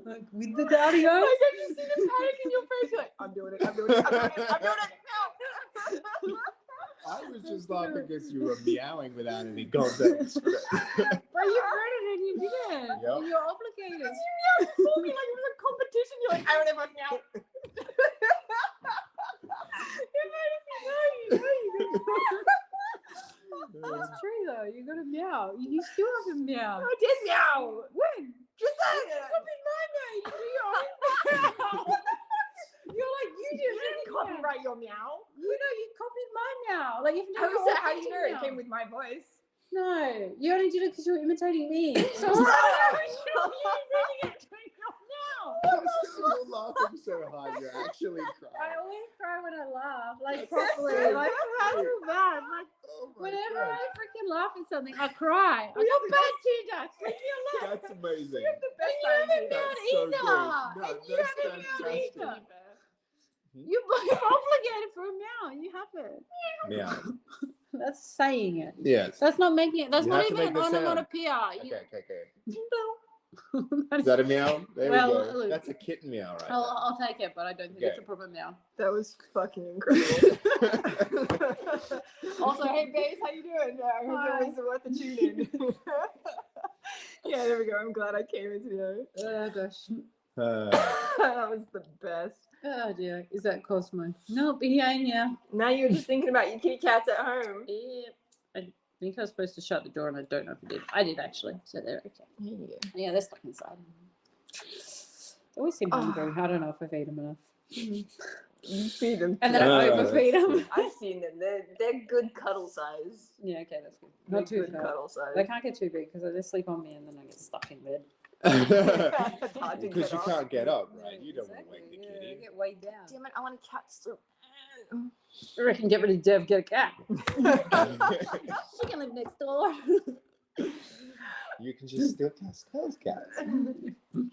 Like with the daddy eyes. Like, I just see the panic in your face. You're like, I'm doing it. I'm doing it. I'm doing it. I'm doing it. Meow. I was just laughing because you were meowing without any context. But you heard it and you did it. Yep. And you're obligated. You meowed for me like it was a competition. You're like, I don't ever meow. You made it know. It's true though. You got to meow. You still have to meow. I did meow. When? Just say You it. copied my meow. You do your own meow. You're like, you You did didn't copyright your meow. You know, you copied my meow. Like, you've How never is that? How do you know it meow. came with my voice? No, you only did it because you were imitating me. So Wow. You're laughing so hard, you're actually I crying. always cry when I laugh, like That's properly. so Like, I feel bad. Like, Oh my whenever God. I freaking laugh at something, I cry. I got bad tear ducts. Leave me alone. That's amazing. The best you haven't idea. meowed That's so either. good. No, And you that's haven't meowed fantastic. either. Hmm? You're obligated for a meow. You haven't. Meow. That's saying it. Yes. That's not making it. That's You not have to even an make the sound. onomatopoeia. Okay. That Is that a meow? There Well, we go. look. That's a kitten meow, right? I'll take it, but I don't think it's a Okay. proper meow. That was fucking incredible. Also, hey babes, how you doing? I hope it was worth the tune in. Yeah, there we go. I'm glad I came into there. Oh gosh. That was the best. Oh dear. Is that Cosmo? Nope, he ain't here. Now you're just thinking about your kitty cats at home. Yep. I think I was supposed to shut the door and I don't know if I did. I did actually. So they're okay. Yeah. Yeah, they're stuck inside. They always seem hungry. I don't know if I feed them enough. You feed them. And then I overfeed them. I've seen them. They're good cuddle size. Yeah, okay, that's good. They're Not too good fat. cuddle size. They can't get too big because they sleep on me and then I get stuck in bed. It's hard to Because get you off. can't get up, right? You don't want to Exactly, wake the yeah, I kitty. get weighed down. Damn it! I want a cat so. I reckon get rid of Dev, get a cat. She can live next door. You can just steal Castell's cat.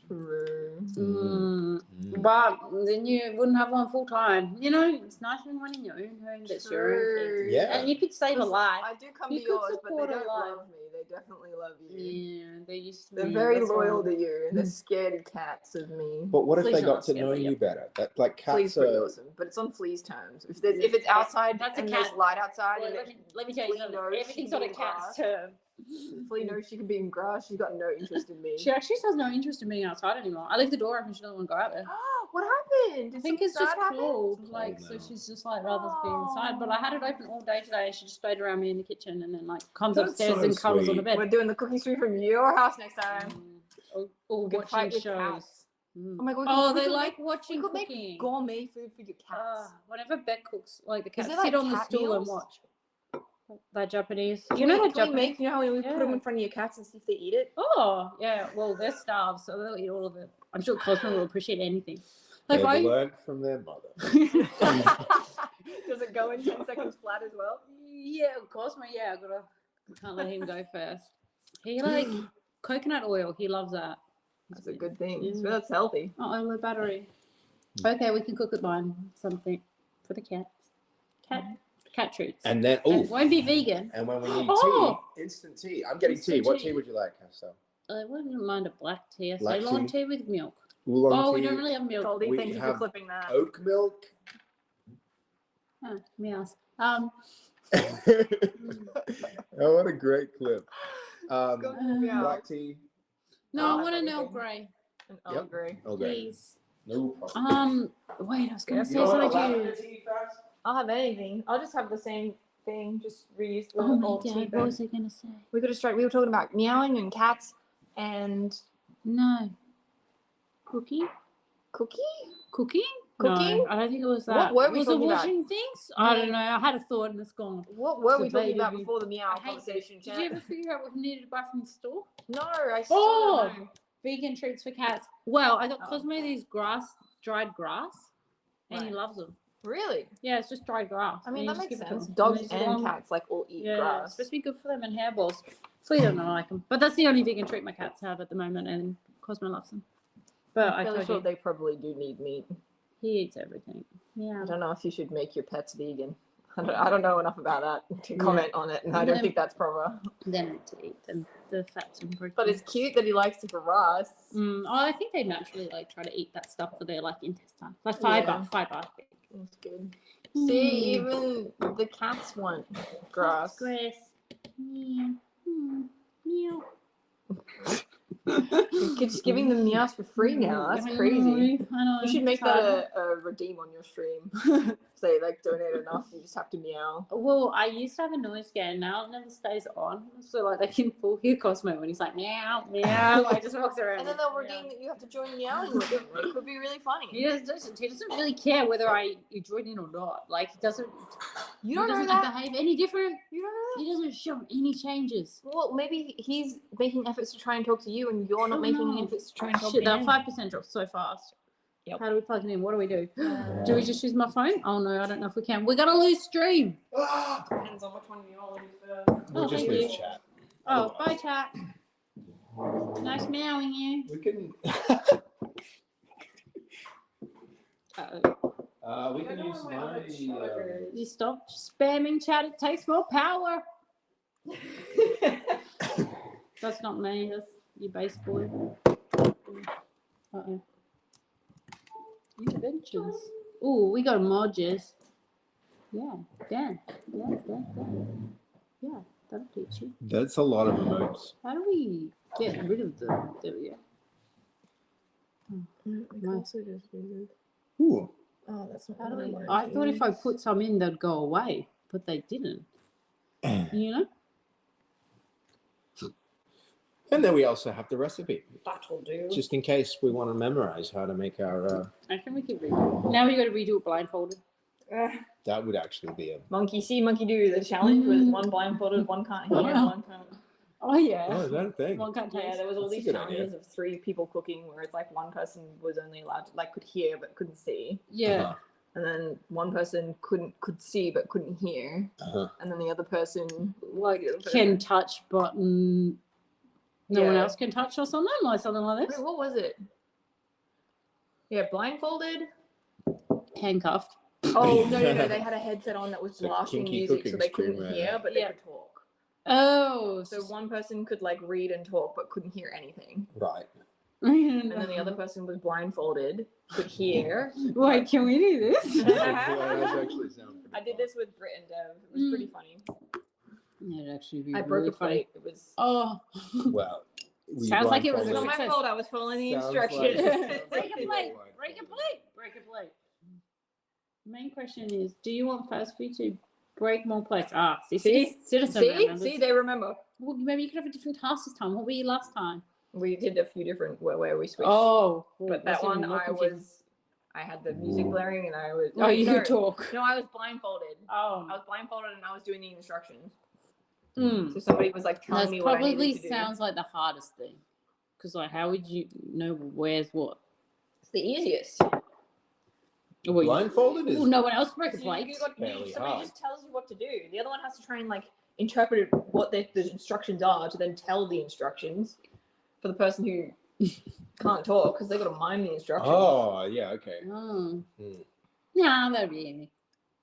True. But then you wouldn't have one full time. You know, it's nice when one in your own home that's your own thing. Yeah. And you could save a life. I do come You to could yours, but they support a don't life. love me. They definitely love you. Yeah, they used to They're be. very that's loyal why. to you, and they're scaredy cats of me. But what if Flea's they not got to scared know of you. you better? That like Flea's cats pretty are. awesome, but it's on Flea's terms. If it's outside That's a and cat. there's light outside, Well, and let me tell you Flea something. knows she Everything's can on a be in cat's grass. term. Flea knows she can be in grass. She's got no interest in me. She actually has no interest in being outside anymore. I leave the door open. She doesn't want to go out there. What happened? I think it's just cold. It's Like, cold so now. she's just like rather be inside. But I had it open all day today, and she just stayed around me in the kitchen, and then like comes That's upstairs so and cuddles on the sweet. bed. We're doing the cooking stream from your house next time. Or We can watching fight with shows. cats. Mm. Oh my god! Oh, we they could like make, watching we could cooking. make gourmet food for your cats. Whenever Beck cooks, like the cats it sit like on the cat stool and meals? watch. That Japanese. Can You know we, that can we Japanese? make? You know how we put them Yeah. in front of your cats and see if they eat it? Oh, yeah. Well, they're starved, so they'll eat all of it. I'm sure Cosmo will appreciate anything. Like, They've I... learned from their mother. Does it go in 10 seconds flat as well? Yeah, Cosmo, yeah, can't let him go first. He like coconut oil, he loves that. That's a good thing. Yeah. So that's healthy. Oh, low battery. Okay, we can cook at mine. Something for the cats. Cat treats. And then, And oh, it won't be vegan. and when we need Oh! tea, instant tea. I'm getting tea. Instant What tea. tea would you like, Castell? I wouldn't mind a black tea. A Black Ceylon tea? tea with milk. Oolong Oh, tea, we don't really have milk. Goldie, We thank you for have clipping that. oat milk. Oh, meows. Oh, what a great clip. Meow. Black tea. No, I I'll want have an Earl anything. Grey, An Earl Yep. Grey. Okay. please. No problem. Wait, I was gonna say You want a something to lavender you. tea first? I'll have anything. I'll just have the same thing. Just reuse the Oh my old tea god, what bag. was I gonna say? We could have started. We were talking about meowing and cats and No. Cooking? cookie. Cooking? Cooking? No, I don't think it was What that. were we was it talking about? washing things? I don't know. I had a thought and it's gone. What were So we talking about baby- before the meow I hate conversation? Did you ever figure out what we needed to buy from the store? No, I still Oh! don't know. Vegan treats for cats. Well, I got Oh. Cosmo these dried grass, and he Right. loves them. Really? Yeah, it's just dried grass. I mean, and that you just makes give it to sense. him. Dogs it's and long- cats like all eat Yeah, it's grass. supposed to be good for them and hairballs. Flea don't know like them, but that's the only vegan treat my cats have at the moment, and Cosmo loves them. But I I'm fairly told sure you, they probably do need meat. he eats everything. Yeah. I don't know if you should make your pets vegan. I don't know enough about that to comment on it, and I don't Yeah. think that's proper. They're meant to eat them, the fats and proteins. But it's cute that he likes the grass. Oh, I think they naturally like try to eat that stuff for their like intestine, like fiber. Yeah. I think. That's good. Mm. See, even the cats want grass. Grass. Meow. Meow. You're just giving them meows for free now. That's I crazy. know, I know. You should make It's hard. that a redeem on your stream. Say like donate enough, you just have to meow. Well, I used to have a noise scan. Now it never stays on. So like they can full hear Cosmo when he's like meow meow. Like just walks around. And then they'll meow. redeem that you have to join meowing with them. It could be really funny. He doesn't really care whether you join in or not. Like he doesn't. You don't know doesn't that? behave any different. You don't know that? He doesn't show any changes. Well, maybe he's making efforts to try and talk to you, and you're not making any no. efforts to try and talk Shit, to that him. 5% drops so fast. Yep. How do we plug it in? What do we do? Do we just use my phone? Oh no, I don't know if we can. We're gonna lose stream. Depends on which one you all use first. We'll Oh, just thank lose you. chat. Oh, bye chat. Nice meowing you. We can. Uh-oh. We can use my. You stop spamming chat. It takes more power. That's not me. That's your base boy. Uh-oh. Interventions. Ooh, we got emojis. Yeah, Dan. Dan. Yeah, that'll teach you. That's a lot of emotes. How do we get rid of them? There we go. Nice. Ooh. Oh, that's not How do what I we? wanted I to thought if I use. put some in, they'd go away, but they didn't. You know? And then we also have the recipe, That'll do. just in case we want to memorize how to make our. I think we could redo it. Now we got to redo it blindfolded. That would actually be a. Monkey see, monkey do. The challenge was one blindfolded, one can't hear, Wow. one can't. Oh yeah. Oh, is that a thing? One can't taste. Yeah, there was all That's a these good idea. challenges of 3 people cooking, where it's like one person was only allowed to could hear but couldn't see, Yeah. Uh-huh. and then one person could see but couldn't hear, Uh-huh. and then the other person Like the other person- can touch button. No one Yeah. else can touch or something like Wait, this. what was it? Yeah, blindfolded. Handcuffed. Oh no, they had a headset on that was It's a blasting kinky music, so cooking they stream couldn't right hear, now. but they Yeah. could talk. Oh. So one person could read and talk, but couldn't hear anything, Right. and then the other person was blindfolded, could hear. Wait, can we do this? That does actually sound pretty I did fun. this with Britt and Dev. It was pretty funny. It'd actually be I really broke a funny. plate. It was. Oh. Well. we Sounds like it was It's a not blindfolded- my success. fault. I was following the Sounds instructions. like- Break a plate. Break a plate. Break a plate. The main question is, do you want fast food to break more plates? Ah, see, citizen remembers. See, they remember. Well, maybe you could have a different task this time. What were you last time? We did a few different where we switched. Oh, but that one I had the music blaring and I was. Oh, you no, could talk. No, I was blindfolded. Oh, I was blindfolded and I was doing the instructions. mm. So somebody was telling That me what I probably needed to do. sounds like the hardest thing. Because how would you know where's what? It's the easiest. Well, Blindfolded is. well, no one else breaks a So plate. Fairly somebody hard. just tells you what to do. The other one has to try and interpret what the instructions are to then tell the instructions for the person who can't talk because they got to mime the instructions. Oh, yeah, okay. Oh. Hmm. Yeah, that'd be easy.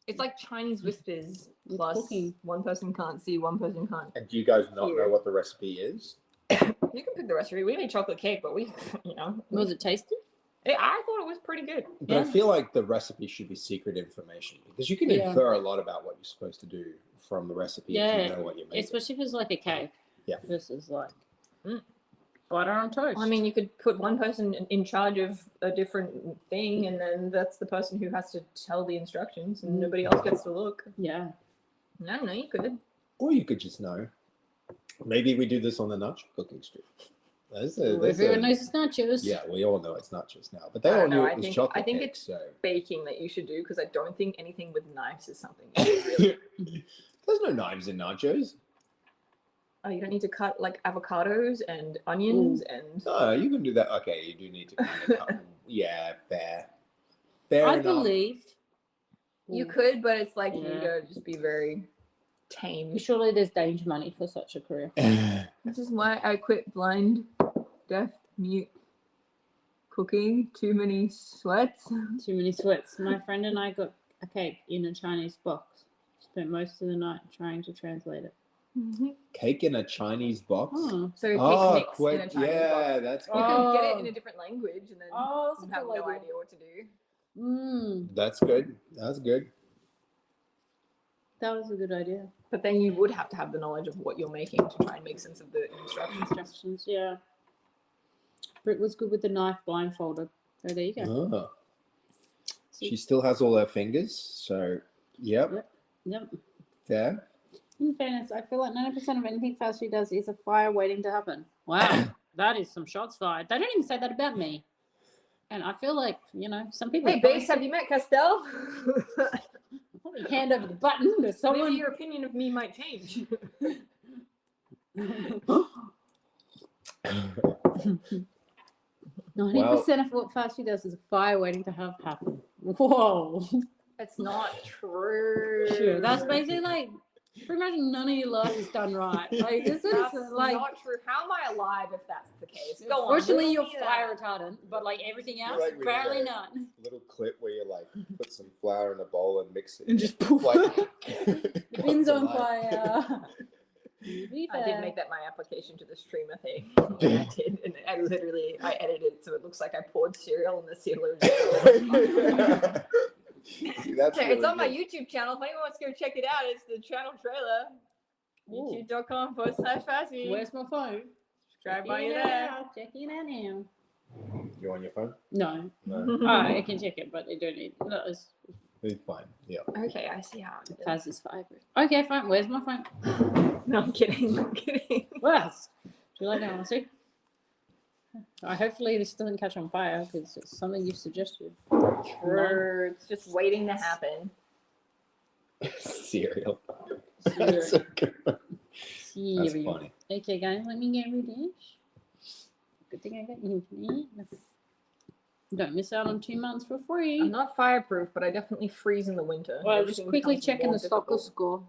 It's like Chinese whispers With plus cooking. one person can't see, one person can't. And do you guys not Here. know what the recipe is? You can pick the recipe. We made chocolate cake, but we, Was it tasty? I thought it was pretty good. But I Yeah. feel like the recipe should be secret information because you can Yeah. infer a lot about what you're supposed to do from the recipe if Yeah. you know what you're making. Especially if it's like a cake. Yeah. Versus like. Butter on toast. I mean, you could put one person in charge of a different thing, and then that's the person who has to tell the instructions, and nobody else gets to look. yeah. I don't know, you could. Or you could just know. Maybe we do this on the nacho cooking stream. Everyone knows it's nachos. Yeah, we all know it's nachos now, but they I all don't knew know, it was I chocolate think cake, it's so. baking that you should do, because I don't think anything with knives is something. Really... There's no knives in nachos. Oh, you don't need to cut like avocados and onions and. No, you can do that. Okay, you do need to kind of cut. Yeah, fair. Fair I enough. believe. You could, but it's like you Yeah. need to just be very tame. Surely there's danger money for such a career. This is why I quit blind, deaf, mute cooking. Too many sweats. Too many sweats. My friend and I got a cake in a Chinese box. Spent most of the night trying to translate it. Cake in a Chinese box? Oh, So cake Oh, mix in a Chinese yeah, box. that's You good. can get it Oh. in a different language, and then Oh, that's you a have cool no idea. idea what to do. That's good. That's good. That was a good idea. But then you would have to have the knowledge of what you're making to try and make sense of the instructions. Instructions, yeah. Britt was good with the knife blindfolded. So there you go. Oh. She still has all her fingers, so yep. Yep. Fair. In fairness, I feel like 90% of anything fast food does is a fire waiting to happen. Wow, that is some shots fired. They don't even say that about me. And I feel like, you know, some people. Hey, base, have you met Castell? probably hand over the button to someone. Maybe your opinion of me might change. 90% of what fast food does is a fire waiting to have happen. Whoa. That's not true. Sure. That's basically like pretty much none of your life is done right. Like this is That's like not true. How am I alive if that's the case? Go on. fortunately riddle you're me fire that. retardant, but like everything else, like we apparently did not. Little clip where you like put some flour in a bowl and mix it. And just poof. Like, Bins on comes alive. fire. I did make that my application to the streamer thing. Did- I did, and I edited it so it looks like I poured cereal in the sealer. See, that's It's really on my good. YouTube channel. If anyone wants to go check it out, it's the channel trailer. Ooh. YouTube.com/fastfood. Where's my phone? Drive by Checking you it there. out, checking it out now. You on your phone? No. No. Oh, I can check it, but I don't need no, it's It's fine. Yeah. Okay, I see how it is. Faz is fiber. Okay, fine. Where's my phone? No, I'm kidding. I'm kidding. What else? Do you like that one, see? Hopefully this doesn't catch on fire because it's something you've suggested. True. It's just waiting to happen. Cereal. Cereal. That's so good. That's Cereal. funny. Okay, guys, let me get rid of this. Good thing I got internet. Don't miss out on 2 months for free. I'm not fireproof, but I definitely freeze in the winter. Well, just Everything quickly becomes checking more the soccer difficult. score.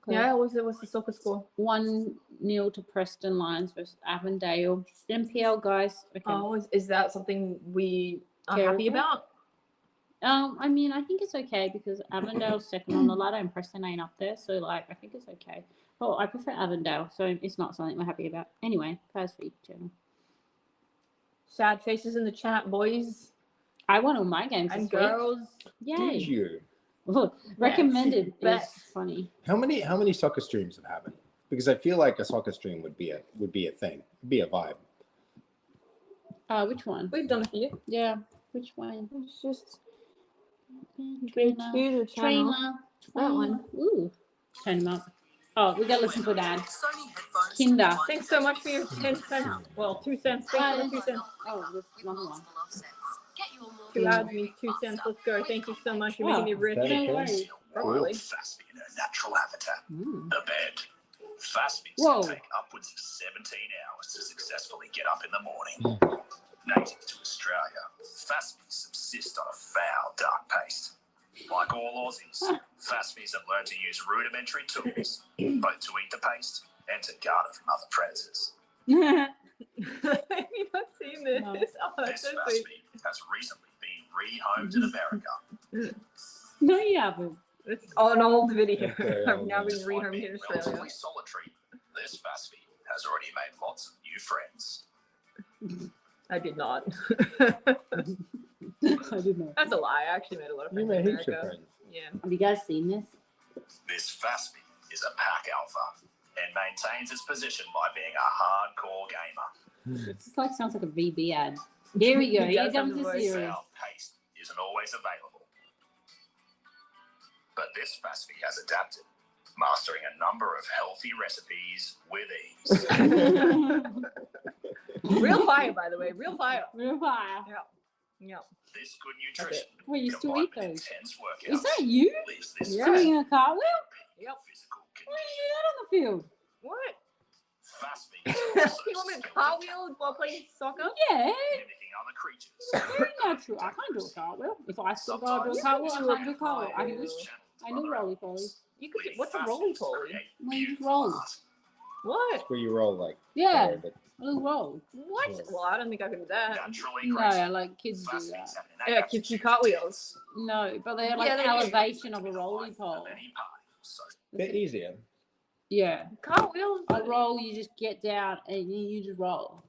Yeah, what's the soccer score? 1-0 to Preston Lions versus Avondale. NPL guys. Okay. Oh, is that something we are Terrible. happy about? I mean, I think it's okay because Avondale's second on the ladder and Preston ain't up there, so like I think it's okay. Well, I prefer Avondale, so it's not something we're happy about. Anyway, KAZTELLE channel. Sad faces in the chat, boys I won all my games and this week. girls. Did Yay! you? Recommended is best. funny. How many soccer streams have happened? Because I feel like a soccer stream would be a thing. It'd be a vibe. Which one? We've done a few. Yeah, which one? It's just Trailer. the channel. Trailer. That one. Ooh, turn him up. Oh, we gotta listen to that. Kinder. Thanks so much for your 10 cents. Well, 2 cents. Thanks for the 2 cents. Oh, there's another one. 2 ads means 2 cents. Let's go. Thank you so much. You're making me rich. That No okay? worries. Probably. Fast feed in a natural habitat, Mm. the bed. Fast feeds Whoa. can take upwards of 17 hours to successfully get up in the morning. Native to Australia, fast feeds subsist on a foul, dark paste. Like all Aussies, fast feeds have learned to use rudimentary tools, both to eat the paste and to guard it from other predators. Have you not seen this? No. Oh, that's This so fast sweet. feed has recently been rehomed in America. No, you haven't. It's an old video. Okay, I've now been Despite rehomed being in Australia. relatively solitary, this fast feed has already made lots of new friends. I did not. I didn't know. That's a lie. I actually made a lot of You friends in made heaps of America. friends. Yeah. Have you guys seen this? This fast feed is a pack alpha and maintains its position by being a hardcore gamer. It just like sounds like a VB ad. Here we go. It Here does have comes the the voice. cereal. Foul paste isn't always available. But this Fasfi has adapted, mastering a number of healthy recipes with ease. Real fire, by the way. Real fire. Real fire. Yeah. This good nutrition, Wait, you still combined eat with those? intense workouts, Is that you? leaves this Yeah. Doing a cartwheel? Yep. physical Why condition. did you do that on the field? What? Fasfi You is also want me to still cartwheel while playing soccer? Yeah. mimicking other creatures. Very natural. I can't do a cartwheel. If I still go do a cartwheel, I can't do a cartwheel. I do roly poly. You could do, what's a roly poly? Well, you just roll. What? Where you roll like. Yeah, forward, but- a little roll. What? Yes. Well, I don't think I could do that. Naturally No, graceful. like kids do that. Fasfi's have an Yeah, kids do cartwheels. No, but they're like Yeah, they do. elevation of a roly pole. Bit easier. Yeah. Cartwheels? A roll, you just get down and you just roll.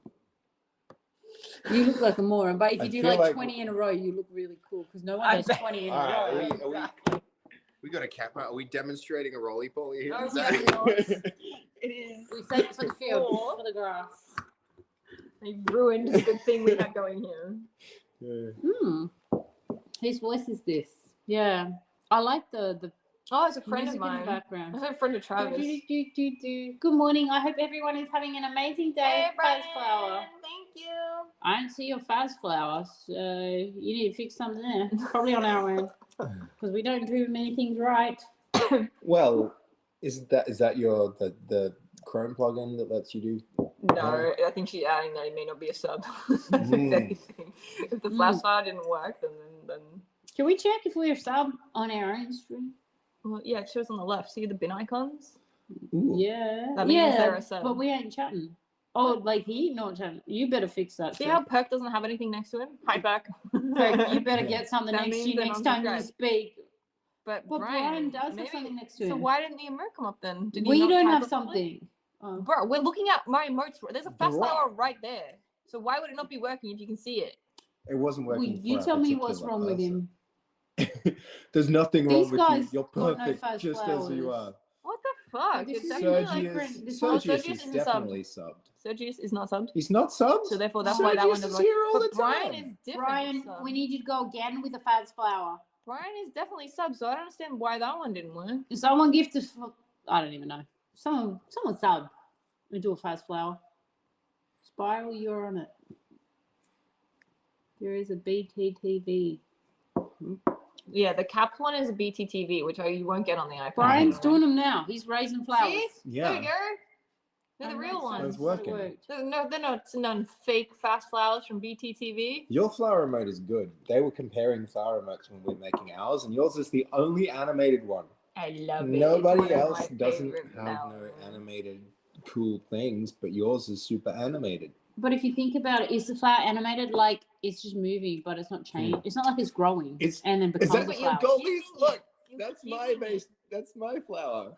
You look like a moron, but if I you do feel like like- 20 in a row, you look really cool because no one I does bet. 20 in a All row. right, we got a camera. Are we demonstrating a roly poly here? No, Is we that- are not. It is. We save it for the field, Four. for the grass. They ruined the good thing we had going here. Hmm. Whose voice is this? Yeah. I like the Oh, it's a friend music of in the mine. background. That's a friend of Travis. Good morning. I hope everyone is having an amazing day. Faz flower. Thank you. I don't see your Faz flower, so you need to fix something there. Probably on our end because we don't do many things right. Well, is that your the Chrome plugin that lets you do? No, I think she's adding that it may not be a sub. If anything. If the flash file didn't work, then Can we check if we're sub on our own stream? well, yeah, it shows on the left. See the bin icons? Ooh. Yeah. That means they're yeah, a sub. but we ain't chatting. Oh, like he not chatting. You better fix that. See sir. how Perk doesn't have anything next to him? Hi, Perk. Perk, you better get something That next to means you they're next time you unsubscribed. speak. But But Brian does maybe- have something next to So him. why didn't the emote come up then? Did he We not don't type have it properly? something. Oh. Bro, we're looking at my emotes. There's a fast Bro. flower right there. So why would it not be working if you can see it? It wasn't Well, working. you for a tell me what's particular wrong with person. him. There's nothing wrong These with you. guys You're got no perfect fast just as you flowers. are. What the fuck? This It's is actually really like different. This Sergius Sergius is isn't subbed. definitely subbed. Sergius is not subbed. He's not subbed? So therefore that's why that one Sergius doesn't is work. here all But the Brian time. is different. Brian, subbed. we need you to go again with the Faz flower. Brian is definitely subbed, so I don't understand why that one didn't work. Someone gifted. I don't even know. Someone sub. We do a Faz flower. Spiral, you're on it. There is a BTTV. Yeah, the capped one is a BTTV, which you won't get on the iPad. Brian's doing them now. He's raising flowers. See? Yeah. There you go. They're the real ones. It's working. They're not none fake fast flowers from BTTV. Your flower emote is good. They were comparing flower emotes when we were making ours, and yours is the only animated one. I love it. Nobody It's one of else my doesn't favorite have no flowers. animated cool things, but yours is super animated. But if you think about it, is the flower animated? Like it's just moving, but it's not changing. It's not like it's growing It's- and then Is becomes that a your flower. goldies? Look, You that's keep my using base. That's my flower.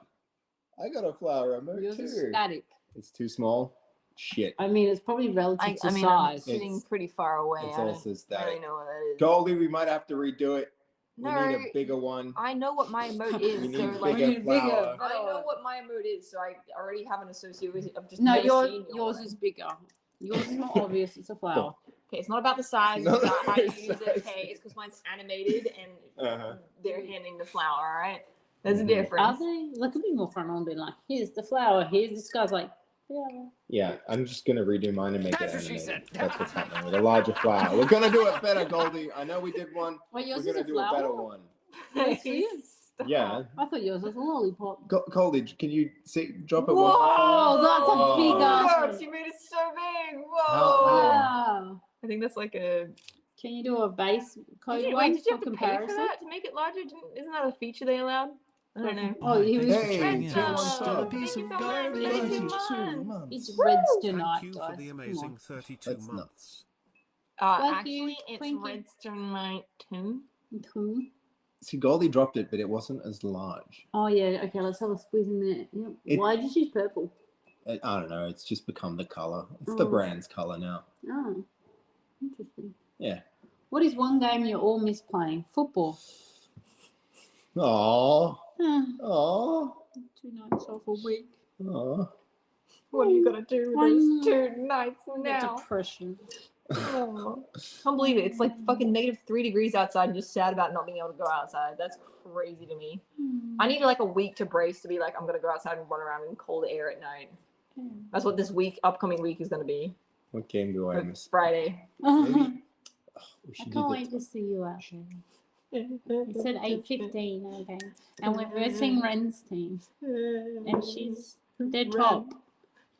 I got a flower emote Yours is too. static. It's too small. Shit. I mean, it's probably relative I to mean, I'm size. sitting It's- pretty far away. It's I also don't really static. know what that is. Goldie, we might have to redo it. We No, need a bigger one. I know what my emote is. We so need like, bigger flower. I know what my emote is, so I already have an associate with it. I've just No, never seen yours one. is bigger. Yours is not obvious. It's a flower. Okay, it's not about the size, No, it's about how you it's use it. size. Okay, it's because mine's animated and Uh-huh. they're handing the flower, all right? There's a Mhm. Are difference. they? Look at me more front on being like, here's the flower. Here's this guy's like, yeah. Yeah, I'm just gonna redo mine and make That's it what she animated. said. That's what's happening with a larger flower. We're gonna do it better, Goldie. I know we did one. Wait, We're yours is gonna a do a better flower? one. Yes, it is. Stop. Yeah. I thought yours was a lollipop. Goldie, can you drop it Whoa, one? that's a big ass Whoa, one. she made it so big. Whoa. How? Wow. I think that's like a. Can you do a base code Did you, one wait, did you for have to pay comparison? for that to make it larger? Isn't that a feature they allowed? I don't know. Oh, he was. Hey, Checking tier out. one Still a sub. piece Thank of you so much. garbage. 32 32 months. It's months. Red's Thank tonight, you for guys. the Come amazing on. 32 That's months. Thank Actually, you, it's Twinkie. Redstone Night 2. Cool. See, Goldie dropped it, but it wasn't as large. Oh yeah. Okay, let's have a squeeze in there. Yep. It- Why did you choose purple? I don't know. It's just become the color. It's the Mm. brand's color now. Oh, interesting. Yeah. What is one game you all miss playing? Football. Aww. Ah, Aww. 2 nights off a week. Aww. What are you gonna do with I those know. 2 nights now? Depression. Oh, can't believe it. It's like fucking -3 degrees outside and just sad about not being able to go outside. That's crazy to me. I need like a week to brace to be like, I'm gonna go outside and run around in cold air at night. That's what this upcoming week is gonna be. What game do I For miss? Friday. Maybe. We I should do can't the- wait to see you out there. It's at 8:15, okay. And we're versing Ren's team. And they're top.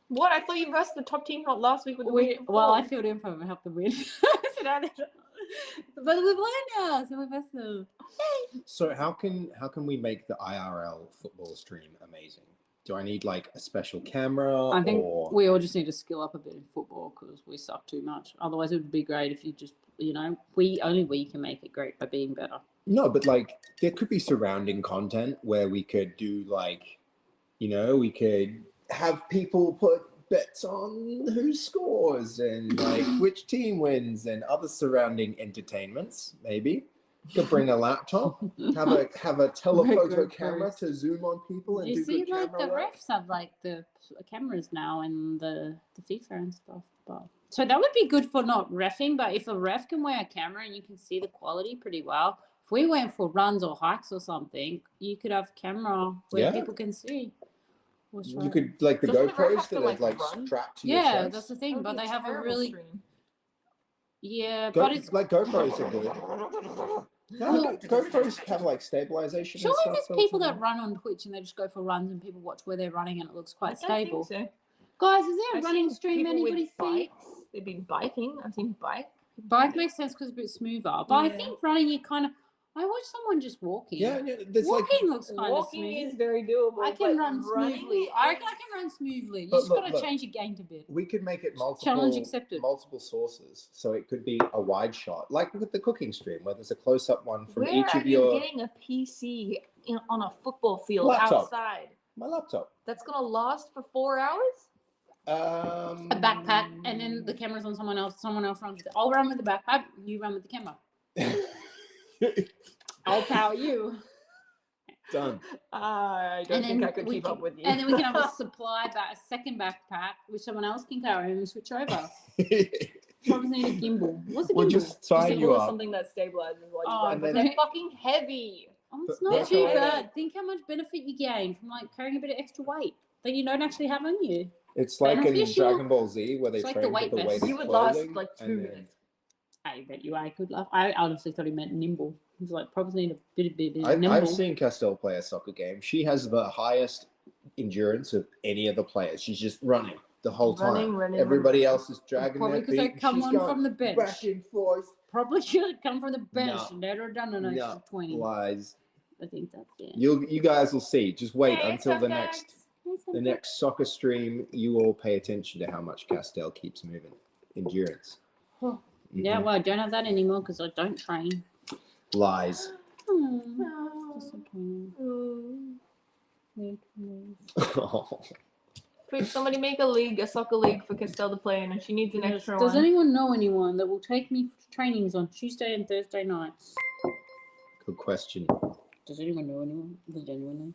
What? I thought you versed the top team not last week with the week before. Well, I filled in for them and helped them win. But we've won now, so we're best them. So how can we make the IRL football stream amazing? Do I need like a special camera? I think or... we all just need to skill up a bit in football because we suck too much. Otherwise, it would be great if you just, we can make it great by being better. No, but like there could be surrounding content where we could do like, we could have people put bets on who scores and like which team wins and other surrounding entertainments. Maybe could bring a laptop, have a telephoto camera to zoom on people and You do see, good like camera the work. refs have like the cameras now and the FIFA and stuff. But so that would be good for not refing. But if a ref can wear a camera and you can see the quality pretty well, if we went for runs or hikes or something, you could have camera where people can see. You could like the Doesn't the ref GoPros have to, that are like run? strapped to your chest. That's the thing. But they have a terrible really stream. but it's like GoPros are good. No, GoPros have like stabilization. surely and stuff there's built people in. that run on Twitch and they just go for runs and people watch where they're running and it looks quite I don't think stable. so. Guys, is there a I've running seen stream people anybody with see? bikes. They've been biking. I've seen bike. Bike makes sense because it's a bit smoother. But I Yeah. think running, I watch someone just walking. Yeah, there's like Walking looks kind of Walking smooth. is very doable. I can but run running smoothly. I reckon I is- can run smoothly. You But just look, got to look. change your gait a bit. we could make it Challenge accepted. multiple sources. So it could be a wide shot, like with the cooking stream, where there's a close-up one from Where each are of you your. getting a PC on a football field Laptop. outside? My laptop. That's gonna last for 4 hours? A backpack, and then the camera's on someone else. Someone else runs with it. I'll run with the backpack. You run with the camera. I'll power you. Done. I don't think I could keep up with you. And then we can have a second backpack, which someone else can carry, and we switch over. Probably need a gimbal. What's a gimbal? We'll just sign you Gimbal is up. something that stabilizes while you Oh, run, and but then- they're fucking heavy. Oh, it's But not that's too all right. bad. Think how much benefit you gain from like carrying a bit of extra weight that you don't actually have on you. It's like in Beneficial. Dragon Ball Z where they It's like the train weight with the weight vest. of You would last clothing, like 2 and then- minutes. I bet you I could laugh. I honestly thought he meant nimble. He's like probably need a bit nimble. I've seen KAZTELLE play a soccer game. She has the highest endurance of any of the players. She's just running the whole time. Running. Everybody else is dragging Probably their because feet. they come She's on going from the bench. back and forth. Probably should come from the bench No. and they'd have done an extra 20. Lies. I think that's it. You guys will see. Just wait Hey, until the sometimes. next soccer stream. You all pay attention to how much KAZTELLE keeps moving. Endurance. Oh, yeah, well, I don't have that anymore because I don't train. Lies. Quick, somebody make a soccer league for KAZTELLE to play in, and she needs an extra Does one. anyone know anyone that will take me for trainings on Tuesday and Thursday nights? Good question. Does anyone know anyone? Does anyone know?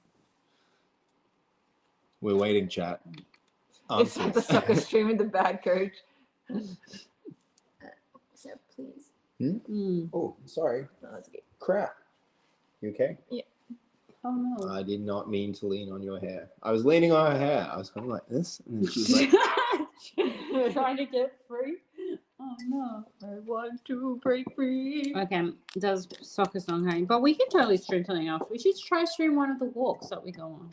We're waiting, chat. It's like the soccer stream with the bad coach. So please. Oh, sorry. No, that's okay. Crap. You okay? Oh no. I did not mean to lean on your hair. I was leaning on her hair. I was kind of like this, and then she was like, Trying to get free. Oh no. I want to break free. Okay, does soccer song hang? But we can totally stream something else. We should try stream one of the walks that we go on.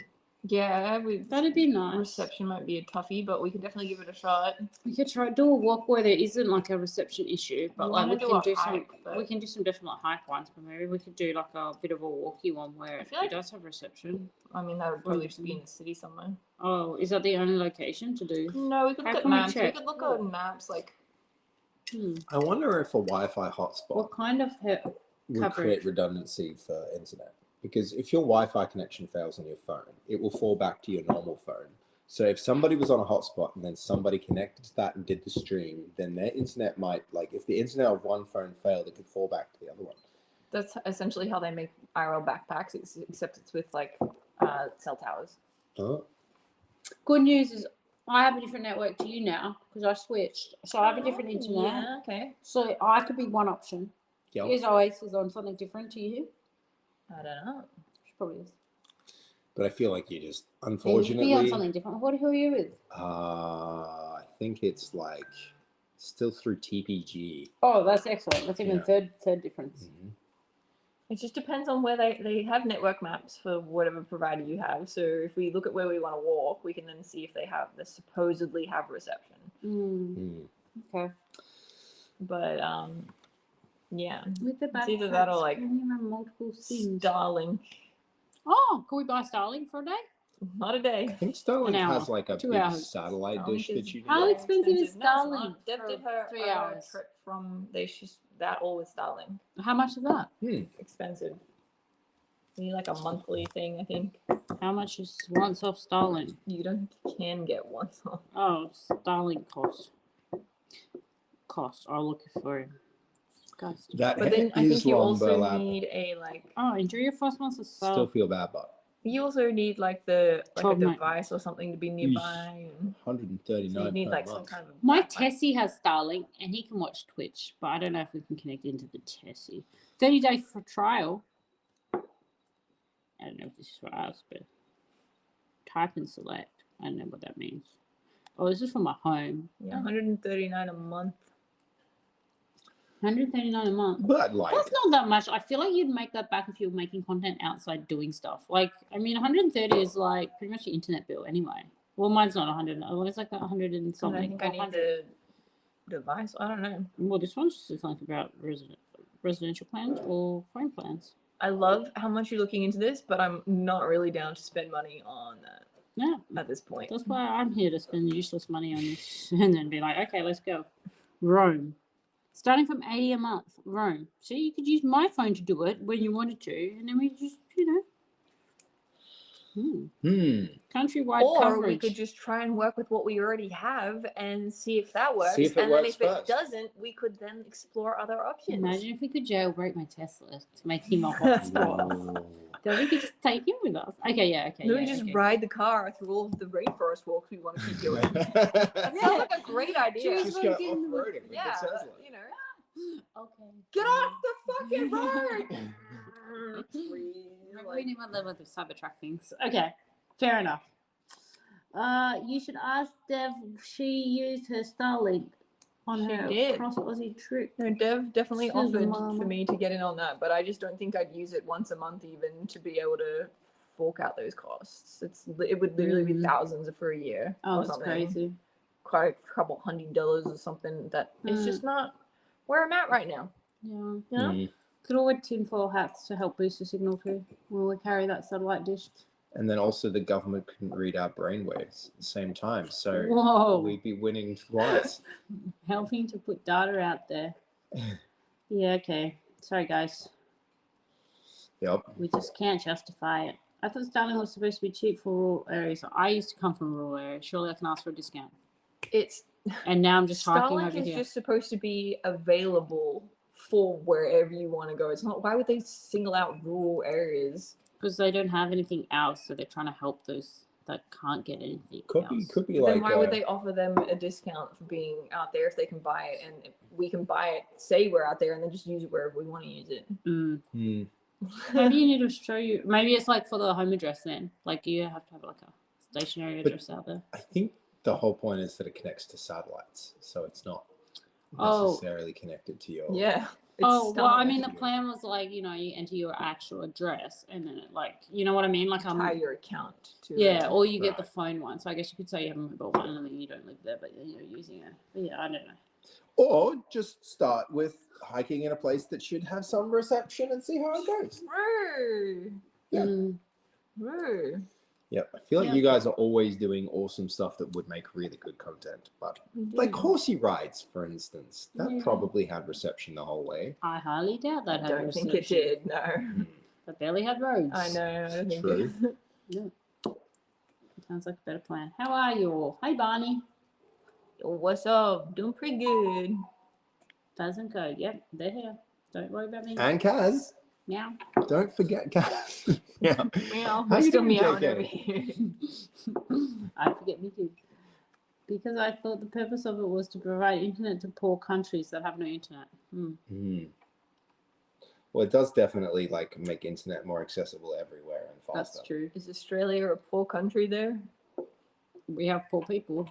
Yeah, That'd be nice. reception might be a toughie, but we can definitely give it a shot. We could try do a walk where there isn't like a reception issue, but We like wanna we do can a do hike, but- we can do some different hike ones, but maybe we could do like a bit of a walky one where feel it like- does have reception. I mean, that would probably just be in the city somewhere. Oh, is that the only location to do? No, we could How look at can we maps. We check? could look at maps like I wonder if a Wi-Fi hotspot What kind of would coverage? create redundancy for internet. Because if your Wi-Fi connection fails on your phone, it will fall back to your normal phone. So if somebody was on a hotspot and then somebody connected to that and did the stream, then their internet might, like, if the internet of one phone failed, it could fall back to the other one. that's essentially how they make IRL backpacks, except it's with like cell towers. Oh. Good news is I have a different network to you now because I switched. So I have a different internet. Yeah, okay. So I could be one option. Yep. Is Oasis on something different to you? I don't know. She probably is. But I feel like you just, It would unfortunately, be on something different. Who are you with? I think it's like still through TPG. Oh, that's excellent. That's even Yeah. third difference. Mhm. It just depends on where they have network maps for whatever provider you have. So if we look at where we want to walk, we can then see if they supposedly have reception. Mm. Okay. But yeah, With the it's either that or backpacks, like can you have multiple SIMs? Starlink. Oh, can we buy Starlink for a day? Not a day. I think Starlink An hour, has like a 2 big hours. satellite Starlink dish is that you can How get. expensive is No, it's Starlink not. Deb for did her 3 hours? trip from she's that all with Starlink. How much is that? Expensive. You need like a monthly thing, I think. How much is once off Starlink? You can get one off. Oh, Starlink cost. I'll look for it. Guys. That But then I think is you long, also Burlap. need a like. Oh, enjoy your first month of Still sale. feel bad, but You also need like a 12 months. device or something to be nearby. And so 139 you need per like some month. kind of. My backpack. Tessie has Starlink and he can watch Twitch, but I don't know if we can connect into the Tessie. 30-day for trial. I don't know if this is for us, but type and select. I don't know what that means. Oh, this is for my home. Yeah, 139 a month. 139 a month. But like, That's not that much. I feel like you'd make that back if you were making content outside doing stuff. Like, I mean, 130 is like pretty much your internet bill anyway. Well, mine's not 100. It's like 100 and And I something. think I need 100. the device. I don't know. Well, this one's just like about residential plans or phone plans. I love how much you're looking into this, but I'm not really down to spend money on that Yeah, at this point. that's why I'm here to spend useless money on this and then be like, okay, let's go. Rome. Starting from 80 a month. Rome. See, you could use my phone to do it when you wanted to, and then we just, countrywide Or coverage. we could just try and work with what we already have and see if that works. See if it and works then if first. it doesn't, we could then explore other options. Imagine if we could jailbreak my Tesla to make him a hotspot. Ooh. Then we could just take him with us. Okay, yeah, okay. Then yeah, we just okay. ride the car through all of the rainforest walks we want to keep doing. That sounds like a great idea. Just go off-roading with Yeah, the Tesla. you know. Okay. Get off the fucking road! Please. We need one level of Cybertruck things. Okay, fair enough. You should ask Dev. She used her Starlink on She her did. cross Aussie trip. No, Dev definitely She's offered mama. for me to get in on that, but I just don't think I'd use it once a month even to be able to fork out those costs. It would literally be thousands for a year. Oh, or that's something. crazy. Quite a couple $100 or something. That it's just not where I'm at right now. Yeah. You know? Mm. Could all wear tinfoil hats to help boost the signal too when we carry that satellite dish. And then also the government couldn't read our brainwaves at the same time. So Whoa. we'd be winning twice. Helping to put data out there. Yeah, okay. Sorry, guys. Yep. We just can't justify it. I thought Starlink was supposed to be cheap for rural areas. I used to come from a rural area. Surely I can ask for a discount. It's And now I'm just hiking Starlink over is here. just supposed to be available for wherever you want to go. It's not. Why would they single out rural areas? Because they don't have anything else, so they're trying to help those that can't get anything else. Could be But like. then why would they offer them a discount for being out there if they can buy it and if we can buy it, say we're out there, and then just use it wherever we want to use it? Maybe you need to show you. Maybe it's like for the home address then. Like you have to have like a stationary But- address out there. I think the whole point is that it connects to satellites, so it's not Oh. necessarily connected to your. Yeah. Oh well, I Starlink. mean the plan was like you enter your actual address and then it like you know what I mean like tie your account to yeah, it. or you get the Right. phone one. So I guess you could say you have a mobile one and then you don't live there, but you're using it. But yeah, I don't know. Or just start with hiking in a place that should have some reception and see how it goes. Woo. Yeah. Woo. Yep. I feel like Yeah. you guys are always doing awesome stuff that would make really good content. But like horsey rides, for instance, that Yeah. probably had reception the whole way. I highly doubt I that. had don't think it reception. did. No. That barely had roads. I know. I don't think True. it. Sounds like a better plan. How are you all? Hey Barney. Yo, what's up? Doing pretty good. Doesn't go. Yep, they're here. Don't worry about me. And Kaz, Meow. don't forget Kaz. Yeah. Meow. How you Still doing, meowing JK? over here. I forget me too. Because I thought the purpose of it was to provide internet to poor countries that have no internet. Well, it does definitely like make internet more accessible everywhere and faster. That's true. Is Australia a poor country there? We have poor people,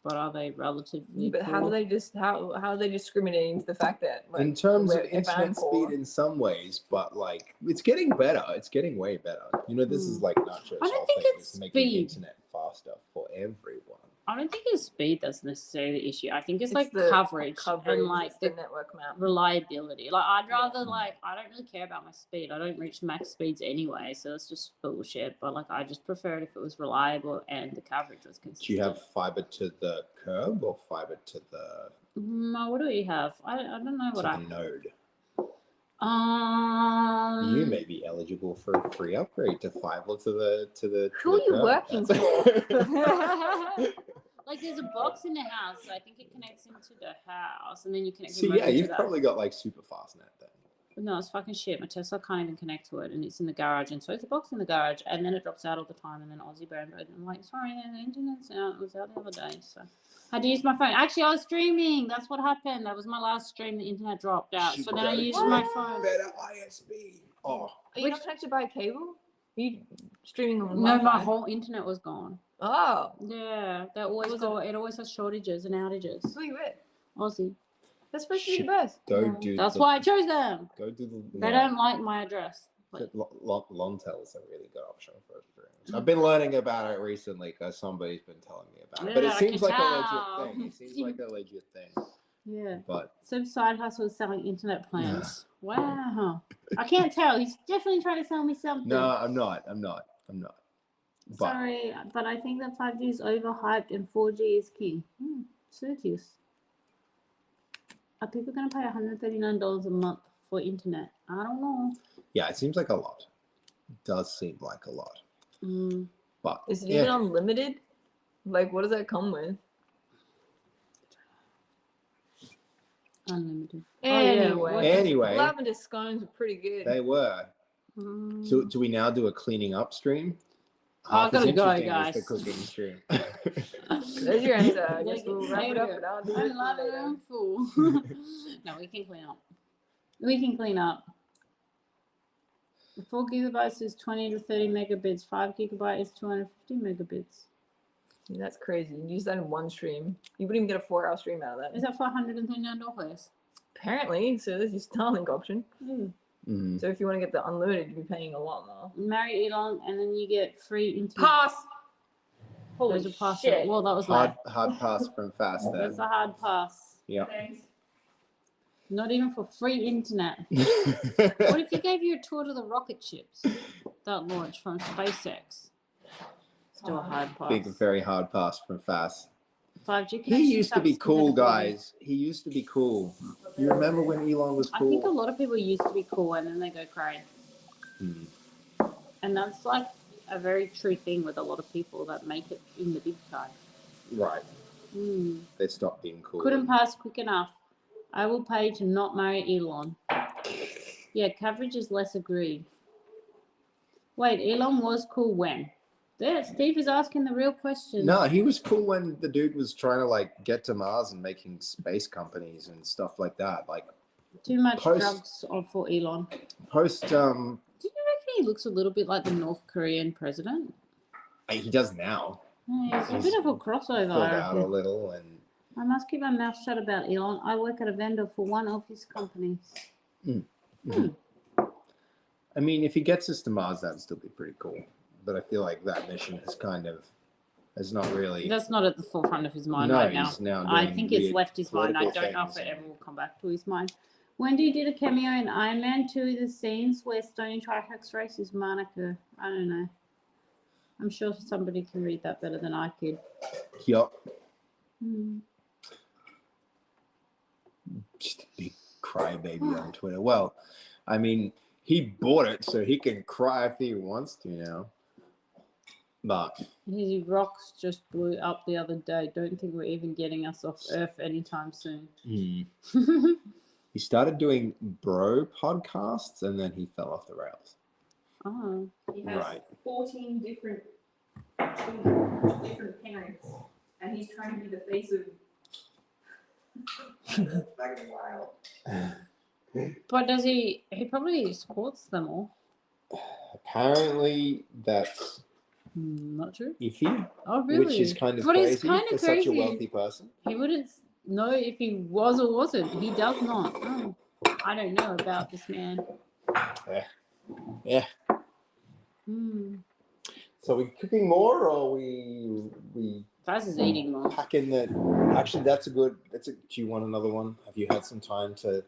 but are they relatively But how poor? do they just how are they discriminating to the fact that like, In terms of if I'm internet poor- speed in some ways, but like it's getting better. It's getting way better. You know, this is like Nacho's I don't whole think thing, it's is making speed. internet faster for everyone. I don't think it's speed that's necessarily the issue. I think it's like the coverage and like it's the the network map. reliability. Like I'd rather like I don't really care about my speed. I don't reach max speeds anyway, so it's just bullshit. But like I just prefer it if it was reliable and the coverage was consistent. Do you have fiber to the curb or fiber to the What do we have? I don't know what to I. the node? You You may be eligible for a free upgrade to fiber to the. Who are you working for? Like there's a box in the house, so I think it connects into the house, and then you connect. So remote yeah, into you've that. probably got like super fast net then. No, it's fucking shit. My Tesla can't even connect to it, and it's in the garage, and so it's a box in the garage, and then it drops out all the time, and then Aussie brand, and I'm like, sorry, the internet's out. It was out the other day, so I had to use my phone. Actually, I was streaming. That's what happened. That was my last stream. The internet dropped out, so then I used my phone. Better ISP. Oh, Are you not connected by a cable? Are you streaming on No, my Wi-Fi? whole internet was gone. Oh, Yeah, they always go. It always has shortages and outages. who are you with? Aussie. That's supposed to be the best. go Yeah, do. That's the, why I chose them. Go do the. They don't like my address. Like, Lontel's a really good option for streams. I've been learning about it recently because somebody's been telling me about it. But Yeah, it I seems can like tell. a legit thing. It seems like a legit thing. yeah. But Some side hustle is selling internet plans. Wow. I can't tell. He's definitely trying to sell me something. no, I'm not. But Sorry, but I think that 5G is overhyped and 4G is king. Sergius. Are people going to pay $139 a month for internet? I don't know. yeah, it seems like a lot. It does seem like a lot. But Is it yeah. even unlimited? Like, what does that come with? Unlimited. Anyway, Lavender scones are pretty good. they were. So do we now do a cleaning up stream? I Half as gotta go, interesting as guys. the cooking stream. There's your answer. I guess Like, we'll wrap it up and I'll do I it love it. later. I'm full. No, we can clean up. We can clean up. 4 gigabytes is 20 to 30 megabits. 5 gigabytes is 250 megabits. That's crazy. You use that in one stream. You wouldn't even get a 4-hour stream out of that. Is that $439? Apparently, so there's your Starlink option. Mhm. So if you want to get the unlimited, you'd be paying a lot more. Marry Elon, and then you get free internet. Pass! Holy There's a pass. shit. Well, that was hard loud. pass from fast That's then. a hard pass. Yeah. Thanks. Not even for free internet. What if he gave you a tour to the rocket ships that launched from SpaceX? Still a hard pass. Big, very hard pass from fast. 5G He used to be connections cool, have guys. He used to be cool. You remember when Elon was I think a cool? lot of people used to be cool and then they go cray. And that's like a very true thing with a lot of people that make it in the big time. Right. They stopped being cool. Couldn't pass quick enough. I will pay to not marry Elon. Yeah, coverage is less agreed. Wait, Elon was cool when? There, Steve is asking the real question. No, he was cool when the dude was trying to like get to Mars and making space companies and stuff like that. Like Too much Post- drugs on for Elon. post, Do you reckon he looks a little bit like the North Korean president? he does now. Yeah, he's a He's bit of a crossover. Filled I out a reckon. little and. I must keep my mouth shut about Elon. I work at a vendor for one of his companies. I mean, if he gets us to Mars, that'd still be pretty cool. But I feel like that mission has not really. That's not at the forefront of his mind No, right now. he's now I doing think it's weird left his mind. I political don't know if things it and- ever will come back to his mind. Wendy did a cameo in Iron Man 2, the scenes where Stony Trihex races Monica. I don't know. I'm sure somebody can read that better than I could. Yup. Hmm. Just a big crybaby on Twitter. Well, I mean, he bought it, so he can cry if he wants to now. But His rocks just blew up the other day. Don't think we're even getting us off Earth anytime soon. he started doing bro podcasts, and then he fell off the rails. Oh. He has Right. 14 different children, different parents. and he's trying to be the face of. Back in the wild. But does he? He probably squats them all. Apparently, that's Not true. iffy, Oh, really? which is kind of But crazy it's kind for of such a crazy. wealthy person. He wouldn't know if he was or wasn't. He does not. Oh, I don't know about this man. Yeah. Hmm. So we cooking more, or we Faz is eating more. pack in the? Actually, that's a good. Do you want another one? Have you had some time to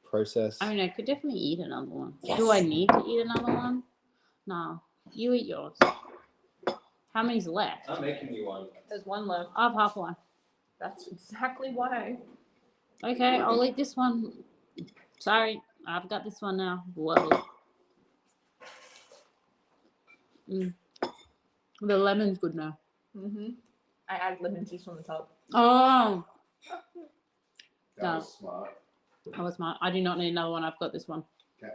process? I mean, I could definitely eat another one. Yes. Do I need to eat another one? No. You eat yours. How many's left? I'm making you one. There's one left. I have half one. That's exactly why. Okay, I'll eat this one. Sorry, I've got this one now. Whoa. The lemon's good now. I added lemon juice on the top. Oh, That No. was smart. that was smart. I do not need another one. I've got this one. Okay.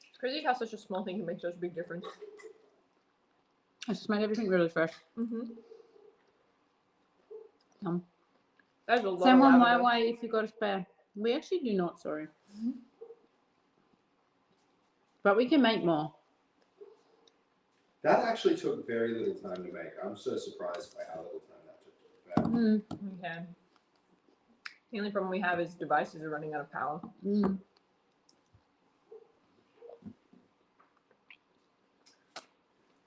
It's crazy how such a small thing can make such a big difference. I just made everything really fresh. That's a lot Send of one my lavender. way if you got a spare. We actually do not, sorry. But we can make more. That actually took very little time to make. I'm so surprised by how little time that took. Okay. The only problem we have is devices are running out of power.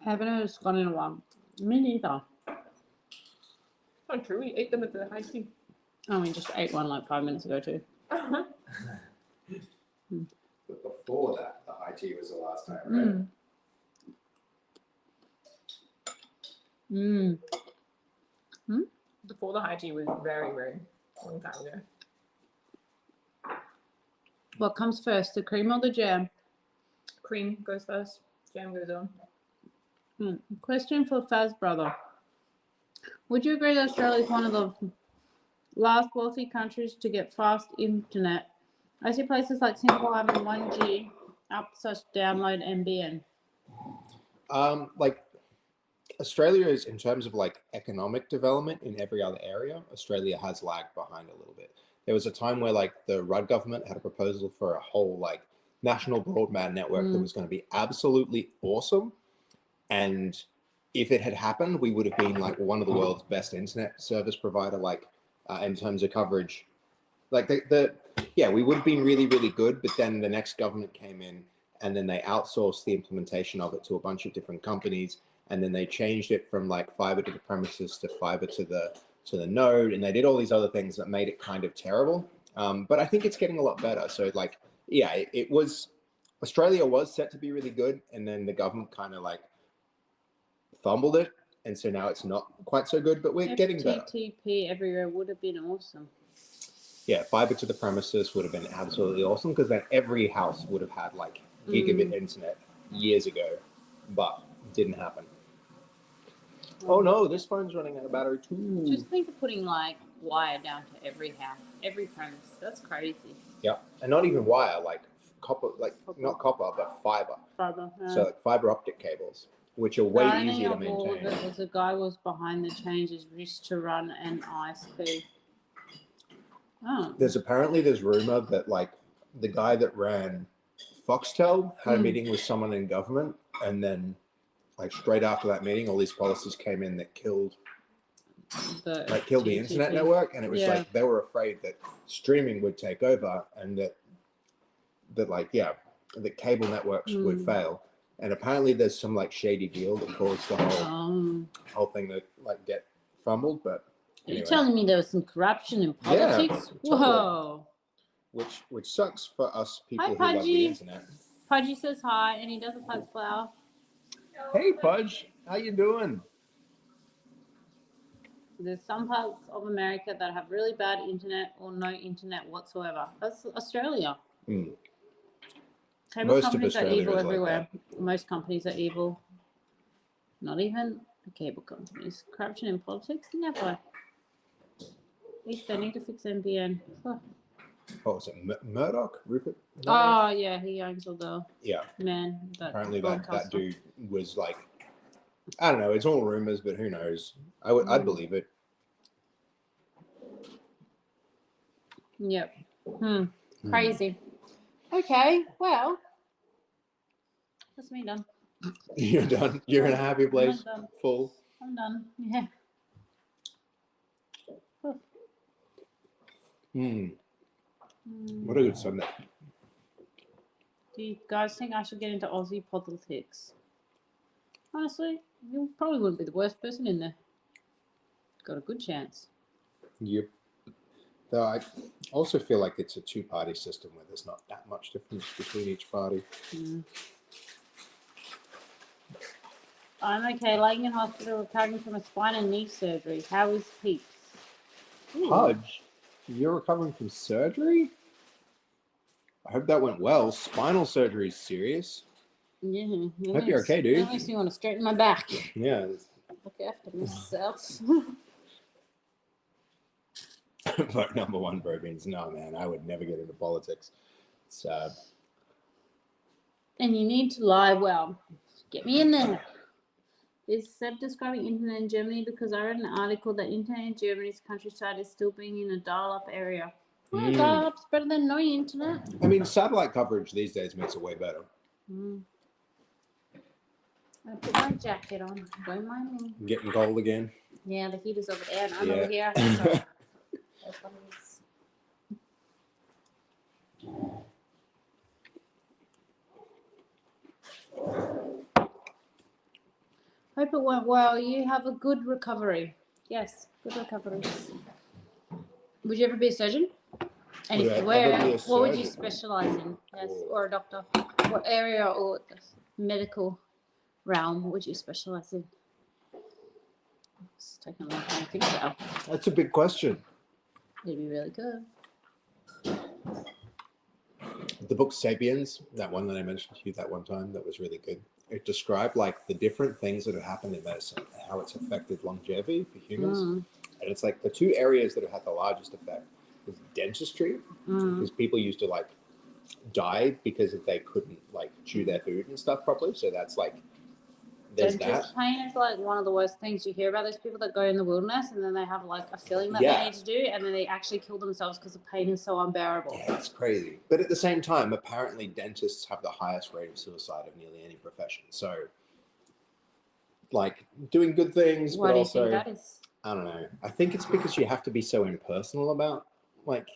I haven't had a scone in a while. Me neither. Not true. We ate them at the high tea. Oh, we just ate one like 5 minutes ago too. But before that, the high tea was the last time, right? Before the high tea was very, very long time ago. What comes first, the cream or the jam? Cream goes first. Jam goes on. Question for Faz brother. Would you agree that Australia is one of the last wealthy countries to get fast internet? I see places like Singapore having 1G up such download NBN. Like Australia is, in terms of like economic development in every other area, Australia has lagged behind a little bit. There was a time where like the Rudd government had a proposal for a whole like national broadband network that was going to be absolutely awesome. And if it had happened, we would have been like one of the world's best internet service provider, like in terms of coverage. Like we would have been really, really good. But then the next government came in and then they outsourced the implementation of it to a bunch of different companies. And then they changed it from like fiber to the premises to fiber to the node. And they did all these other things that made it kind of terrible. But I think it's getting a lot better. So like, yeah, it was, Australia was set to be really good. And then the government kind of like fumbled it. And so now it's not quite so good, but we're getting better. FTTP everywhere would have been awesome. Yeah, fiber to the premises would have been absolutely awesome because then every house would have had like gigabit internet years ago, but it didn't happen. Oh no, this phone's running out of battery too. Just think of putting like wire down to every house, every premise. That's crazy. Yeah, and not even wire, like copper, like not copper, but fiber. Fiber. So like fiber optic cables, which are way easier to All of maintain. it was a guy was behind the changes, used to run an ISP. Oh. There's rumor that like the guy that ran Foxtel had a meeting with someone in government, and then like straight after that meeting, all these policies came in that killed the internet network, and it was like they were afraid that streaming would take over, and that the cable networks would fail. And apparently, there's some like shady deal that caused the whole thing to like get fumbled. But anyway. You're telling me there was some corruption in politics? Yeah, Whoa! Which sucks for us people who Pudgy. love the internet. Pudgy says hi, and he does a plant flower. Hey, Pudge, how you doing? There's some parts of America that have really bad internet or no internet whatsoever. That's Australia. Cable Most of companies are Australia evil is like everywhere. Most companies are evil. Not even the cable companies. Corruption in politics? Never. At least they need to fix NBN. Oh. what was it? Murdoch? Rupert? Murdoch? Oh yeah, he owns all the Yeah. man. Apparently that broadcaster. dude was like, I don't know. It's all rumors, but who knows? I'd believe it. Yep. Crazy. Okay. Well, that's me done. You're done. You're in a happy place. done. Full. I'm done. Yeah. What a good Sunday. Do you guys think I should get into Aussie politics? Honestly, you probably wouldn't be the worst person in there. Got a good chance. Yep. Though I also feel like it's a two-party system where there's not that much difference between each party. I'm okay. Laying in hospital recovering from a spine and knee surgery. How is Peeps? Pudge, you're recovering from surgery? I hope that went well. Spinal surgery is serious. Yeah. Hope you're okay, dude. That makes me want to straighten my back. Yeah. Look after myself. Vote number one, BROBEANS. No, man, I would never get into politics. It's sad. And you need to lie well. Get me in there. Is Seb describing internet in Germany? Because I read an article that internet in Germany's countryside is still being in a dial-up area. Well, dial-up's better than no internet. I mean, satellite coverage these days makes it way better. I put my jacket on. Don't mind me. Getting cold again. Yeah, the heater's over there and I'm over here. So that's what it is. Hope it went well. You have a good recovery. Yes, good recovery. Would you ever be a surgeon? And Would if I you ever were, be a what would you surgeon? specialize in? Yes, or a doctor. What area or medical realm would you specialize in? It's taking a long time to think about. That's a big question. It'd be really good. The book Sapiens, that one that I mentioned to you that one time, that was really good. It described like the different things that have happened in medicine and how it's affected longevity for humans. And it's like the two areas that have had the largest effect is dentistry, because people used to like die because they couldn't like chew their food and stuff properly. So that's like, there's Dentist that. pain is like one of the worst things you hear about. Those people that go in the wilderness and then they have like a filling that Yeah. they need to do, and then they actually kill themselves because the pain is so unbearable. Yeah, it's crazy. But at the same time, apparently dentists have the highest rate of suicide of nearly any profession. So, like, doing good things, Why but do you also, think that is? I don't know. I think it's because you have to be so impersonal about, like,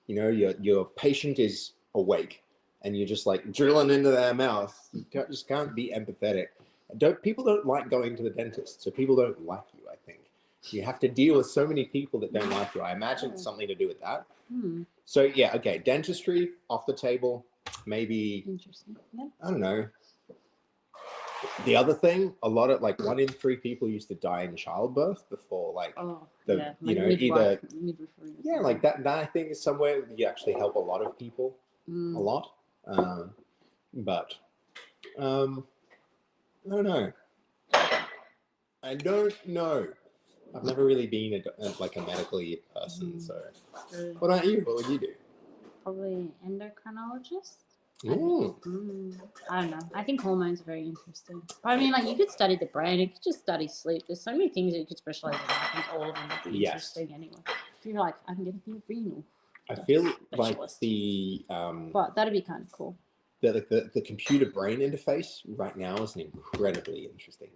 you know, your patient is awake and you're just like drilling into their mouth. You just can't be empathetic. People don't like going to the dentist, so people don't like you, I think. You have to deal with so many people that don't like you. I imagine it's something to do with that. So yeah, okay, dentistry off the table, maybe. Interesting. Yep. I don't know. The other thing, a lot of like 1 in 3 people used to die in childbirth before like yeah, you know, midwifery. Yeah, like that I think is somewhere you actually help a lot of people a lot. But I don't know. I don't know. I've never really been like a medically person. So what about you? What would you do? Probably endocrinologist. Mm. I don't know. I think hormones are very interesting. But I mean, like, you could study the brain. You could just study sleep. There's so many things that you could specialize in. I think all of them would be interesting anyway. If you're like, I'm going to be a renal. I feel like Specialist. the But that'd be kind of cool. the computer brain interface right now is an incredibly interesting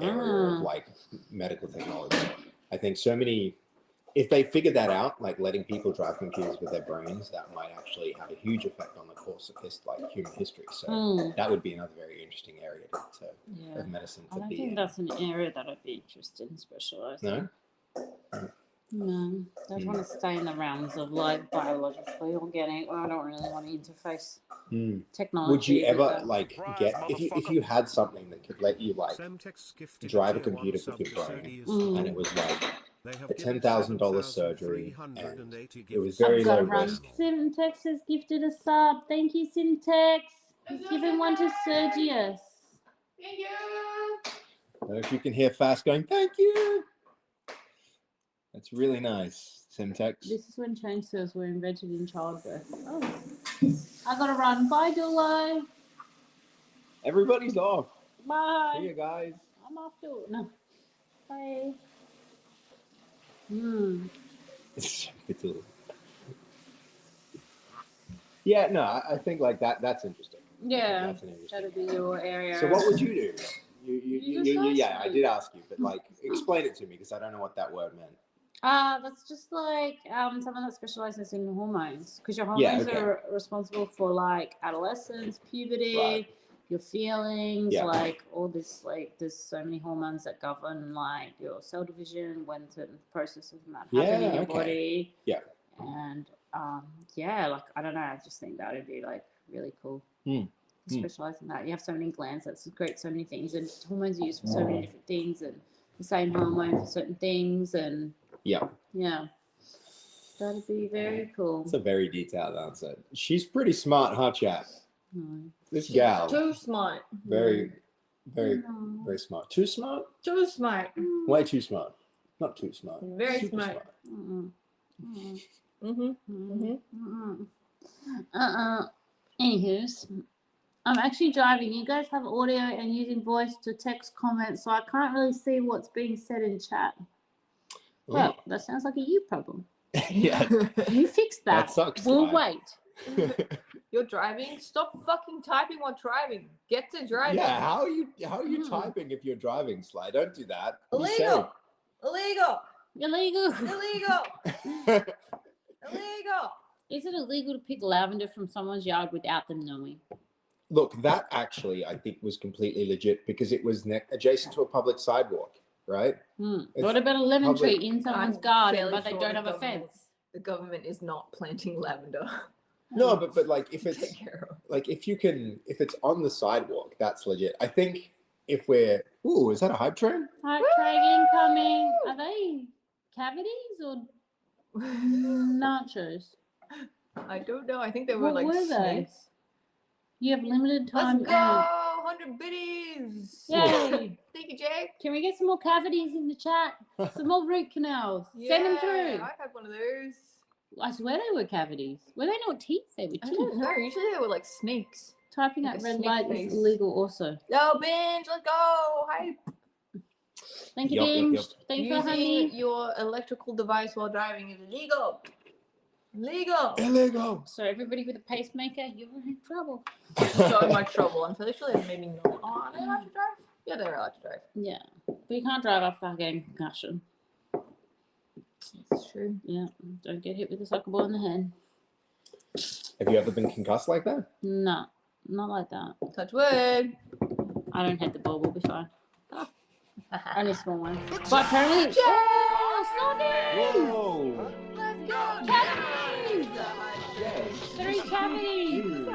area of like medical technology. I think so many, if they figure that out, like letting people drive computers with their brains, that might actually have a huge effect on the course of human history. So that would be another very interesting area of medicine to I don't be think in. that's an area that I'd be interested in specializing. No? No, I just want to stay in the realms of like biologically organic. I don't really want to interface technology. Would you ever with like get if you had something that could let you like drive a computer with your brain and it was like a $10,000 surgery and it was very low risk. Simtex has gifted a sub. Thank you, Simtex. He's given one to Sergius. Thank you. If you can hear Fast going, thank you. That's really nice, Simtex. This is when chainsaws were invented in childbirth. Oh, I gotta run. Bye, Dullo. Everybody's off. Bye. See you guys. I'm off to no. Bye. Hmm. Yeah, no, I think like that's interesting. I think Yeah, that's an interesting that'd be your area. So what would you do? You just asked Yeah, I me. did ask you, but like explain it to me because I don't know what that word meant. That's just like someone that specializes in hormones, because your Yeah, hormones okay. are responsible for like adolescence, puberty, Right. your feelings, Yeah. like all this. Like there's so many hormones that govern like your cell division when certain processes might happen in your okay. body. Yeah. And yeah, like I don't know, I just think that would be like really cool. Specialize in that. You have so many glands that secrete so many things, and hormones are used for so many different things, and the same hormone for certain things, and Yeah. That'd be very cool. That's a very detailed answer. She's pretty smart, huh, chat? No. This gal. Too smart. Very No. very smart. Too smart? Too smart. Way too smart. Not too smart. Very Super smart. Mm-mm. Mm-mm. Mm-hmm. Mm-mm. Anywho's, I'm actually driving. You guys have audio and using voice to text comments, so I can't really see what's being said in chat. Well, that sounds like a you problem. Yeah. You fix that. That sucks, We'll right? wait. You're driving? Stop fucking typing while driving. Get to driving. Yeah, how are you typing if you're driving, Sly? Don't do that. Be Illegal. Illegal. Illegal. Illegal. safe. Illegal. Is it illegal to pick lavender from someone's yard without them knowing? Look, that actually I think was completely legit because it was adjacent to a public sidewalk, right? It's It's what about a lemon public- tree in someone's I'm garden, fairly but they sure don't the have a government- fence? The government is not planting lavender. No, but like if it's Take care of. like if it's on the sidewalk, that's legit. I think if we're is that a hype train? Hype train incoming. Are they cavities or nachos? I don't know. I think they were What like were they? snakes. You have limited time. Let's go! 100 biddies! Yay! Thank you, Jake. Can we get some more cavities in the chat? Some more root canals. Send them through. I've had one of those. I swear they were cavities. Were they not teeth? They were I teeth. don't know. Usually they were like snakes. Typing Like at a red snake light face. is illegal also. Yo, binge, let's go! Hype! Thank you, Yup, yup, Binge. yup. Thanks for Using honey. your electrical device while driving is illegal. Illegal. Illegal. So everybody with a pacemaker, you're in trouble. So much trouble. I'm fairly sure they made me know. Oh, are they allowed to drive? Yeah, they're allowed to drive. Yeah. But you can't drive after getting concussion. That's true. Yeah. Don't get hit with a soccer ball in the head. Have you ever been concussed like that? No. Not like that. Touch wood. I don't hit the ball, we'll be fine. Only small ones. But apparently. Oh, Sonny! Whoa! Let's go! Cavities! Yes. 3 cavities! Ew.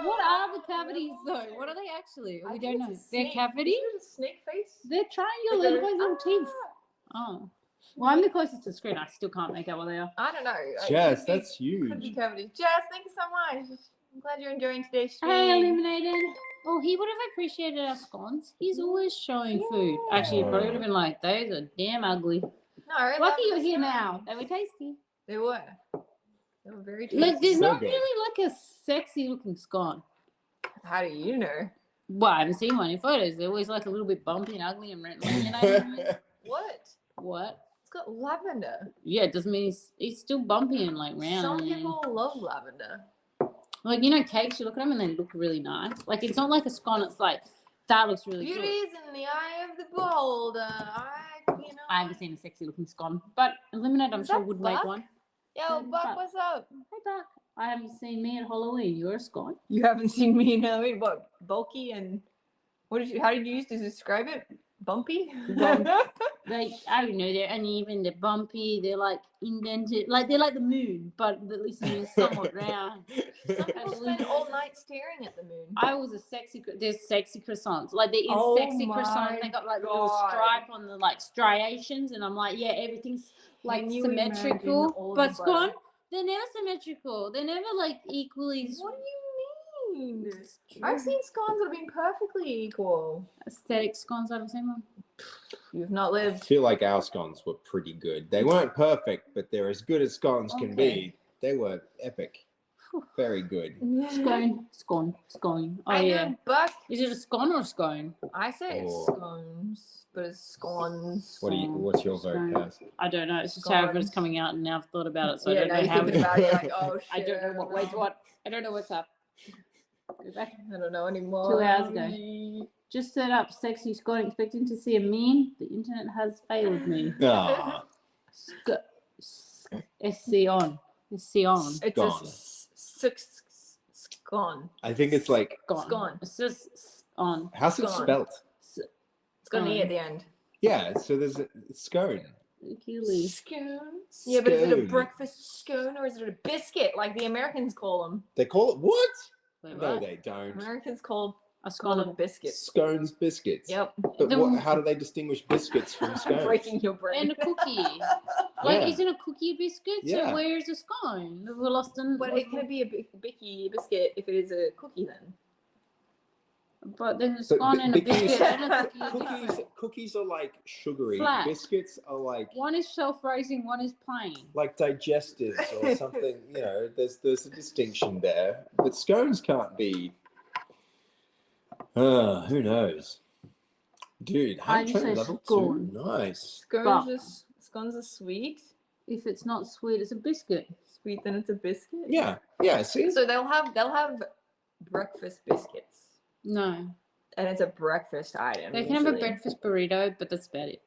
What are the cavities though? What are they actually? I We think don't know. it's a They're snake. cavities? Isn't it a snake face? They're triangular, Like look like little they're- teeth. Oh. Well, I'm the closest to the screen. I still can't make out what they are. I don't know. Jess, Could be- that's Could be huge. cavities. Jess, thank you so much. I'm glad you're enjoying today's stream. Hey, Eliminated. Oh, he would have appreciated our scones. He's always showing food. Actually, he probably would have been like, those are damn ugly. No, Lucky you're here now. They were tasty. They were. They were very tasty. Like, there's So not good. really like a sexy looking scone. How do you know? Well, I haven't seen one in photos. They're always like a little bit bumpy and ugly and wrinkly, you know? What? What? It's got lavender. Yeah, it doesn't mean it's still bumpy and like round. Some and- people love lavender. Like, you know, cakes, you look at them and they look really nice. Like, it's not like a scone, it's like, that looks really Beauty good. is in the eye of the beholder. I haven't seen a sexy looking scone, but Eliminate, I'm Is sure, that would Buck? make one. Yo, Hey, Buck, Buck. what's up? Hey, Buck. I haven't seen me at Halloween. You're a scone. You haven't seen me in Halloween. What? Bulky and how did you used to describe it? Bumpy? They, I don't know, they're uneven, they're bumpy, they're like indented, like they're like the moon, but at least it's somewhat round. Some people spend all night staring at the moon. I was a sexy, there's sexy croissants. Like there is Oh sexy my croissants. They got like the little God. stripe on the like striations, and I'm like, yeah, everything's like Can you imagine symmetrical. all But the scone, butter? they're never symmetrical. They're never like equally What do you mean? It's I've true. seen scones that have been perfectly equal. Aesthetic scones. I haven't seen one. You've not I lived. feel like our scones were pretty good. They weren't perfect, but they're as good as scones can Okay. be. They were epic. Very good. Scone. Oh I yeah. know, but Is it a scone or a scone? I say it's Oh. scones, but it's scones. What's your vote, Scone. Kaz? I don't know. It's just however it's Scones. coming out, and now I've thought about it, so Yeah, I now don't know you're how. thinking about it. You're like, oh shit. I don't know what. Wait, what? I don't know what's up. Go back. I don't know anymore. 2 hours ago. Just set up sexy scone, expecting to see a meme. The internet has failed me. Ah, SC on. SC on. It's Gone. a scone. I think it's like, Scone. It's just on. how's it Scone. spelt? It's got an E at the end. Yeah, so there's a scone. Keely. Scones. Yeah, but is it a Scone. breakfast scone or is it a biscuit like the Americans call them? They call it what? Wait, No, what? they don't. Americans call A call scone. them biscuits. Scones biscuits. Yep. But Then- how do they distinguish biscuits from scones? Breaking your brain. And a cookie. Like, Yeah. isn't a cookie a biscuit? Yeah. So where's a scone? We're lost in. But it can be a bicky biscuit if it is a cookie then. But there's a But scone and a cookies- biscuit and a cookie. Cookies are like sugary. Flat. Biscuits are like One is self-raising, one is plain. digestives or something. You know, there's a distinction there. But scones can't be. Who knows? Dude, I just say level scone. 2. Nice. Scones are sweet. If it's not sweet, it's a biscuit. Sweet, then it's a biscuit. Yeah. See? So they'll have breakfast biscuits, No. and it's a breakfast item. They can have a usually. breakfast burrito, but that's about it.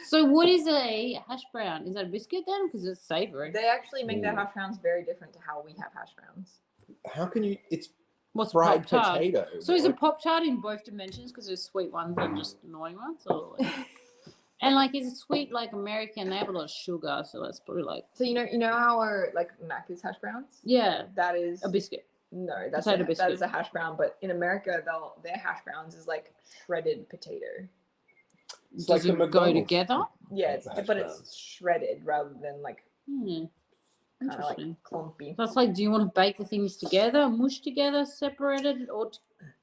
So what is a hash brown? Is that a biscuit then? Because it's savory. They actually make their Ooh. hash browns very different to how we have hash browns. How can you? It's What's fried Pop-Tart? potato. So is What? it Pop-Tart in both dimensions? Because there's sweet ones and just annoying ones? Or like... And like, is it sweet like American? They have a lot of sugar, so that's probably like... So you know how our like Macca's hash browns? Yeah, That is a biscuit. no, that's Potato that biscuit. is a hash brown. But in America, their hash browns is like shredded potato. It's Does like a it go McDonald's. together? Yeah, Hash but browns. it's shredded rather than like Hmm. kind of like Interesting. clumpy. So it's like, do you want to bake the things together, mush together, separated, or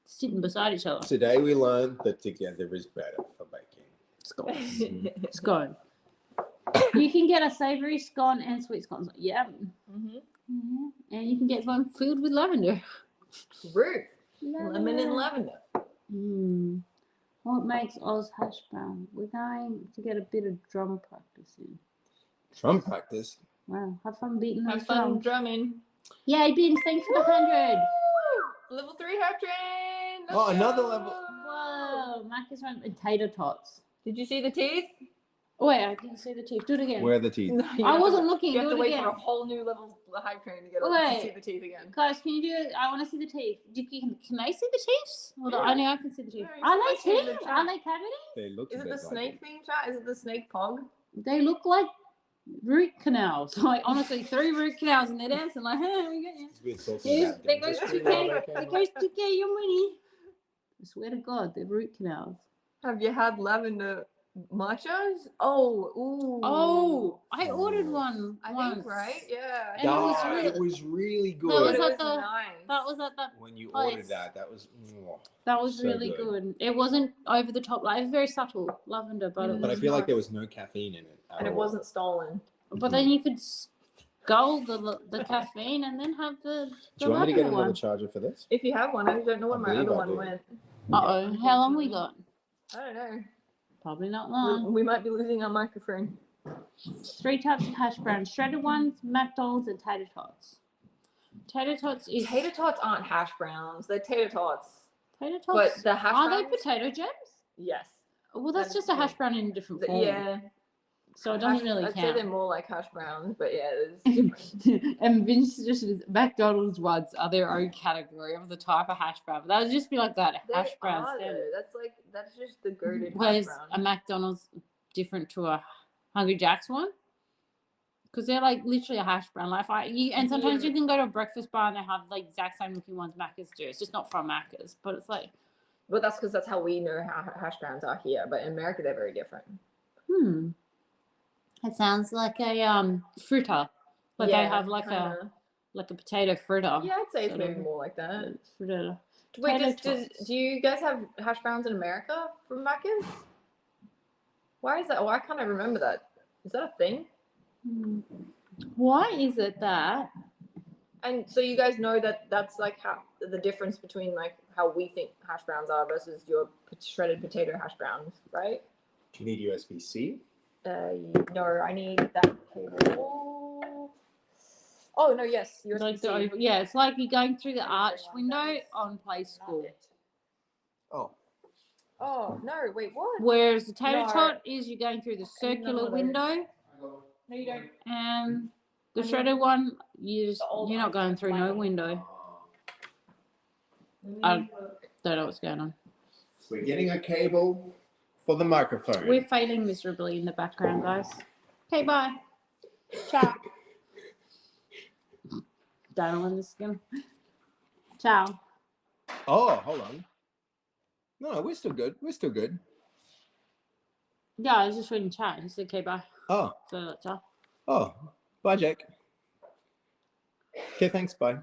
sitting beside each other? Today we learned that together is better for baking. Scones. Scone. You can get a savoury scone and sweet scones. Yeah. Mm-hmm. And you can get one filled with lavender. Root, lemon and lavender. Mm. What makes Oz hash brown? We're going to get a bit of drum practice in. Drum practice. Wow, have fun beating those Have fun drums. drumming. Yay, Ben, thanks for the 100. Level 3 hash train. Let's Oh, another go. level. Whoa, Mac is running tater tots. Did you see the teeth? Oh, wait, I didn't see the teeth. Do it again. Where are the teeth? No, you I have to wasn't wait- looking. You have Do to it wait again. for a whole new level of hype train to get up Wait. to see the teeth again. Guys, can you do it? I want to see the teeth. Can I see the teeth? Well, Yeah. only I can see the teeth. Yeah, Are you they can see the teeth? chat. Are they cavity? They look Is a it the bit snake like thing, chat? Is it the snake pog? They look like root canals. Like, honestly, 3 root canals and they're dancing like, hey, we got you. We're talking There about goes dentistry 2K. while There they goes 2K, your money. I swear to God, they're root canals. Have you had lavender matchas? Oh, ooh. Oh, I ordered one I once. think, right? Yeah. And it was Ah, really- it was really good. That was It at was the- nice. That was at the when you place. ordered that, that was. That was So really good. good. It wasn't over the top. Like, it was very subtle lavender, but it But I was feel like nice. there was no caffeine in it. at And it all. wasn't stolen. But then you could scull the caffeine and then have the Do you want me to get lavender another one. charger for this? If you have one, I don't know where I my believe other I one do. went. Uh-oh. How long we got? I don't know. Probably not long. We might be losing our microphone. 3 types of hash browns. Shredded ones, McDonald's, and tater tots. Tater tots is... Tater tots aren't hash browns. They're tater tots. Tater But tots... the hash Are browns. they potato gems? Yes. Well, that's just a hash brown in a different form. Yeah. So it doesn't really I'd say count. they're more like hash browns, but yeah, there's different. And Vince suggested McDonald's ones are their own category of the type of hash brown. But that would just be like that They hash brown are, standard. though. That's just the goated hash Whereas brown. a McDonald's different to a Hungry Jack's one? Because they're like literally a hash brown. Like and sometimes Yeah. you can go to a breakfast bar and they have like exact same looking ones Macca's do. It's just not from Macca's, but it's like, But that's because that's how we know how hash browns are here. But in America, they're very different. It sounds like a fritter. Like they have like kinda. a potato fritter. Yeah, I'd say it's sort maybe of. more like that. Fritter. Wait, Potato do you guys have hash browns in America from Macca's? Why is that? Why can't I remember that? Is that a thing? Why is it that? And so you guys know that that's like how the difference between like how we think hash browns are versus your shredded potato hash browns, right? Do you need USB-C? No, I need that cable. Oh no, yes, USB-C. Yeah, it's like you're going through the arch window on Play School. Oh. Oh no, wait, what? Whereas the tater No. tot is you're going through the circular window, No, you don't. and the shredded one you're not going through no window. I don't know what's going on. We're getting a cable for the microphone. We're failing miserably in the background, guys. Okay, bye. Ciao. Don't know when this is going. Ciao. Oh, hold on. No, we're still good. We're still good. Yeah, I was just reading chat. He said, okay, bye. Oh. So, ciao. Oh. Bye, Jack. Okay, thanks. Bye.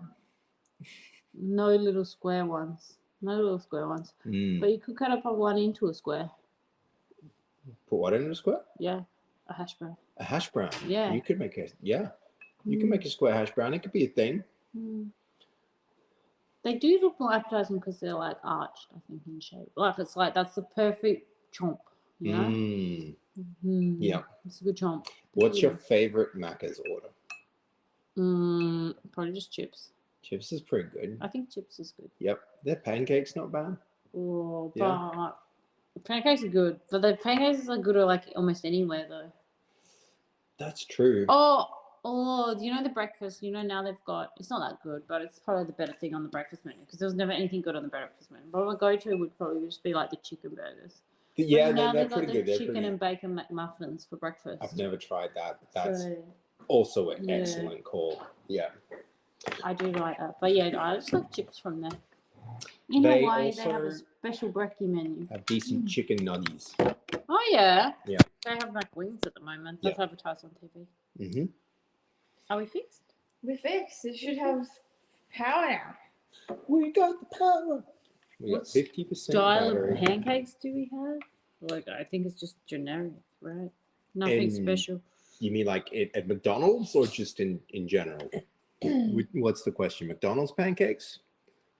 No little square ones. No little square ones. But you could cut up one into a square. Put what in a square? Yeah. A hash brown. A hash brown. Yeah. You could make a You can make a square hash brown. It could be a thing. They do look more appetizing because they're like arched, I think, in shape. Like it's like that's the perfect chomp, you know? Yeah. It's a good chomp. What's your favorite Macca's order? Probably just chips. Chips is pretty good. I think chips is good. Yep. Their pancakes not bad. Oh, Yeah. but pancakes are good. But the pancakes are good like almost anywhere though. That's true. Oh, you know the breakfast? You know now they've got, it's not that good, but it's probably the better thing on the breakfast menu because there was never anything good on the breakfast menu. But my go-to would probably just be like the chicken burgers. Yeah, now they're they've got pretty the good. chicken and bacon McMuffins for breakfast. I've never tried that, but that's So, also an excellent call. Yeah. I do like that. But yeah, I just like chips from there. In They Hawaii, they have a also special brekkie menu. have decent chicken nuggies. Oh, yeah? Yeah. They have like wings at the moment. That's advertised on TV. Mm-hmm. Are we fixed? We're fixed. It should have power now. We got the power. We got 50% Style battery. of pancakes do we have? Like, I think it's just generic, right? Nothing special. You mean like at McDonald's or just in general? What's the question? McDonald's pancakes?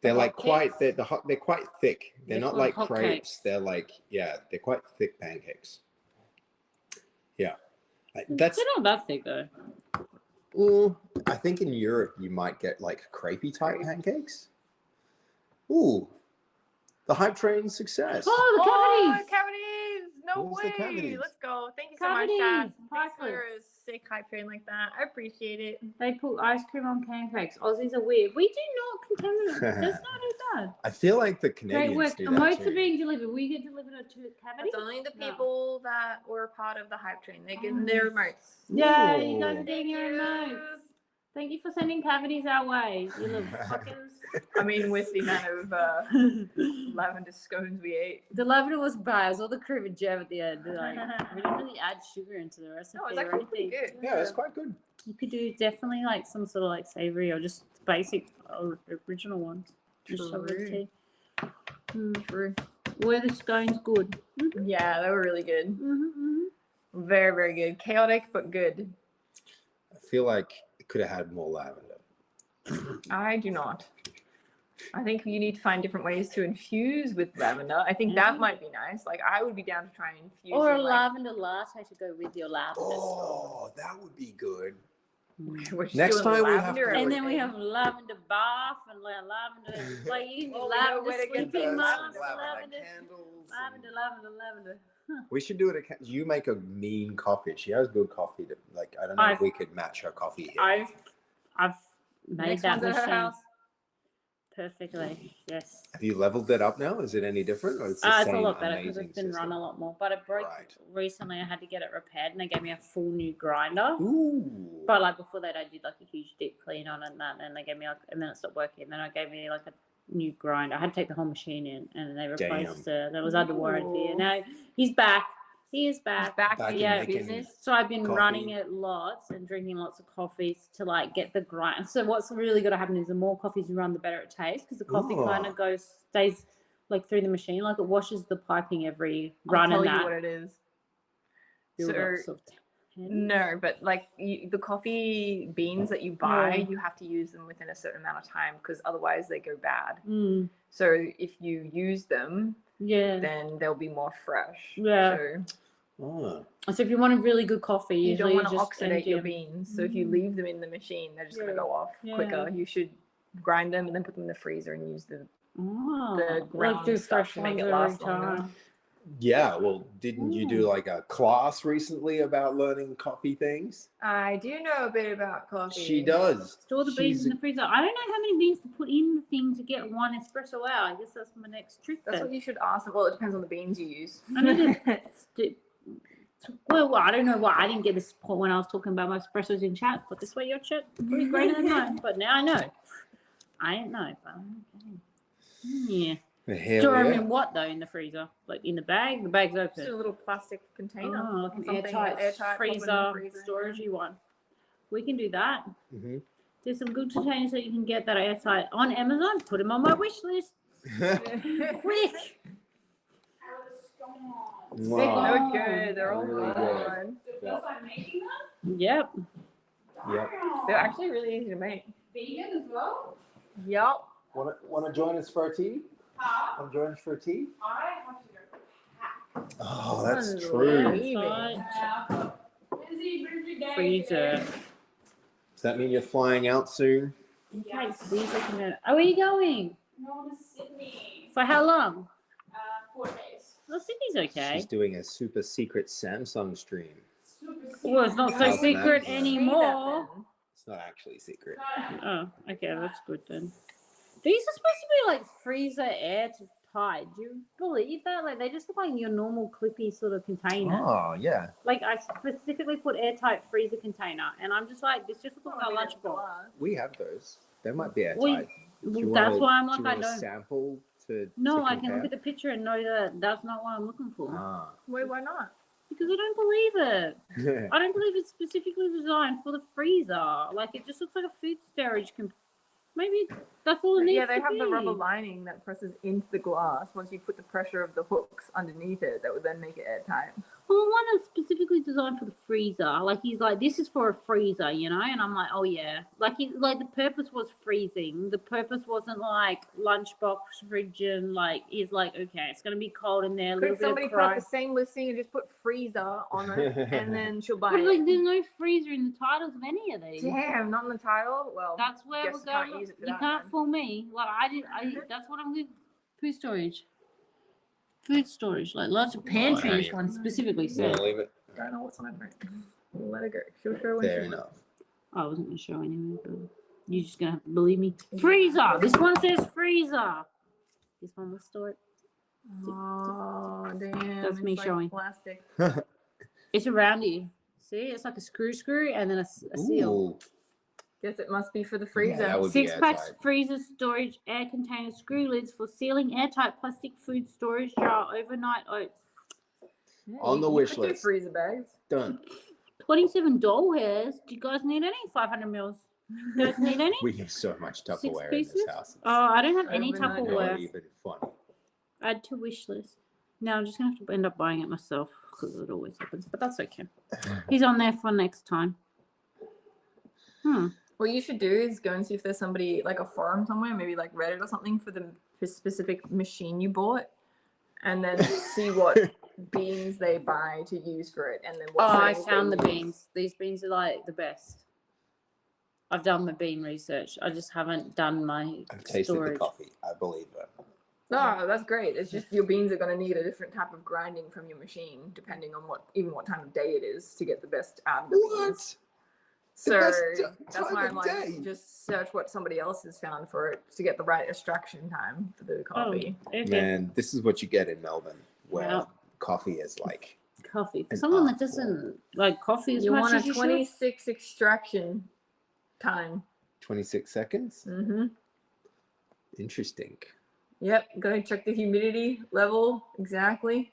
They're like they're quite thick. They're not like crepes. They're like, they're quite thick pancakes. Yeah. They're not that thick though. I think in Europe you might get like crepey type pancakes. Ooh. The hype train success. Oh, the cavities! Cavities! No What was the way! cavities? Let's go. Thank you so Cavities! much, Dad. Thanks Priceless. for a sick hype train like that. I appreciate it. They put ice cream on pancakes. Aussies are weird. We do not contaminate. That's not as bad. I feel like the Great Canadians work. do that Emotes too. are being delivered. We get delivered to cavities. That's only the people that were part of the hype train. They give their remotes. Yeah, you guys are Ooh. getting your emotes. Thank you for sending cavities our way. You little fuckers. I mean, with the amount of lavender scones we ate. The lavender was bad. It was all the cream and jam at the end. Like, we didn't really add sugar into the recipe. No, it's or actually pretty anything. good. Yeah, it's quite good. You could do definitely like some sort of like savory or just basic original ones. Just have a tea. True. Were the scones good? Yeah, they were really good. Very, very good. Chaotic, but good. I feel like it could have had more lavender. I do not. I think you need to find different ways to infuse with lavender. I think that might be nice. Like, I would be down to try and infuse. Or a like, lavender latte to go with your lavender. Oh, that would be good. we're just Next doing time we have lavender to- And then we everything. have lavender bath and lavender, like you can do Oh, we know lavender where to get sleeping those mask, lavender lavender, candles. lavender. We should do it. You make a mean coffee. She has good coffee. Like I don't know if we could match her coffee here. I've made Next that one's at her machine house. perfectly. Yes. Have you leveled it up now? Is it any different? Or it's the It's same a lot better because amazing it's been run system? a lot more. But it broke recently. I had to get it repaired, and they gave me a full new grinder. Ooh. But like before that, I did like a huge deep clean on it, and they gave me like, and then it stopped working. And then I gave me like a new grinder. I had to take the whole machine in, and they replaced it. That was under warranty, and now he's back. He is back. Back Back in in yeah, making business. So I've been coffee. running it lots and drinking lots of coffees to like get the grind. So what's really got to happen is the more coffees you run, the better it tastes because the coffee kind Oh. of stays like through the machine, like it washes the piping every I'll run tell and you that. what it is. Build So up sort of no, but like the coffee beans that you buy, you have to use them within a certain amount of time because otherwise they go bad. Mm, So if you use them, yeah. then they'll be more fresh. Yeah. So Oh. So if you want a really good coffee, you don't usually want to just oxidate your empty 'em. beans. So if you leave them in the machine, they're just going to go off quicker. You should grind them and then put them in the freezer and use the ground do stuff fresh to make ones it every last longer. time. Yeah, well, didn't you do like a class recently about learning coffee things? I do know a bit about coffee. She does. Store the beans She's in the freezer. I don't know how many beans to put in the thing to get one espresso out. I guess that's my next trick. That's what you should ask them. Well, it depends on the beans you use. I need well, I don't know why I didn't get this point when I was talking about my espressos in chat, but this way your chat pretty greater than mine. But now I know. I didn't know, but okay. Yeah. Store them in what though? In the freezer, like in the bag. The bag's open. Just a little plastic container. Oh, like an Something airtight pop it in freezer, the freezer. storagey one. We can do that. Mhm. There's some good containers that you can get that are airtight on Amazon. Put them on my wish list. Quick. Wow. They're good. They're all Really good. Yep. Yep. Yep. They're actually really easy to make. Vegan as well? Yep. Want to join us for a tea? Want to join us for a tea? I have to go. Oh, that's true. Right. Busy day. Freezer. Does that mean you're flying out soon? Okay, freezer container. Oh, where are you going? No, to Sydney. For how long? 4 days. Well, Sydney's okay. She's doing a super secret Samsung stream. Well, it's not so How's that? secret Yeah. anymore. It's not actually secret. Oh, okay, that's good then. These are supposed to be like freezer airtight. Do you believe that? Like they just look like your normal clippy sort of container. Oh, yeah. Like I specifically put airtight freezer container, and I'm just like, this just looks like a lunchbox. We have those. They might be Well, airtight. Do you that's wanna- why I'm do like, you I want a don't. sample to No, to I can compare? look at the picture and know that that's not what I'm looking for. Ah. Wait, why not? Because I don't believe it. I don't believe it's specifically designed for the freezer. Like it just looks like a food storage. Maybe that's all it needs Yeah, they to have be. the rubber lining that presses into the glass. Once you put the pressure of the hooks underneath it, that would then make it airtight. Well, the one that's specifically designed for the freezer. Like he's like, this is for a freezer, you know. And I'm like, oh yeah. Like the purpose was freezing. The purpose wasn't like lunchbox, fridge, and like he's like, okay, it's gonna be cold in there. A little Could bit somebody of put up fry. the same listing and just put freezer on it, and then she'll buy But it? like, there's no freezer in the titles of any of these. Damn, not in the title. Well, That's where guess we're you can't going. use it for You that can't then. fool me. Like that's what I'm with. Food storage. Food storage, like lots of pantry. One specifically said. leave it. I don't know what's on it. We'll let it go. She'll show when Fair she enough. I wasn't gonna show anyway, but you're just gonna have to believe me. Freezer. This one says freezer. This one will store it. Oh damn! That's me it's like showing. plastic. It's a roundy. See, it's like a screw, and then a seal. Ooh. Guess it must be for the Yeah, freezer. that would be 6 packs, airtight. freezer, storage, air container, screw lids for sealing airtight plastic food storage jar, overnight oats. Yeah, On the you wish could do list. freezer bags. Done. 27 doll hairs. Do you guys need any? 500 mils. You guys need any? We have so much 6 Tupperware in this pieces? house. Oh, I don't have any Overnight Not Tupperware. even funny. Add to wish list. No, I'm just gonna have to end up buying it myself because it always happens. But that's okay. He's on there for next time. What you should do is go and see if there's somebody like a forum somewhere, maybe like Reddit or something, for the specific machine you bought, and then see what beans they buy to use for it, and then what. Oh, I settings they found the use. beans. These beans are like the best. I've done my bean research. I just haven't done my I've tasted storage. the coffee. I believe it. No, that's great. It's just your beans are going to need a different type of grinding from your machine, depending on what time of day it is, to get the best out of the beans. So best that's time why of I'm like, day? just search what somebody else has found for it to get the right extraction time for the coffee. Oh, okay. Man, this is what you get in Melbourne, where Wow. coffee is like Coffee. For an someone that art doesn't like coffee as You much want as a you should. 26 extraction time. 26 seconds. Mm-hmm. Interesting. Yep. Go and check the humidity level exactly.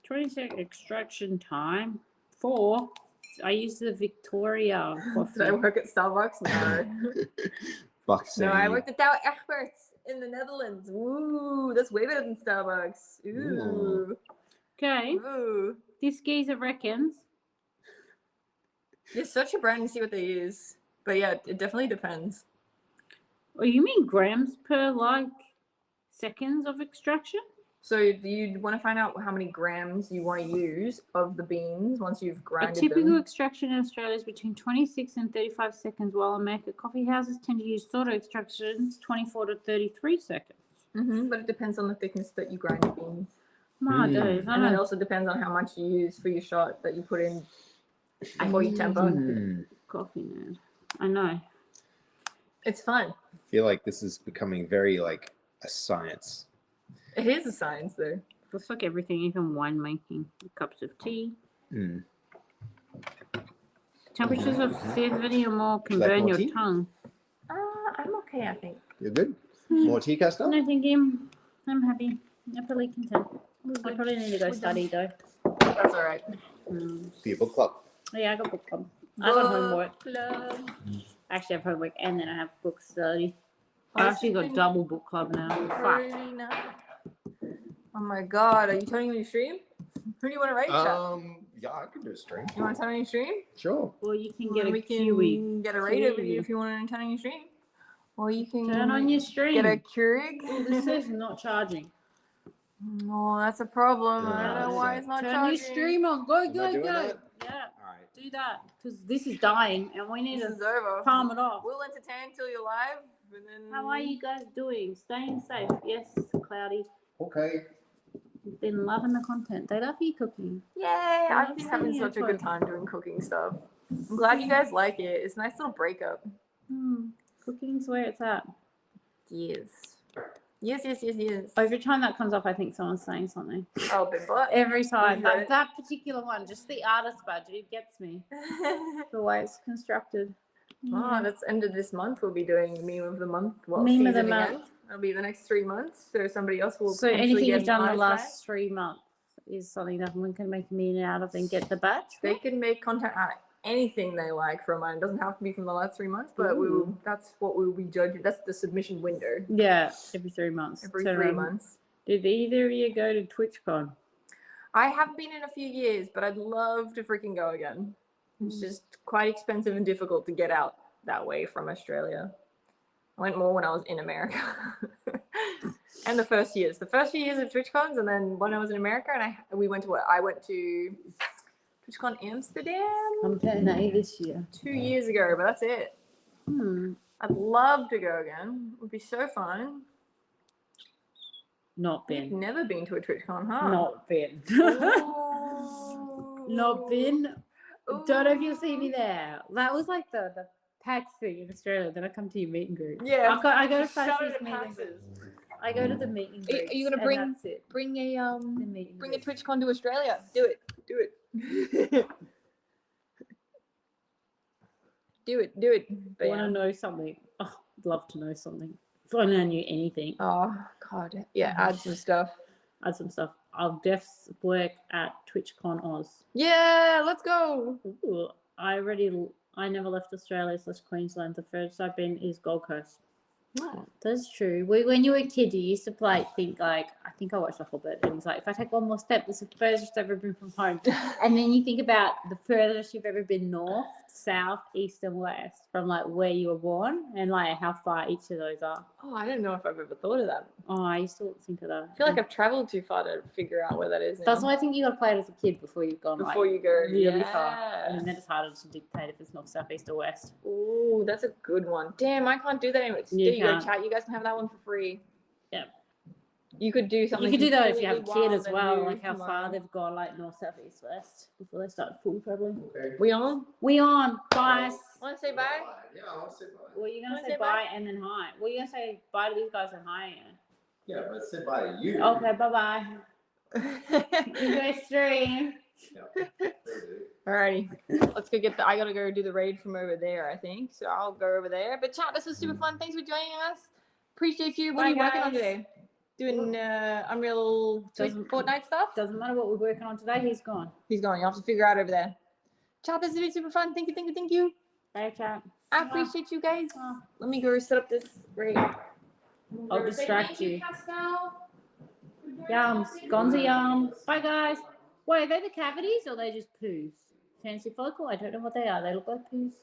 20-second extraction time. 4. I use the Victoria coffee. Did I work at Starbucks? No. Fuck's No, I sake. worked at Douwe Egberts in the Netherlands. Ooh, that's way better than Starbucks. Ooh. Okay. Ooh. This geezer reckons. Yeah, search your brand and see what they use. But yeah, it definitely depends. Oh, you mean grams per like seconds of extraction? So you want to find out how many grams you want to use of the beans once you've A grinded typical them. extraction in Australia is between 26 and 35 seconds, while America coffee houses tend to use shorter extractions, 24 to 33 seconds. But it depends on the thickness that you grind your beans. My days, I And then it know. also depends on how much you use for your shot that you put in before you temper. Coffee nerd. I know. It's fun. I feel like this is becoming very like a science. It is a science though. It's like everything, even winemaking. Cups of tea. Temperatures of 70 or more can Like burn more your tea? tongue. I'm okay, I think. You're good? More tea, Castel? No, thank you. I'm happy. I'm probably content. I probably need to go study though. That's all right. For your book club. Yeah, I got book club. I got homework. Club. Actually, I have homework and then I have book study. I That's actually got been double book club now. Fuck. pretty nice. Oh my god, are you turning on your stream? Who do you want to rate, chat? Yeah, I can do a stream. You want to turn on your stream? Sure. Well, you can Well, get we a can Kiwi. get a rate over you if you want to turn on your stream. Or you can Turn on your stream. get a Keurig. Oh, this says not charging. Oh, that's a problem. Yeah, I don't know that's why it. it's not Turn charging. your stream on. Go, Am I go, doing go. that? Yeah, All right. do that. Because this is dying and we need This to is over. palm it off. We'll entertain till you're live. And then... How are you guys doing? Staying safe? Yes, Cloudy. Okay. Been loving the content. They love you cooking. Yay! I I've love been seeing having you such a cook. good time doing cooking stuff. I'm glad you guys like it. It's a nice little breakup. Cooking's where it's at. Yes. Yes. Every time that comes up, I think someone's saying something. Oh, Bimbo. Every time. You got it. That particular one, just the artist badge, it gets me. The way it's constructed. Oh, that's end of this month. We'll be doing meme of the month. Well, Meme of the season month. again. It'll be the next 3 months. So somebody else will. So potentially anything get you've done an the artist last 3 months is something that one can make a meaning out of and get the badge? badge. They can make content out of anything they like from mine. It doesn't have to be from the last 3 months, but we will, that's what we will be judging. That's the submission window. Yeah, every 3 months. Every Turn 3 around. months. Did either of you go to TwitchCon? I haven't been in a few years, but I'd love to freaking go again. It's just quite expensive and difficult to get out that way from Australia. I went more when I was in America. And the first few years of TwitchCons, and then when I was in America, and I went to TwitchCon Amsterdam I'm turning 80 this year. 2 years ago, but that's it. I'd love to go again. It would be so fun. Not You've been. never been to a TwitchCon, huh? Not been. Ooh. Not been. Ooh. Don't know if you'll see me there. That was like the PAX thing in Australia. Then I come to your meet and greet. Yeah. I go to Shout out Fashi's to meet and PAXes. greet. I go to the meet and greet. Are you gonna That's it. bring a The meet and bring a greet. TwitchCon to Australia? Do it. Do it. do it. But Want to know something? Oh, I'd love to know something. If I knew anything, Oh god. Yeah, add some stuff. add some stuff. I'll work at TwitchCon Oz. Yeah, let's go. Ooh, I never left Australia / Queensland. The first I've been is Gold Coast. That's true. When you were a kid, you used to think like, I think I watched The Hobbit, and it's like, if I take one more step, this is the furthest I've ever been from home. And then you think about the furthest you've ever been north, south, east, and west from like where you were born, and like how far each of those are. Oh, I don't know if I've ever thought of that. Oh, I used to think of that. I feel like I've traveled too far to figure out where that is now. That's why I think you got to play it as a kid before you've gone Before like you go really far, and then it's harder to dictate if it's north, south, east, or west. Ooh, that's a good one. Damn, I can't do that anymore. You There you go, can't. chat. You guys can have that one for free. Yeah. You could do something. You could do that if you have a completely kid as wild well, and like how new far tomorrow. they've gone, like north, south, east, west, before they start full traveling. We on? We on, guys. Want to say bye? Yeah, I'll say bye. Well, you're gonna Wanna say say bye and then hi. Well, you're gonna say bye to these guys and hi again. Yeah, but say bye to you. Okay, bye bye. Enjoy stream. Alrighty, let's go get I gotta go do the raid from over there, I think. So I'll go over there. But chat, this was super fun. Thanks for joining us. Appreciate you. What Bye, are you working on guys. today? doing Unreal Fortnite stuff. Doesn't matter what we're working on today. He's gone. He's going. You have to figure out over there. Chat, this has been super fun. Thank you. Bye, chat. I appreciate you guys. Oh. Let me go set up this rig. I'll distract you. Yums. Gonza yums. Bye, guys. Wait, are they the cavities or are they just poos? Fancy folklore? I don't know what they are. They look like poos.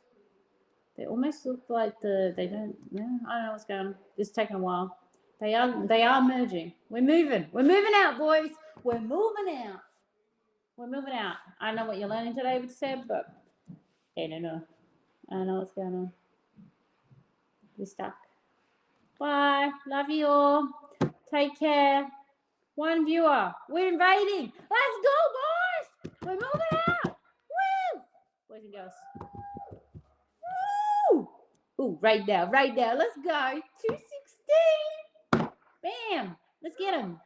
They almost look like they don't, yeah, I don't know what's going on. It's taking a while. They are merging. We're moving out, boys. We're moving out. I don't know what you're learning today with Seb, but I don't know. I don't know what's going on. We're stuck. Bye. Love you all. Take care. One viewer. We're invading. Let's go, boys. We're moving out. Woo! Boys and girls. Woo! Ooh, right now. Let's go. 216. Bam. Let's get him.